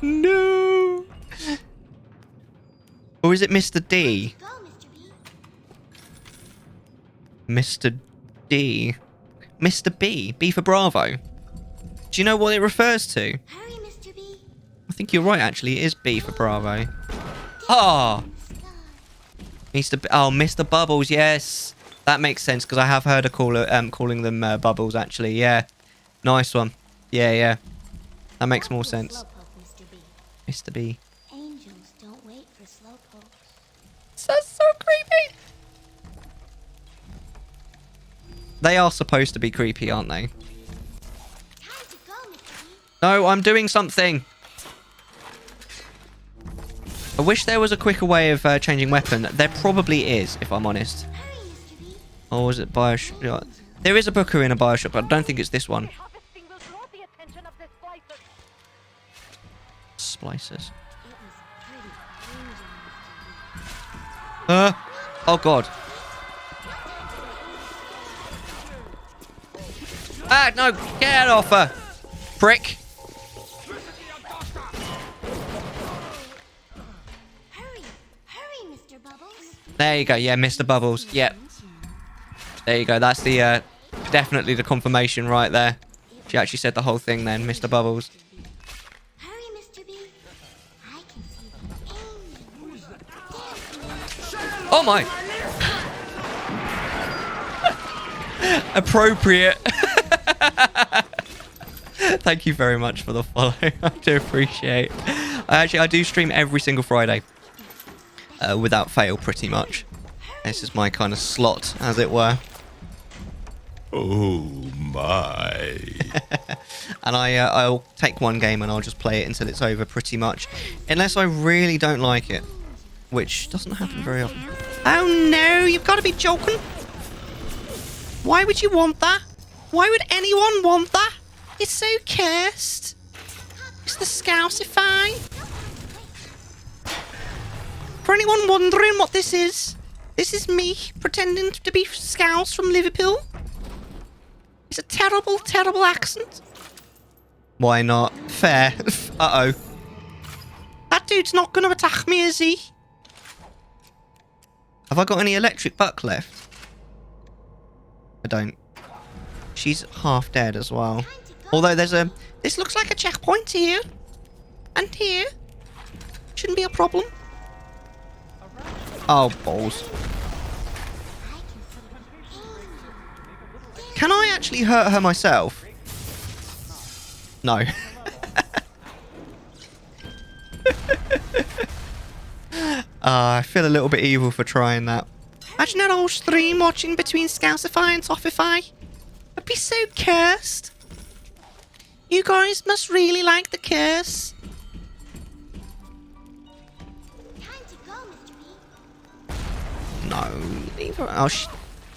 No. Or is it Mr. D? Mr. D. Mr. B. B for Bravo. Do you know what it refers to? Hurry, Mr. B. I think you're right, actually. It is B for Bravo. Ah! Mr. Bubbles, yes. That makes sense, because I have heard her calling them Bubbles, actually. Yeah. Nice one. Yeah. That makes more sense. Mr. B. Angels don't wait for slowpoke. That's so creepy. They are supposed to be creepy, aren't they? Time to go, Mr. B. No, I'm doing something. I wish there was a quicker way of changing weapon. There probably is, if I'm honest. Hurry, Mr. B. Or was it Bioshock? There is a booker in a Bioshock, but I don't think it's this one. Harvesting will draw the attention of the splicers. Splicers. It was pretty angel, Mr. B. Oh god. Ah, no, get off her. Prick. Hurry, Mr. Bubbles. There you go, yeah, Mr. Bubbles. Yep. There you go, that's the, definitely the confirmation right there. She actually said the whole thing then, Mr. Bubbles. Hurry, Mr. B. I can see the angel. Oh my! Appropriate. Thank you very much for the follow. I do appreciate. I do stream every single Friday. Without fail, pretty much. This is my kind of slot, as it were. Oh my. And I'll take one game and I'll just play it until it's over pretty much. Unless I really don't like it. Which doesn't happen very often. Oh no, you've got to be joking. Why would you want that? Why would anyone want that? It's so cursed. It's the Scousify. For anyone wondering what this is me pretending to be Scouse from Liverpool. It's a terrible, terrible accent. Why not? Fair. Uh-oh. That dude's not going to attack me, is he? Have I got any electric buck left? I don't. She's half dead as well. Although there's a... This looks like a checkpoint here. And here. Shouldn't be a problem. Oh, balls. Can I actually hurt her myself? No. I feel a little bit evil for trying that. Imagine an old stream watching between Scousify and Toffify. I'd be so cursed. You guys must really like the curse. Time to go, Mr. B. No, leave her. Oh,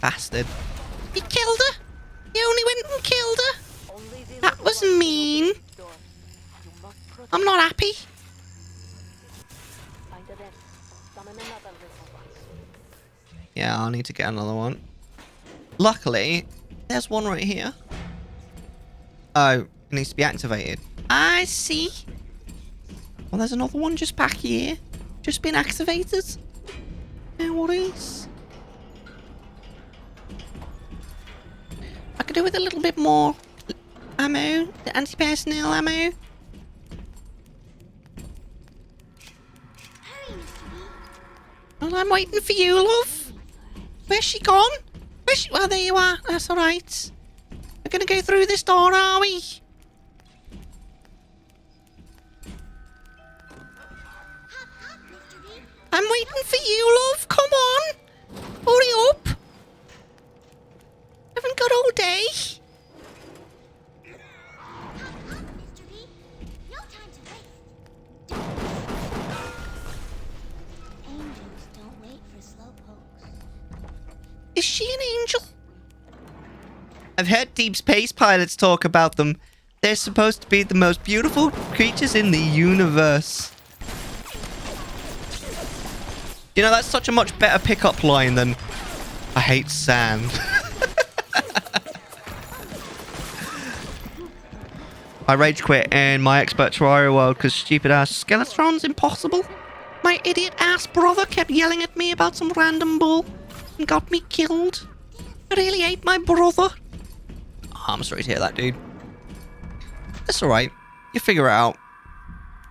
bastard. You killed her? You only went and killed her? That was mean. I'm not happy. Yeah, I'll need to get another one. Luckily, there's one right here. Oh, it needs to be activated. I see. Well, there's another one just back here. Just been activated. No worries. I could do with a little bit more ammo. The anti-personnel ammo. Hurry, Mr. B. Well, I'm waiting for you, love. Where's she gone? Where's she? Well, there you are. That's alright. We're gonna go through this door, are we? Hop, hop, Mr. B. I'm waiting for you, love. Come on. Hurry up. Haven't got all day. Hop, hop, Mr. B. No time to waste. Angels don't wait for slowpokes. Is she an angel? I've heard deep space pilots talk about them. They're supposed to be the most beautiful creatures in the universe. You know, that's such a much better pickup line than I hate sand. I rage quit in my expert Terraria world because stupid ass Skeletron's impossible. My idiot ass brother kept yelling at me about some random bull and got me killed. I really hate my brother. Oh, I'm sorry to hear that, dude. That's alright. You figure it out.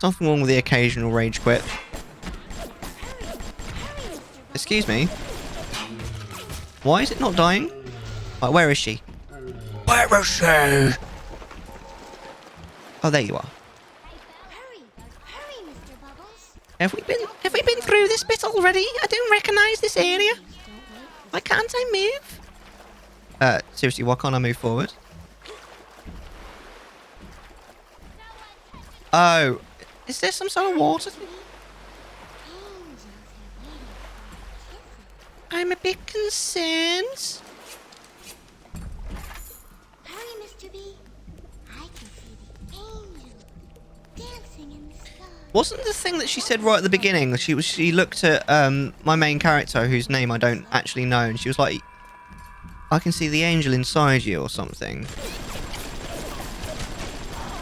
Nothing wrong with the occasional rage quit. Excuse me. Why is it not dying? Right, where is she? Where is she? Oh, there you are. Hurry, hurry, Mr. Bubbles. Have we been through this bit already? I don't recognise this area. Why can't I move? Seriously, why can't I move forward? Oh, is there some sort of water thing? Angels are waiting for kisses. I'm a bit concerned. Hurry, Mr. B. I can see the angels dancing in the sky. Wasn't the thing that she said right at the beginning? She looked at my main character, whose name I don't actually know, and she was like, "I can see the angel inside you," or something.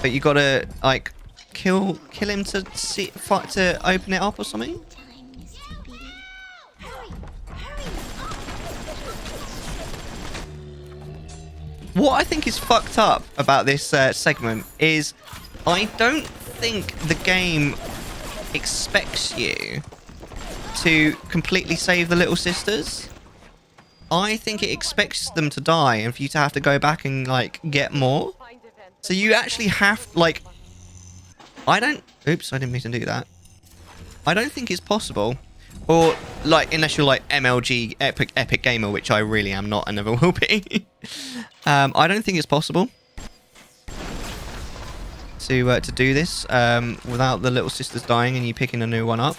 But you gotta like kill him to fight to open it up or something. Time, Mr. B. Hurry, hurry. What I think is fucked up about this segment is I don't think the game expects you to completely save the little sisters. I think it expects them to die and for you to have to go back and like get more. So you actually have like oops, I didn't mean to do that. I don't think it's possible Or, like, unless you're like MLG, Epic Gamer, which I really am not and never will be. I don't think it's possible to do this without the little sisters dying and you picking a new one up.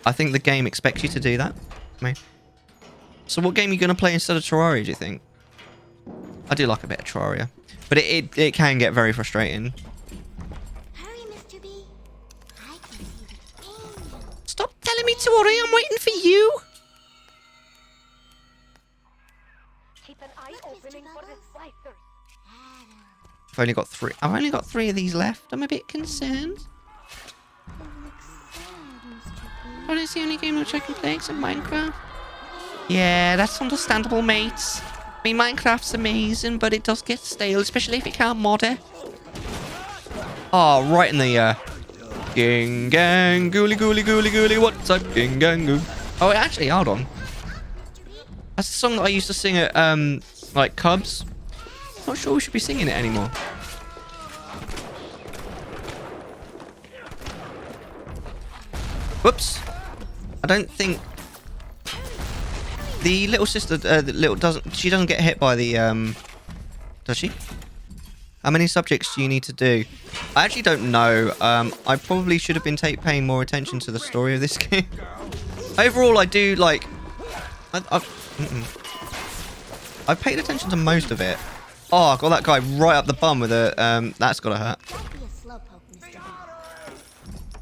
I think the game expects you to do that. I mean, so what game are you going to play instead of Terraria, do you think? I do like a bit of Terraria. But it can get very frustrating. Hurry, Mr. B. I can see the angels. Stop telling me to hurry, I'm waiting for you. Keep an eye Look, Mr. opening for the Bubbles. splicers. Adam, I've only got three of these left. I'm a bit concerned. it looks sad, Mr. B. Oh, it's the only game which I can play except Minecraft. Yeah, that's understandable, mates. I mean, Minecraft's amazing, but it does get stale, especially if you can't mod it. Oh, right in the, Ging gang, gooly gooly gooly gooly, what's up, ging gang goo? Oh, actually, hold on. That's the song that I used to sing at, like, Cubs. Not sure we should be singing it anymore. Whoops. I don't think... The little sister, she doesn't get hit by the, does she? How many subjects do you need to do? I actually don't know. I probably should have been paying more attention to the story of this game. Overall, I do, like... I've paid attention to most of it. Oh, I got that guy right up the bum with a, that's gotta hurt. Don't be a slowpoke, Mr. B.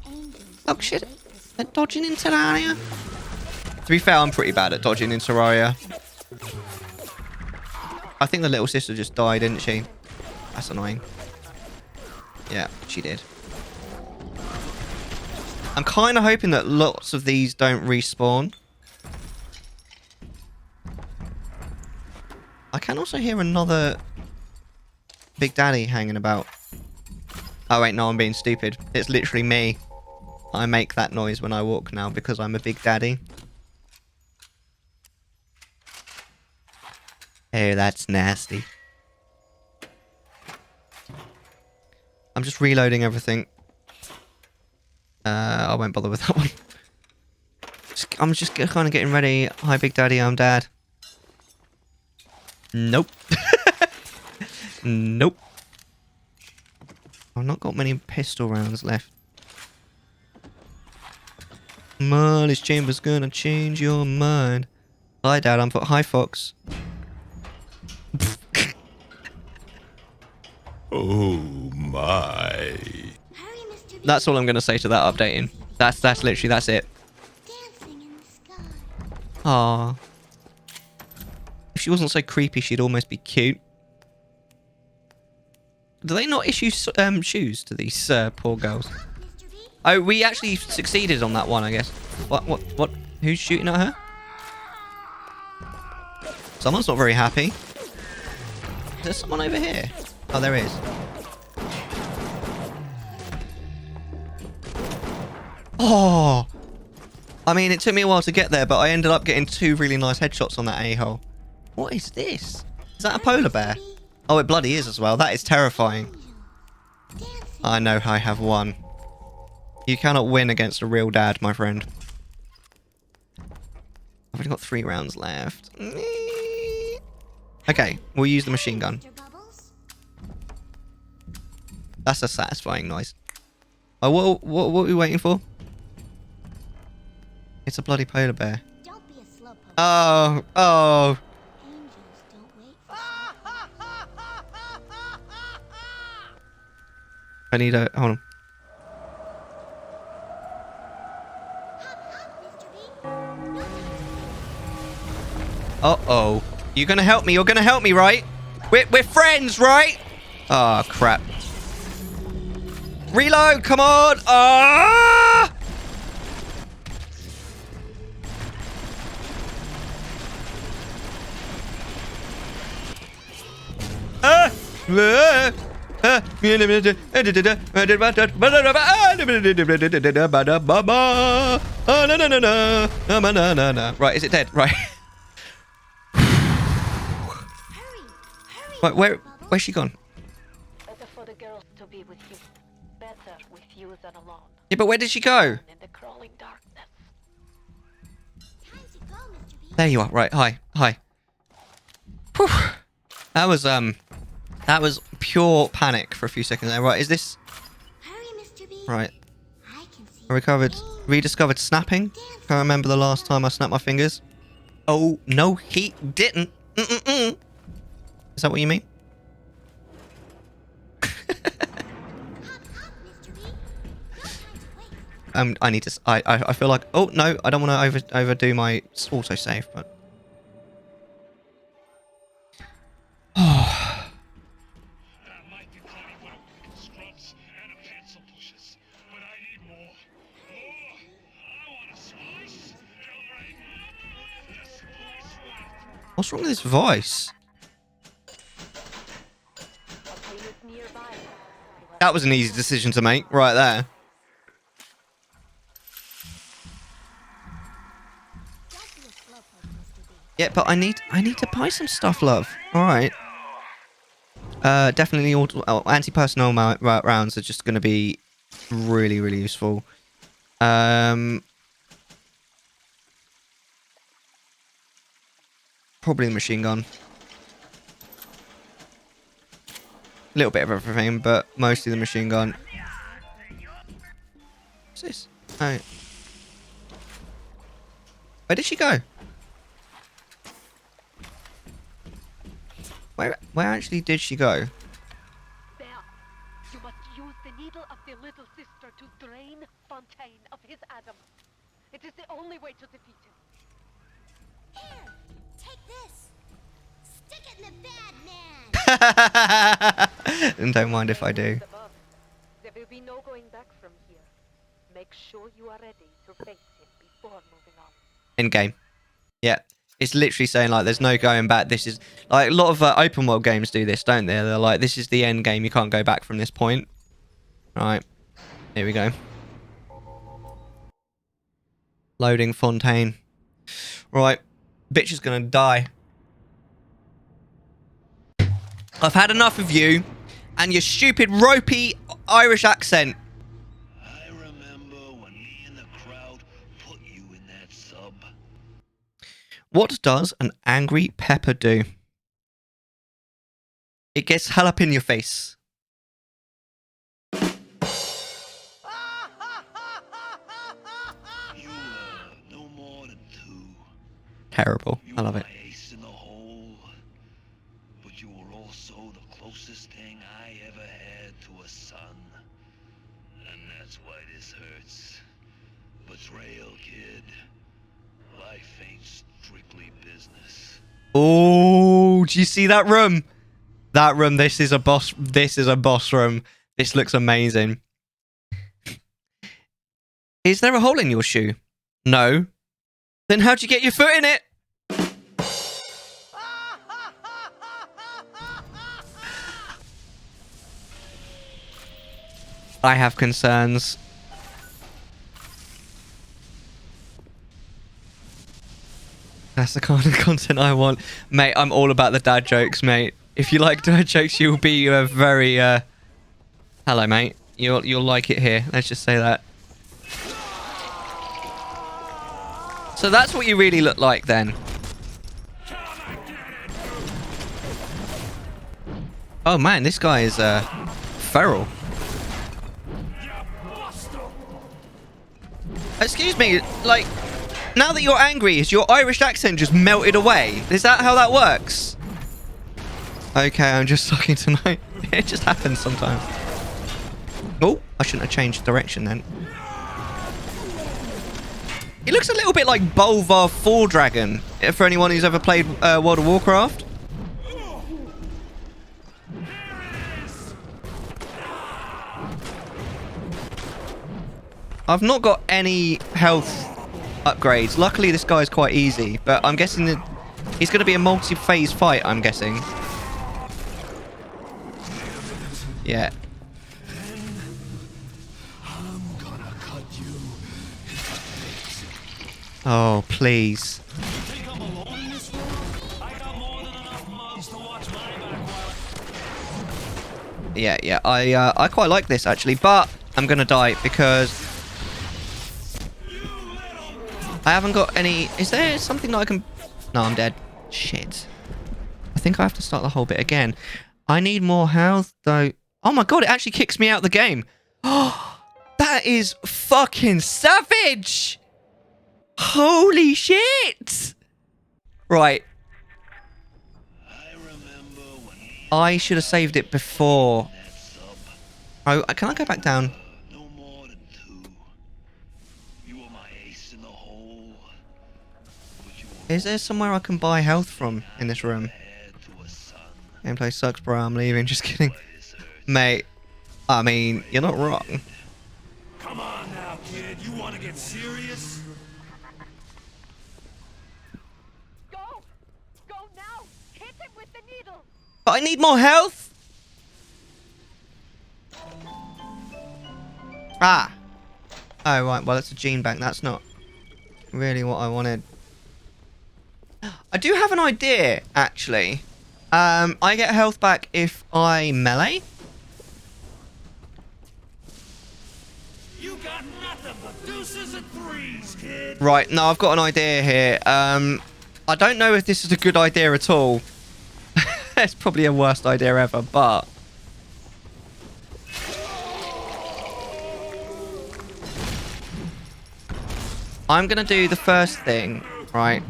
Angels Oh, don't shit. wait for They're dodging in Terraria. To be fair, I'm pretty bad at dodging in Terraria. I think the little sister just died, didn't she? That's annoying. Yeah, she did. I'm kind of hoping that lots of these don't respawn. I can also hear another Big Daddy hanging about. Oh wait, no, I'm being stupid. It's literally me. I make that noise when I walk now because I'm a Big Daddy. Oh, that's nasty. I'm just reloading everything. I won't bother with that one. I'm just kind of getting ready. Hi, Big Daddy, I'm Dad. Nope. Nope. I've not got many pistol rounds left. Molly's chamber's gonna change your mind. Hi, Dad. Hi, Fox. Oh my. Hurry, Mr. B. That's all I'm gonna say to that updating. That's literally that's it. Dancing in the sky. Aww. If she wasn't so creepy, she'd almost be cute. Do they not issue shoes to these poor girls? Mr. B. Oh, we actually succeeded on that one, I guess. What? Who's shooting at her? Someone's not very happy. Is there someone over here? Oh, there is. Oh! I mean, it took me a while to get there, but I ended up getting 2 really nice headshots on that a-hole. What is this? Is that a polar bear? Oh, it bloody is as well. That is terrifying. Dancing. I know I have won. You cannot win against a real dad, my friend. I've only got 3 rounds left. Okay, we'll use the machine gun. Mr. Bubbles. That's a satisfying noise. Oh, what are we waiting for? It's a bloody polar bear. Don't be a slowpoke. Oh. Angels don't wait for I need a... Hold on. Mr. B. No time. Uh-oh. You're gonna help me. You're gonna help me, right? We're friends, right? Oh, crap. Reload, come on! Ah! Right, is it dead? Right. Hurry. Right, where's she gone? Better for the girls to be with you. Better with you than alone. Yeah, but where did she go? In the crawling darkness. There you are. Right. Hi. Hi. Whew. That was pure panic for a few seconds there. Right. Is this Hurry, Mr. B. right? I can see I rediscovered snapping. Can't remember the last time I snapped my fingers. Oh no, he didn't. Mm-mm-mm. Is that what you mean? Mr. B. No time to wait. I need to. I feel like. Oh no, I don't want to overdo my autosave, but. That might be plenty for a wicked scrubs and a pencil pushers, but I need more. More! I want a slice! Hillary! The slice one! What's wrong with this voice? Something is nearby. That was an easy decision to make, right there. Just be a slowpoke, Mr. B. Yeah, but I need to buy some stuff, love. All right. Definitely anti-personnel rounds are just going to be really, really useful. Probably the machine gun. A little bit of everything, but mostly the machine gun. What's this? Oh. Where did she go? Where actually did she go? There. You must use the needle of the little sister to drain Fontaine of his Adam. It is the only way to defeat him. Here, take this. Stick it in the bad man. And don't mind if I do. Above. There will be no going back from here. Make sure you are ready to face him before moving on. End game. Yeah. It's literally saying, like, there's no going back. This is... Like, a lot of open world games do this, don't they? They're like, this is the end game. You can't go back from this point. Alright. Here we go. Loading Fontaine. Right. Bitch is gonna die. I've had enough of you and your stupid ropey Irish accent. I remember when me and the crowd put you in that sub. What does an angry pepper do? It gets hell up in your face. You no more than two. Terrible. You I love were it. my ace in the hole, but you were also the closest thing I ever had to a son. And that's why this hurts. Betrayal, kid. Life ain't strictly business. Oh, do you see that room? That room, this is a boss room. This looks amazing. Is there a hole in your shoe? No. Then how'd you get your foot in it? I have concerns. That's the kind of content I want. Mate, I'm all about the dad jokes, mate. If you like dad jokes, you'll be very... Hello, mate. You'll like it here. Let's just say that. So that's what you really look like then. Oh man, this guy is feral. Excuse me, like, now that you're angry, is your Irish accent just melted away? Is that how that works? Okay, I'm just sucking tonight. It just happens sometimes. Oh, I shouldn't have changed direction then. He looks a little bit like Bolvar 4 Dragon, for anyone who's ever played World of Warcraft. I've not got any health upgrades. Luckily, this guy's quite easy, but I'm guessing that he's going to be a multi-phase fight, I'm guessing. Yeah. Oh, please. Think I'm alone in this world? I got more than enough mugs to watch my back while Yeah, I quite like this actually, but I'm gonna die because I haven't got any. Is there something that I can No, I'm dead. Shit. I think I have to start the whole bit again. I need more health, though. Oh my god, it actually kicks me out of the game. Oh, that is fucking savage! Holy shit! Right. I should have saved it before. Oh, can I go back down? No more than two. You were my ace in the hole. But you were Is there somewhere I can buy health from in this room? heir to a son. Gameplay sucks, bro. I'm leaving. Just kidding. This earth. Mate, I mean, you're not wrong. Come on now, kid. You want to get serious? Go! Go now! Hit him with the needle! But I need more health! Ah! Oh, right. Well, it's a gene bank. That's not really what I wanted. I do have an idea, actually. I get health back if I melee. You got nothing but deuces and threes, kid. Right, no, I've got an idea here. I don't know if this is a good idea at all. It's probably a worst idea ever, but... I'm going to do the first thing, right?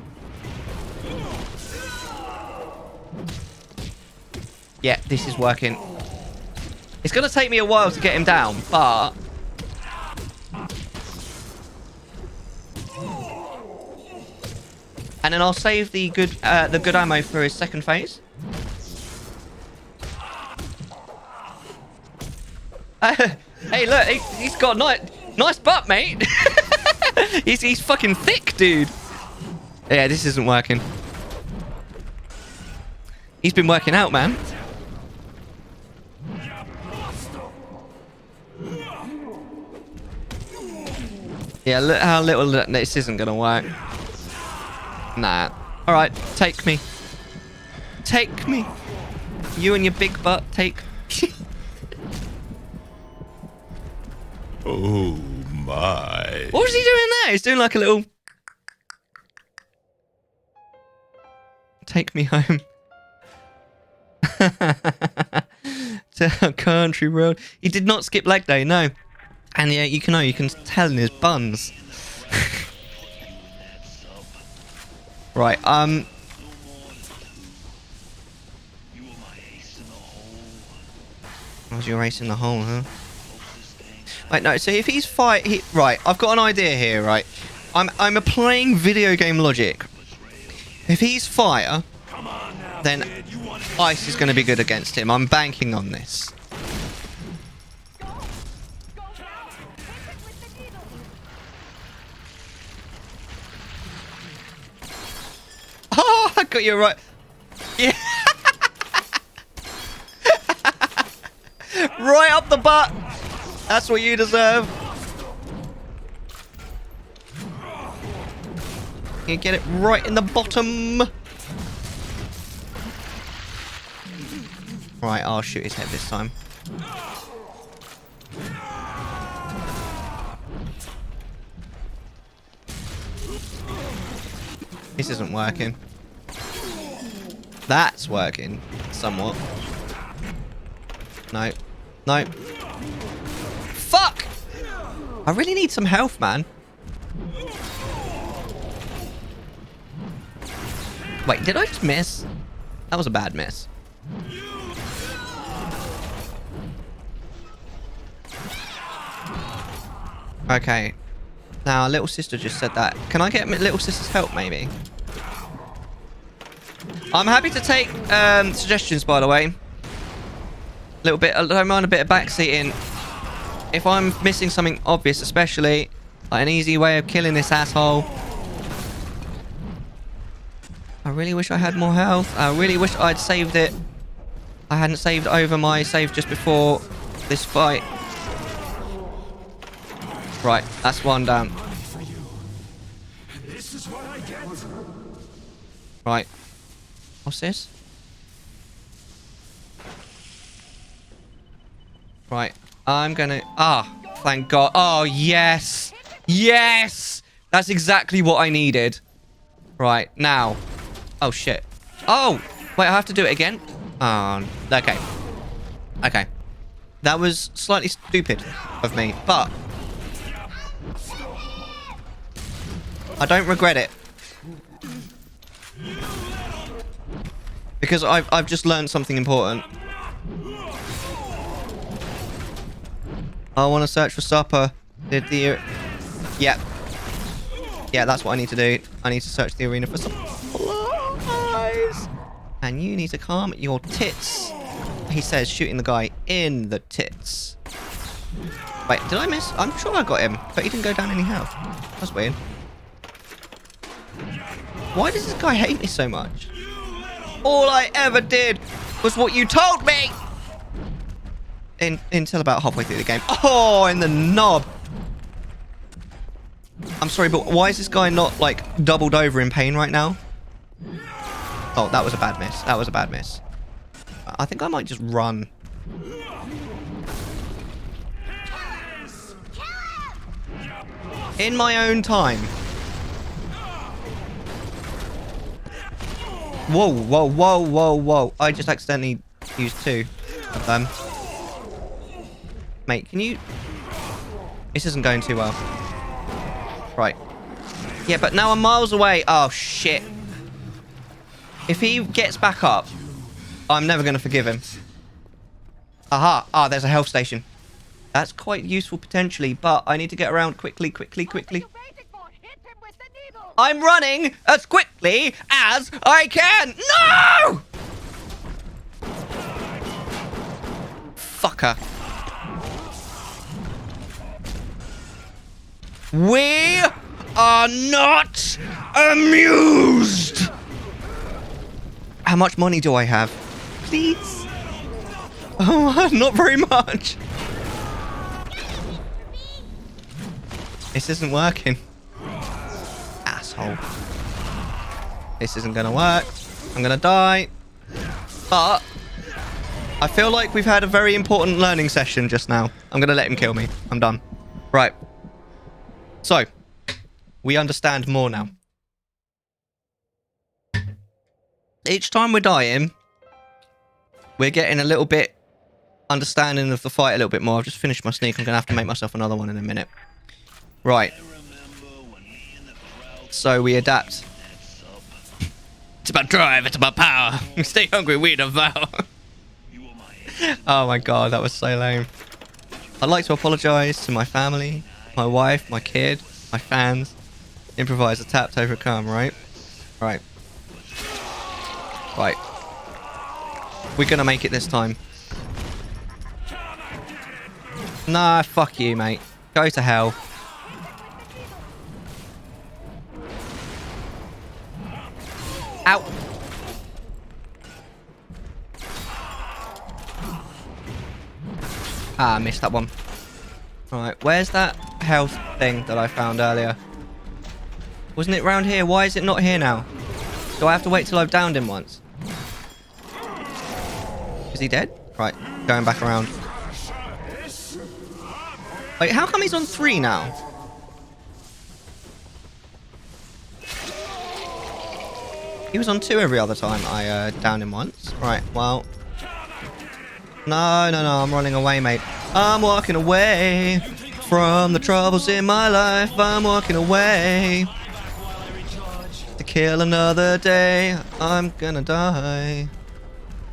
Yeah, this is working. It's going to take me a while to get him down, but... And then I'll save the good ammo for his second phase. Hey, look, he's got nice butt, mate. he's fucking thick, dude. Yeah, this isn't working. He's been working out, man. Yeah, look how little this isn't gonna work. Nah. All right, take me. Take me. You and your big butt, take. Oh my. What was he doing there? He's doing like a little... Take me home. To a country road. He did not skip leg day, no. And yeah, you can tell in his buns. Right, was your ace in the hole, huh? Wait, no, so if he's right, I've got an idea here, right? I'm applying video game logic. If he's fire, then ice is going to be good against him. I'm banking on this. Oh, I got you right. Yeah. Right up the butt. That's what you deserve. You get it right in the bottom. Right, I'll shoot his head this time. This isn't working. That's working. Somewhat. No. No. Fuck! I really need some health, man. Wait, did I just miss? That was a bad miss. Okay. Now, little sister just said that. Can I get little sister's help, maybe? I'm happy to take suggestions, by the way. Little bit. I don't mind a bit of backseating. If I'm missing something obvious, especially like an easy way of killing this asshole. I really wish I had more health. I really wish I'd saved it. I hadn't saved over my save just before this fight. Right, that's one down. Right. What's this? Right. I'm gonna... Ah, thank God. Oh, yes. Yes! That's exactly what I needed. Right, now. Oh, shit. Oh! Wait, I have to do it again? Okay. Okay. That was slightly stupid of me, but I don't regret it. Because I've just learned something important. I want to search for supper. Did the... Yeah. Yeah, that's what I need to do. I need to search the arena for supplies. And you need to calm your tits. He says, shooting the guy in the tits. Wait, did I miss? I'm sure I got him, but he didn't go down any health. That's weird. Why does this guy hate me so much? All I ever did was what you told me! Until about halfway through the game. Oh, in the knob! I'm sorry, but why is this guy not, like, doubled over in pain right now? Oh, that was a bad miss. That was a bad miss. I think I might just run. In my own time. Whoa, whoa, whoa, whoa, whoa. I just accidentally used 2 of them. Mate, can you... This isn't going too well. Right. Yeah, but now I'm miles away. Oh, shit. If he gets back up, I'm never going to forgive him. Aha. Ah, there's a health station. That's quite useful potentially, but I need to get around quickly, quickly, quickly. I'm running as quickly as I can. No! Fucker. We are not amused. How much money do I have? Please? Oh, not very much. This isn't working. Asshole. This isn't gonna work. I'm gonna die. But I feel like we've had a very important learning session just now. I'm gonna let him kill me. I'm done. Right. So, we understand more now. Each time we're dying, we're getting a little bit understanding of the fight a little bit more. I've just finished my sneak. I'm going to have to make myself another one in a minute. Right. So we adapt. It's about drive, it's about power. Stay hungry, we devour. Oh my god, that was so lame. I'd like to apologise to my family, my wife, my kid, my fans. Improviser tap to overcome, right? Right. Right. We're gonna make it this time. Nah, fuck you, mate. Go to hell. Ow. Ah, I missed that one. Right, where's that health thing that I found earlier? Wasn't it round here? Why is it not here now? Do I have to wait till I've downed him once? Is he dead? Right, going back around. Wait, how come he's on 3 now? He was on 2 every other time I downed him once. Right, well. No, I'm running away, mate. I'm walking away from the troubles in my life. I'm walking away to kill another day. I'm gonna die.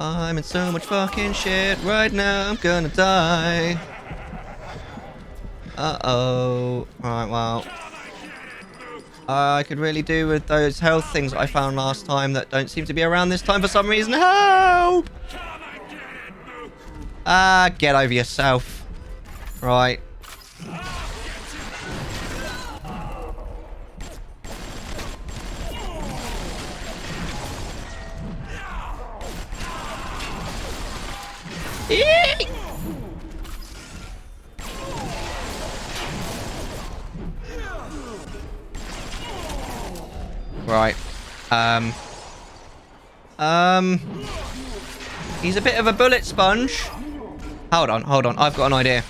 I'm in so much fucking shit right now. I'm gonna die. Uh-oh. Alright, well. I could really do with those health things that I found last time that don't seem to be around this time for some reason. Help! Ah, get over yourself. Right. Eek! Right. He's a bit of a bullet sponge. Hold on. I've got an idea.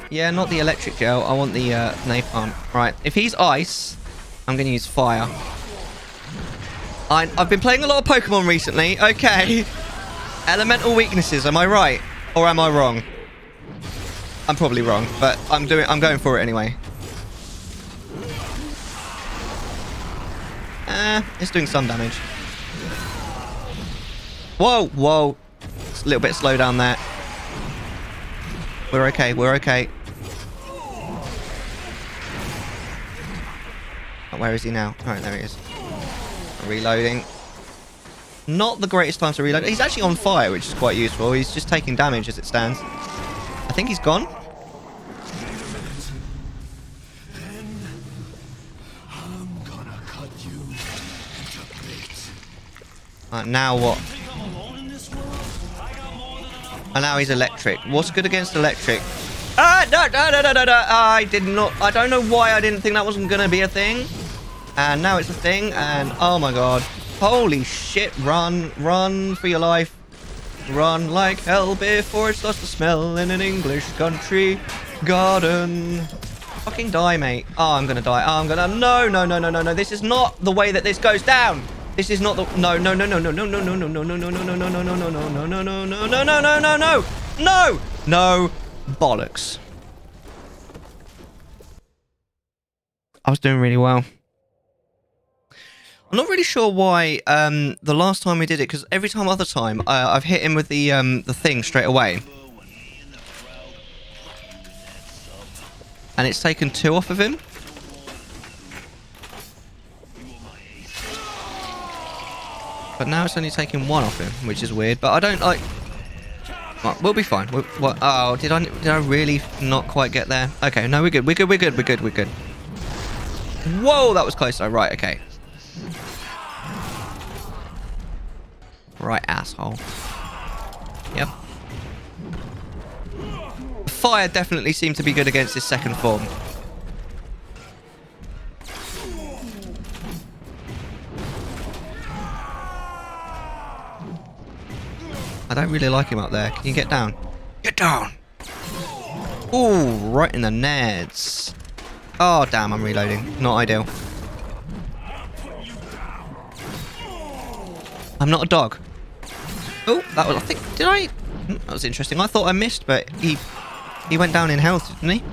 Yeah, not the electric gel. I want the napalm. Right. If he's ice, I'm going to use fire. I've been playing a lot of Pokemon recently. Okay. Elemental weaknesses. Am I right? Or am I wrong? I'm probably wrong, but I'm going for it anyway. It's doing some damage. Whoa, whoa. It's a little bit slow down there. We're okay, we're okay. Oh, where is he now? Alright, there he is. Reloading. Not the greatest time to reload. He's actually on fire, which is quite useful. He's just taking damage as it stands. I think he's gone. Now what? And now he's electric. What's good against electric? Ah, no. I did not. I don't know why I didn't think that wasn't going to be a thing. And now it's a thing. And oh my god. Holy shit. Run for your life. Run like hell before it starts to smell in an English country garden. Fucking die, mate. Oh, I'm going to die. Oh, I'm going to... No. This is not the way that this goes down. This is not the... No. No. Bollocks. I was doing really well. I'm not really sure why the last time we did it, because every other time I've hit him with the thing straight away. And it's taken 2 off of him. But now it's only taking 1 off him, which is weird. But I don't like... Well, we'll be fine. Oh, did I really not quite get there? Okay, no, we're good. We're good. Whoa, that was close though. Right, okay. Right, asshole. Yep. Fire definitely seemed to be good against his second form. I don't really like him up there. Can you get down? Get down! Ooh, right in the neds. Oh, damn, I'm reloading. Not ideal. I'm not a dog. Oh, that was... I think... Did I... That was interesting. I thought I missed, but he went down in health, didn't he?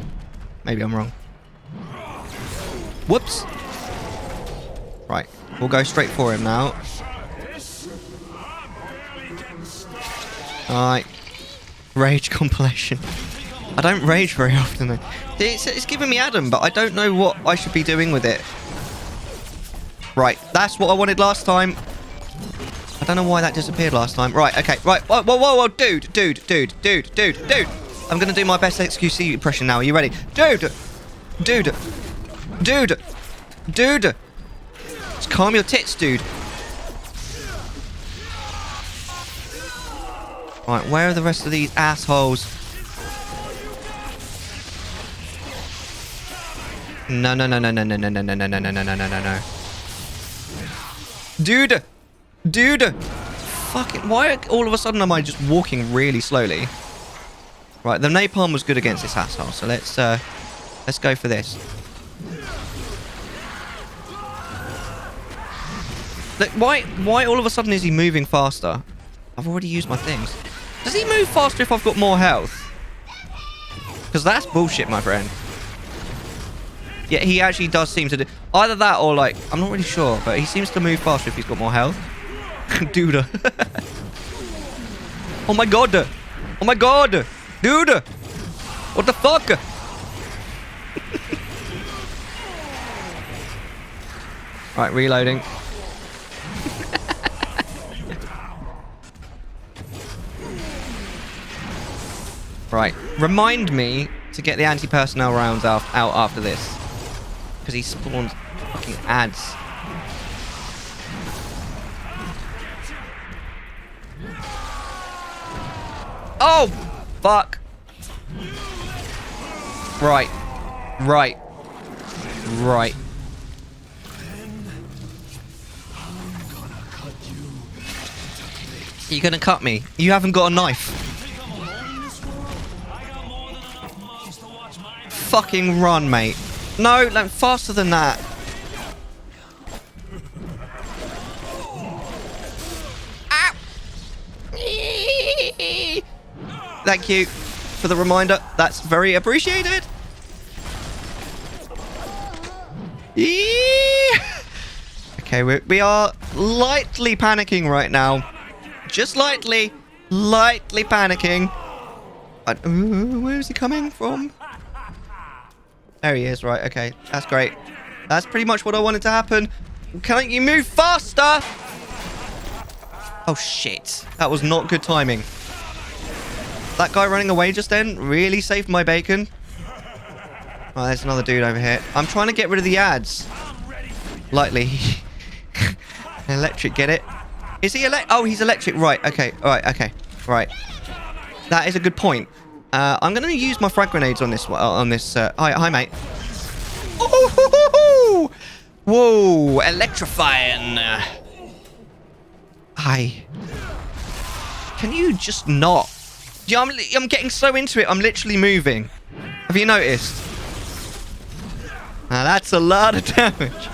Maybe I'm wrong. Whoops. Right. We'll go straight for him now. Alright. Rage compilation. I don't rage very often though. It's giving me Adam, but I don't know what I should be doing with it. Right. That's what I wanted last time. I don't know why that disappeared last time. Right, okay. Right. Whoa. Dude. I'm going to do my best XQC impression now. Are you ready? Dude. Just calm your tits, dude. Right, where are the rest of these assholes? No. Dude! Fucking... Why all of a sudden am I just walking really slowly? Right, the napalm was good against this asshole, so let's go for this. Look, why all of a sudden is he moving faster? I've already used my things. Does he move faster if I've got more health? Because that's bullshit, my friend. Yeah, he actually does seem to do... Either that or, like... I'm not really sure, but he seems to move faster if he's got more health. Dude. Oh my god. Dude. What the fuck? Right, reloading. Right. Remind me to get the anti-personnel rounds out after this. Because he spawns fucking ads. Oh! Fuck. Right. You're gonna cut me. You haven't got a knife. fucking run, mate. No, like, faster than that. Ow. Thank you for the reminder. That's very appreciated. Okay, we are lightly panicking right now. Just lightly panicking. Where is he coming from? There he is, right, okay. That's great. That's pretty much what I wanted to happen. Can't you move faster? Oh, shit. That was not good timing. That guy running away just then really saved my bacon. Oh, there's another dude over here. I'm trying to get rid of the ads. Lightly. Electric, get it? Is he oh, he's electric. Right, okay. All right, okay. Right. That is a good point. I'm going to use my frag grenades on this. Hi, mate. Ooh, whoa, electrifying. Hi. Can you just not? Yeah, I'm getting so into it. I'm literally moving. Have you noticed? Now that's a lot of damage.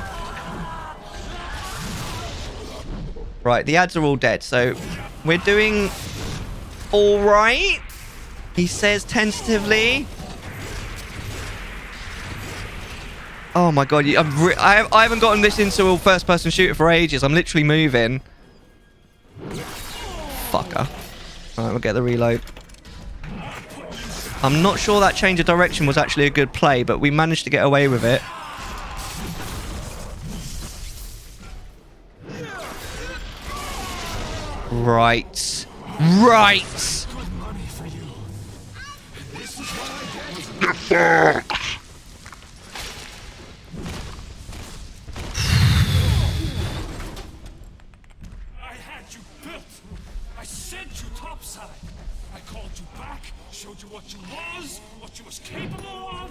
Right, the ads are all dead, so we're doing all right. He says tentatively. Oh my god, I haven't gotten this into a first-person shooter for ages. I'm literally moving. Fucker. Alright, we'll get the reload. I'm not sure that change of direction was actually a good play, but we managed to get away with it. Right. Right! I had you built. I sent you topside. I called you back, showed you what you was capable of.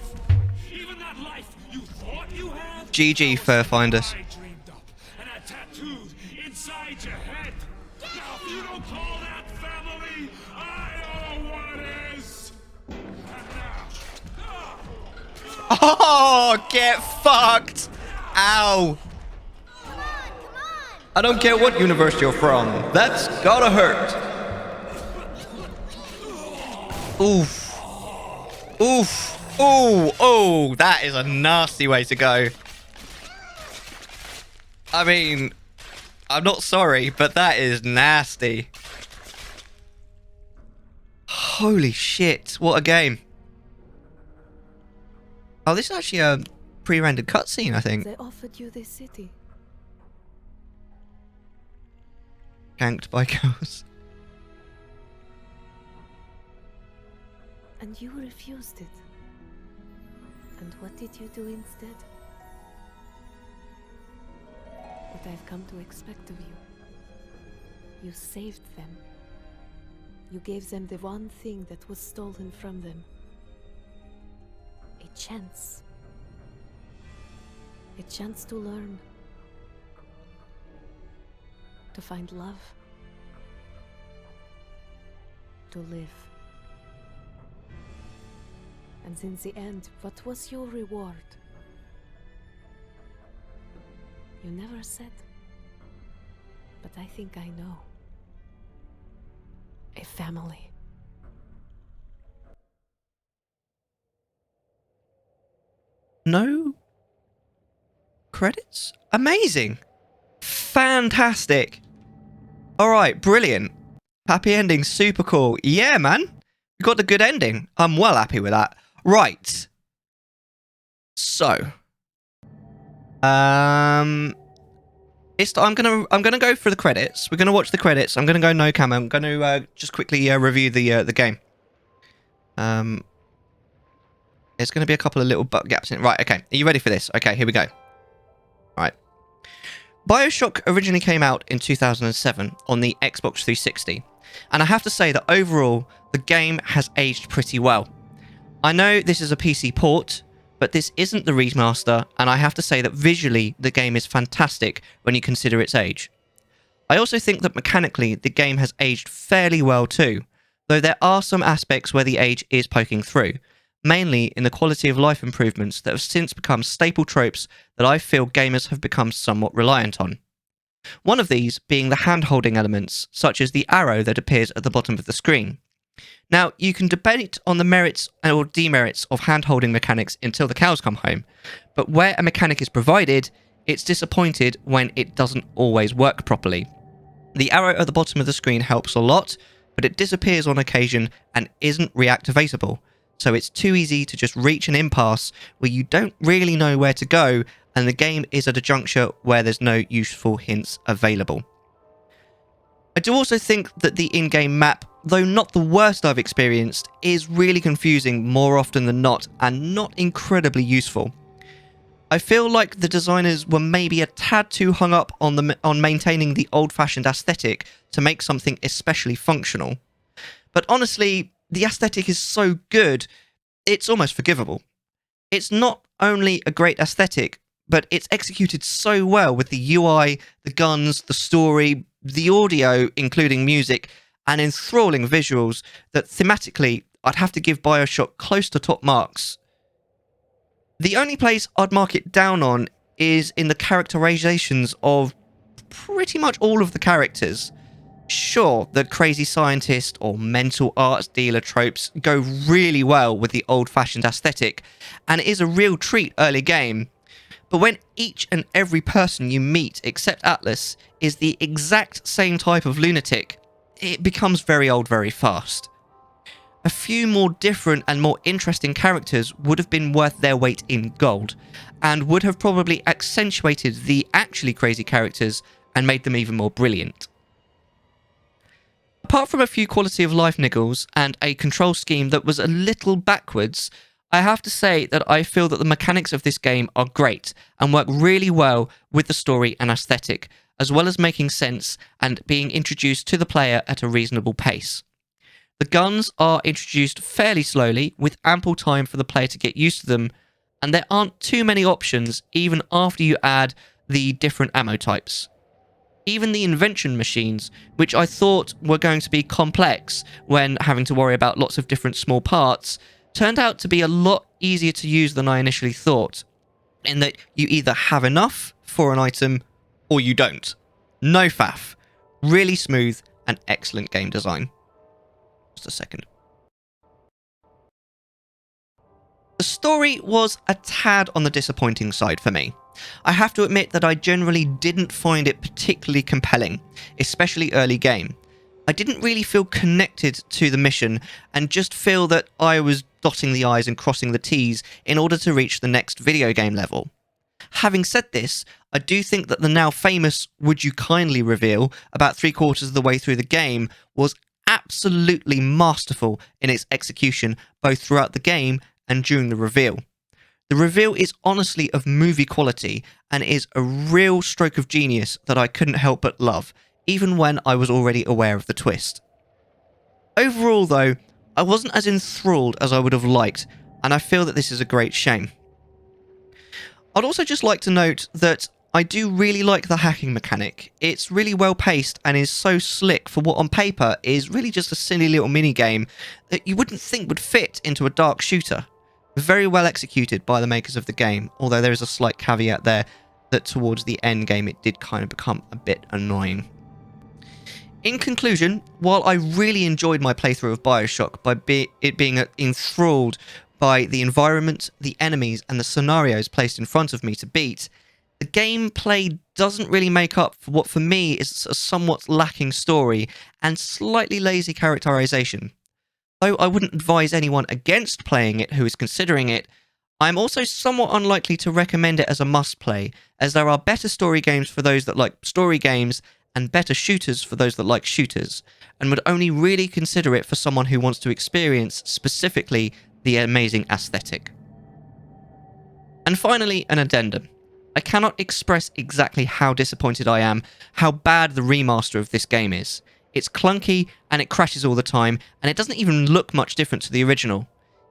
Even that life you thought you had. GG, Furfinders. I dreamed up and I tattooed inside your head. Now if you don't call that family, I don't know what is. Oh, get fucked! Ow! I don't care what universe you're from. That's gotta hurt. Oof. Oof. Ooh. Oh, that is a nasty way to go. I mean, I'm not sorry, but that is nasty. Holy shit. What a game. Oh, this is actually a pre-rendered cutscene, I think. They offered you this city. Ganked by girls. And you refused it. And what did you do instead? What I've come to expect of you. You saved them. You gave them the one thing that was stolen from them. A chance. A chance to learn. To find love. To live. And in the end, what was your reward? You never said. But I think I know. A family. No credits? Amazing. Fantastic. All right, brilliant. Happy ending, super cool. Yeah, man. You got the good ending. I'm well happy with that. Right. So, I'm gonna go for the credits. We're gonna watch the credits. I'm gonna go no cam. I'm gonna just quickly review the game. There's gonna be a couple of little gaps in it. Right. Okay. Are you ready for this? Okay. Here we go. All right. Bioshock originally came out in 2007 on the Xbox 360, and I have to say that overall the game has aged pretty well. I know this is a PC port, but this isn't the remaster, and I have to say that visually the game is fantastic when you consider its age. I also think that mechanically the game has aged fairly well too, though there are some aspects where the age is poking through, mainly in the quality of life improvements that have since become staple tropes that I feel gamers have become somewhat reliant on. One of these being the hand-holding elements, such as the arrow that appears at the bottom of the screen. Now, you can debate on the merits or demerits of hand-holding mechanics until the cows come home, but where a mechanic is provided, it's disappointed when it doesn't always work properly. The arrow at the bottom of the screen helps a lot, but it disappears on occasion and isn't reactivatable, so it's too easy to just reach an impasse where you don't really know where to go, and the game is at a juncture where there's no useful hints available. I do also think that the in-game map, though not the worst I've experienced, is really confusing more often than not, and not incredibly useful. I feel like the designers were maybe a tad too hung up on maintaining the old-fashioned aesthetic to make something especially functional. But honestly, the aesthetic is so good, it's almost forgivable. It's not only a great aesthetic, but it's executed so well with the UI, the guns, the story, the audio, including music, and enthralling visuals that thematically I'd have to give Bioshock close to top marks. The only place I'd mark it down on is in the characterizations of pretty much all of the characters. Sure, the crazy scientist or mental arts dealer tropes go really well with the old-fashioned aesthetic, and it is a real treat early game. But when each and every person you meet except Atlas is the exact same type of lunatic, it becomes very old very fast. A few more different and more interesting characters would have been worth their weight in gold, and would have probably accentuated the actually crazy characters and made them even more brilliant. Apart from a few quality of life niggles and a control scheme that was a little backwards, I have to say that I feel that the mechanics of this game are great and work really well with the story and aesthetic, as well as making sense and being introduced to the player at a reasonable pace. The guns are introduced fairly slowly, with ample time for the player to get used to them, and there aren't too many options even after you add the different ammo types. Even the invention machines, which I thought were going to be complex when having to worry about lots of different small parts, turned out to be a lot easier to use than I initially thought, in that you either have enough for an item or you don't. No faff. Really smooth and excellent game design. Just a second. The story was a tad on the disappointing side for me. I have to admit that I generally didn't find it particularly compelling, especially early game. I didn't really feel connected to the mission and just feel that I was dotting the I's and crossing the T's in order to reach the next video game level. Having said this, I do think that the now famous "Would You Kindly" reveal about 3/4 of the way through the game was absolutely masterful in its execution both throughout the game and during the reveal. The reveal is honestly of movie quality and is a real stroke of genius that I couldn't help but love, even when I was already aware of the twist. Overall though, I wasn't as enthralled as I would have liked, and I feel that this is a great shame. I'd also just like to note that I do really like the hacking mechanic. It's really well paced and is so slick for what on paper is really just a silly little mini game that you wouldn't think would fit into a dark shooter. Very well executed by the makers of the game, although there is a slight caveat there that towards the end game it did kind of become a bit annoying. In conclusion, while I really enjoyed my playthrough of Bioshock by it being enthralled by the environment, the enemies, and the scenarios placed in front of me to beat, the gameplay doesn't really make up for what for me is a somewhat lacking story and slightly lazy characterization. Though I wouldn't advise anyone against playing it who is considering it, I'm also somewhat unlikely to recommend it as a must-play, as there are better story games for those that like story games and better shooters for those that like shooters, and would only really consider it for someone who wants to experience specifically the amazing aesthetic. And finally, an addendum. I cannot express exactly how disappointed I am how bad the remaster of this game is. It's clunky and it crashes all the time, and it doesn't even look much different to the original.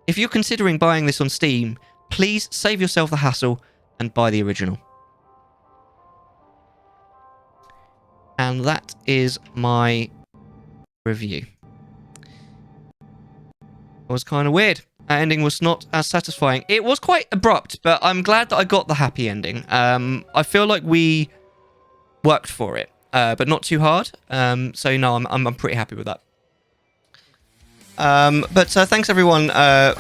If you're considering buying this on Steam, please save yourself the hassle and buy the original. And that is my review. It was kind of weird. That ending was not as satisfying. It was quite abrupt, but I'm glad that I got the happy ending. I feel like we worked for it, but not too hard. So no, I'm pretty happy with that. But thanks everyone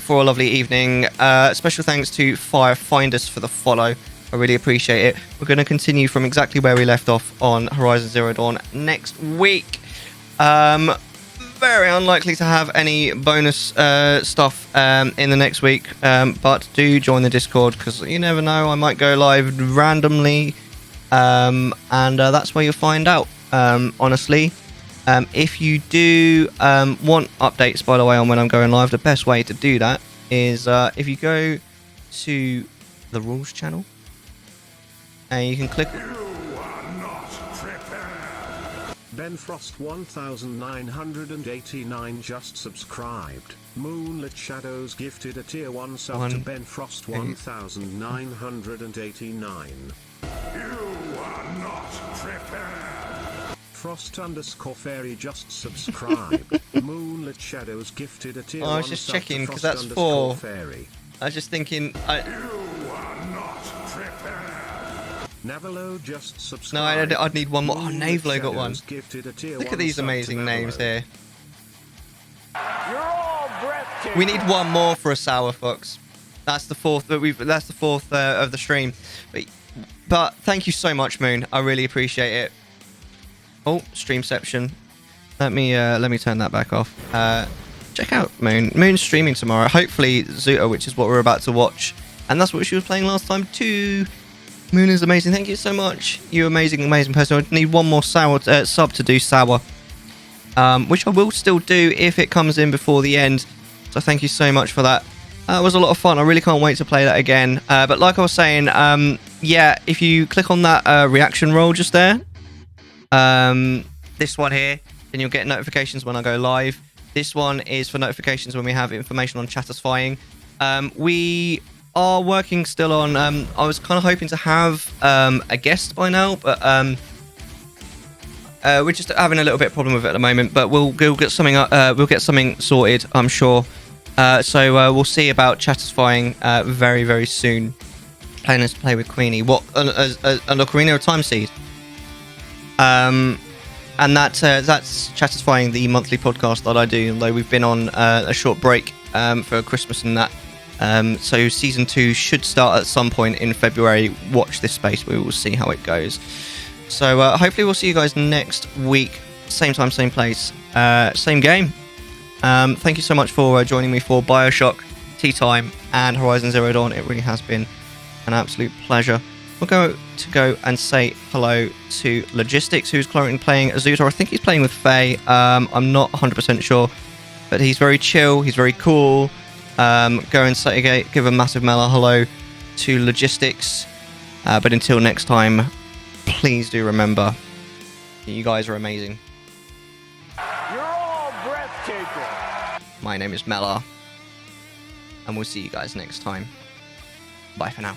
for a lovely evening. Special thanks to Firefinders for the follow. I really appreciate it. We're going to continue from exactly where we left off on Horizon Zero Dawn next week. Very unlikely to have any bonus stuff in the next week, but do join the Discord because you never know, I might go live randomly, and that's where you'll find out. Honestly, if you do want updates, by the way, on when I'm going live, the best way to do that is if you go to the rules channel and you can click. Ben Frost 1989 just subscribed. Moonlit Shadows gifted a tier 1 sub to Ben Frost 1989. You are not prepared. Frost_Fairy just subscribed. Moonlit Shadows gifted a tier 1 I was just sub checking to because that's Frost_Fairy. 4. I was just thinking. You are not prepared. Navalo just subscribed. No, I'd need one more. Oh, Navalo got one. Look at these amazing names here. You're all breathtaking. We need one more for a Sour Fox. That's the fourth. But that's the fourth of the stream. But thank you so much, Moon. I really appreciate it. Oh, Streamception. Let me turn that back off. Check out Moon. Moon's streaming tomorrow. Hopefully Zuta, which is what we're about to watch, and that's what she was playing last time too. Moon is amazing. Thank you so much. You amazing person. I need one more sub to do Sour, which I will still do if it comes in before the end. So thank you so much for that. It was a lot of fun. I really can't wait to play that again. But like I was saying, yeah, if you click on that reaction roll just there, this one here, then you'll get notifications when I go live. This one is for notifications when we have information on Chatterfying. We are working still on. I was kind of hoping to have a guest by now, but we're just having a little bit of problem with it at the moment. But we'll get something. We'll get something sorted, I'm sure. So we'll see about Chatterfying very, very soon. Planning to play with Queenie. What? An Ocarina of Time Seed. And that's Chatterfying, the monthly podcast that I do. Although we've been on a short break for Christmas and that. So season 2 should start at some point in February. Watch this space. We will see how it goes. So hopefully we'll see you guys next week. Same time, same place, same game. Thank you so much for joining me for Bioshock, Tea Time, and Horizon Zero Dawn. It really has been an absolute pleasure. We'll go and say hello to Logistics, who's currently playing Azuta. I think he's playing with Faye. I'm not 100% sure, but he's very chill. He's very cool. Go and say, give a massive Mellar hello to Logistics. But until next time, please do remember, you guys are amazing. You're all breathtaking. My name is Mellar, and we'll see you guys next time. Bye for now.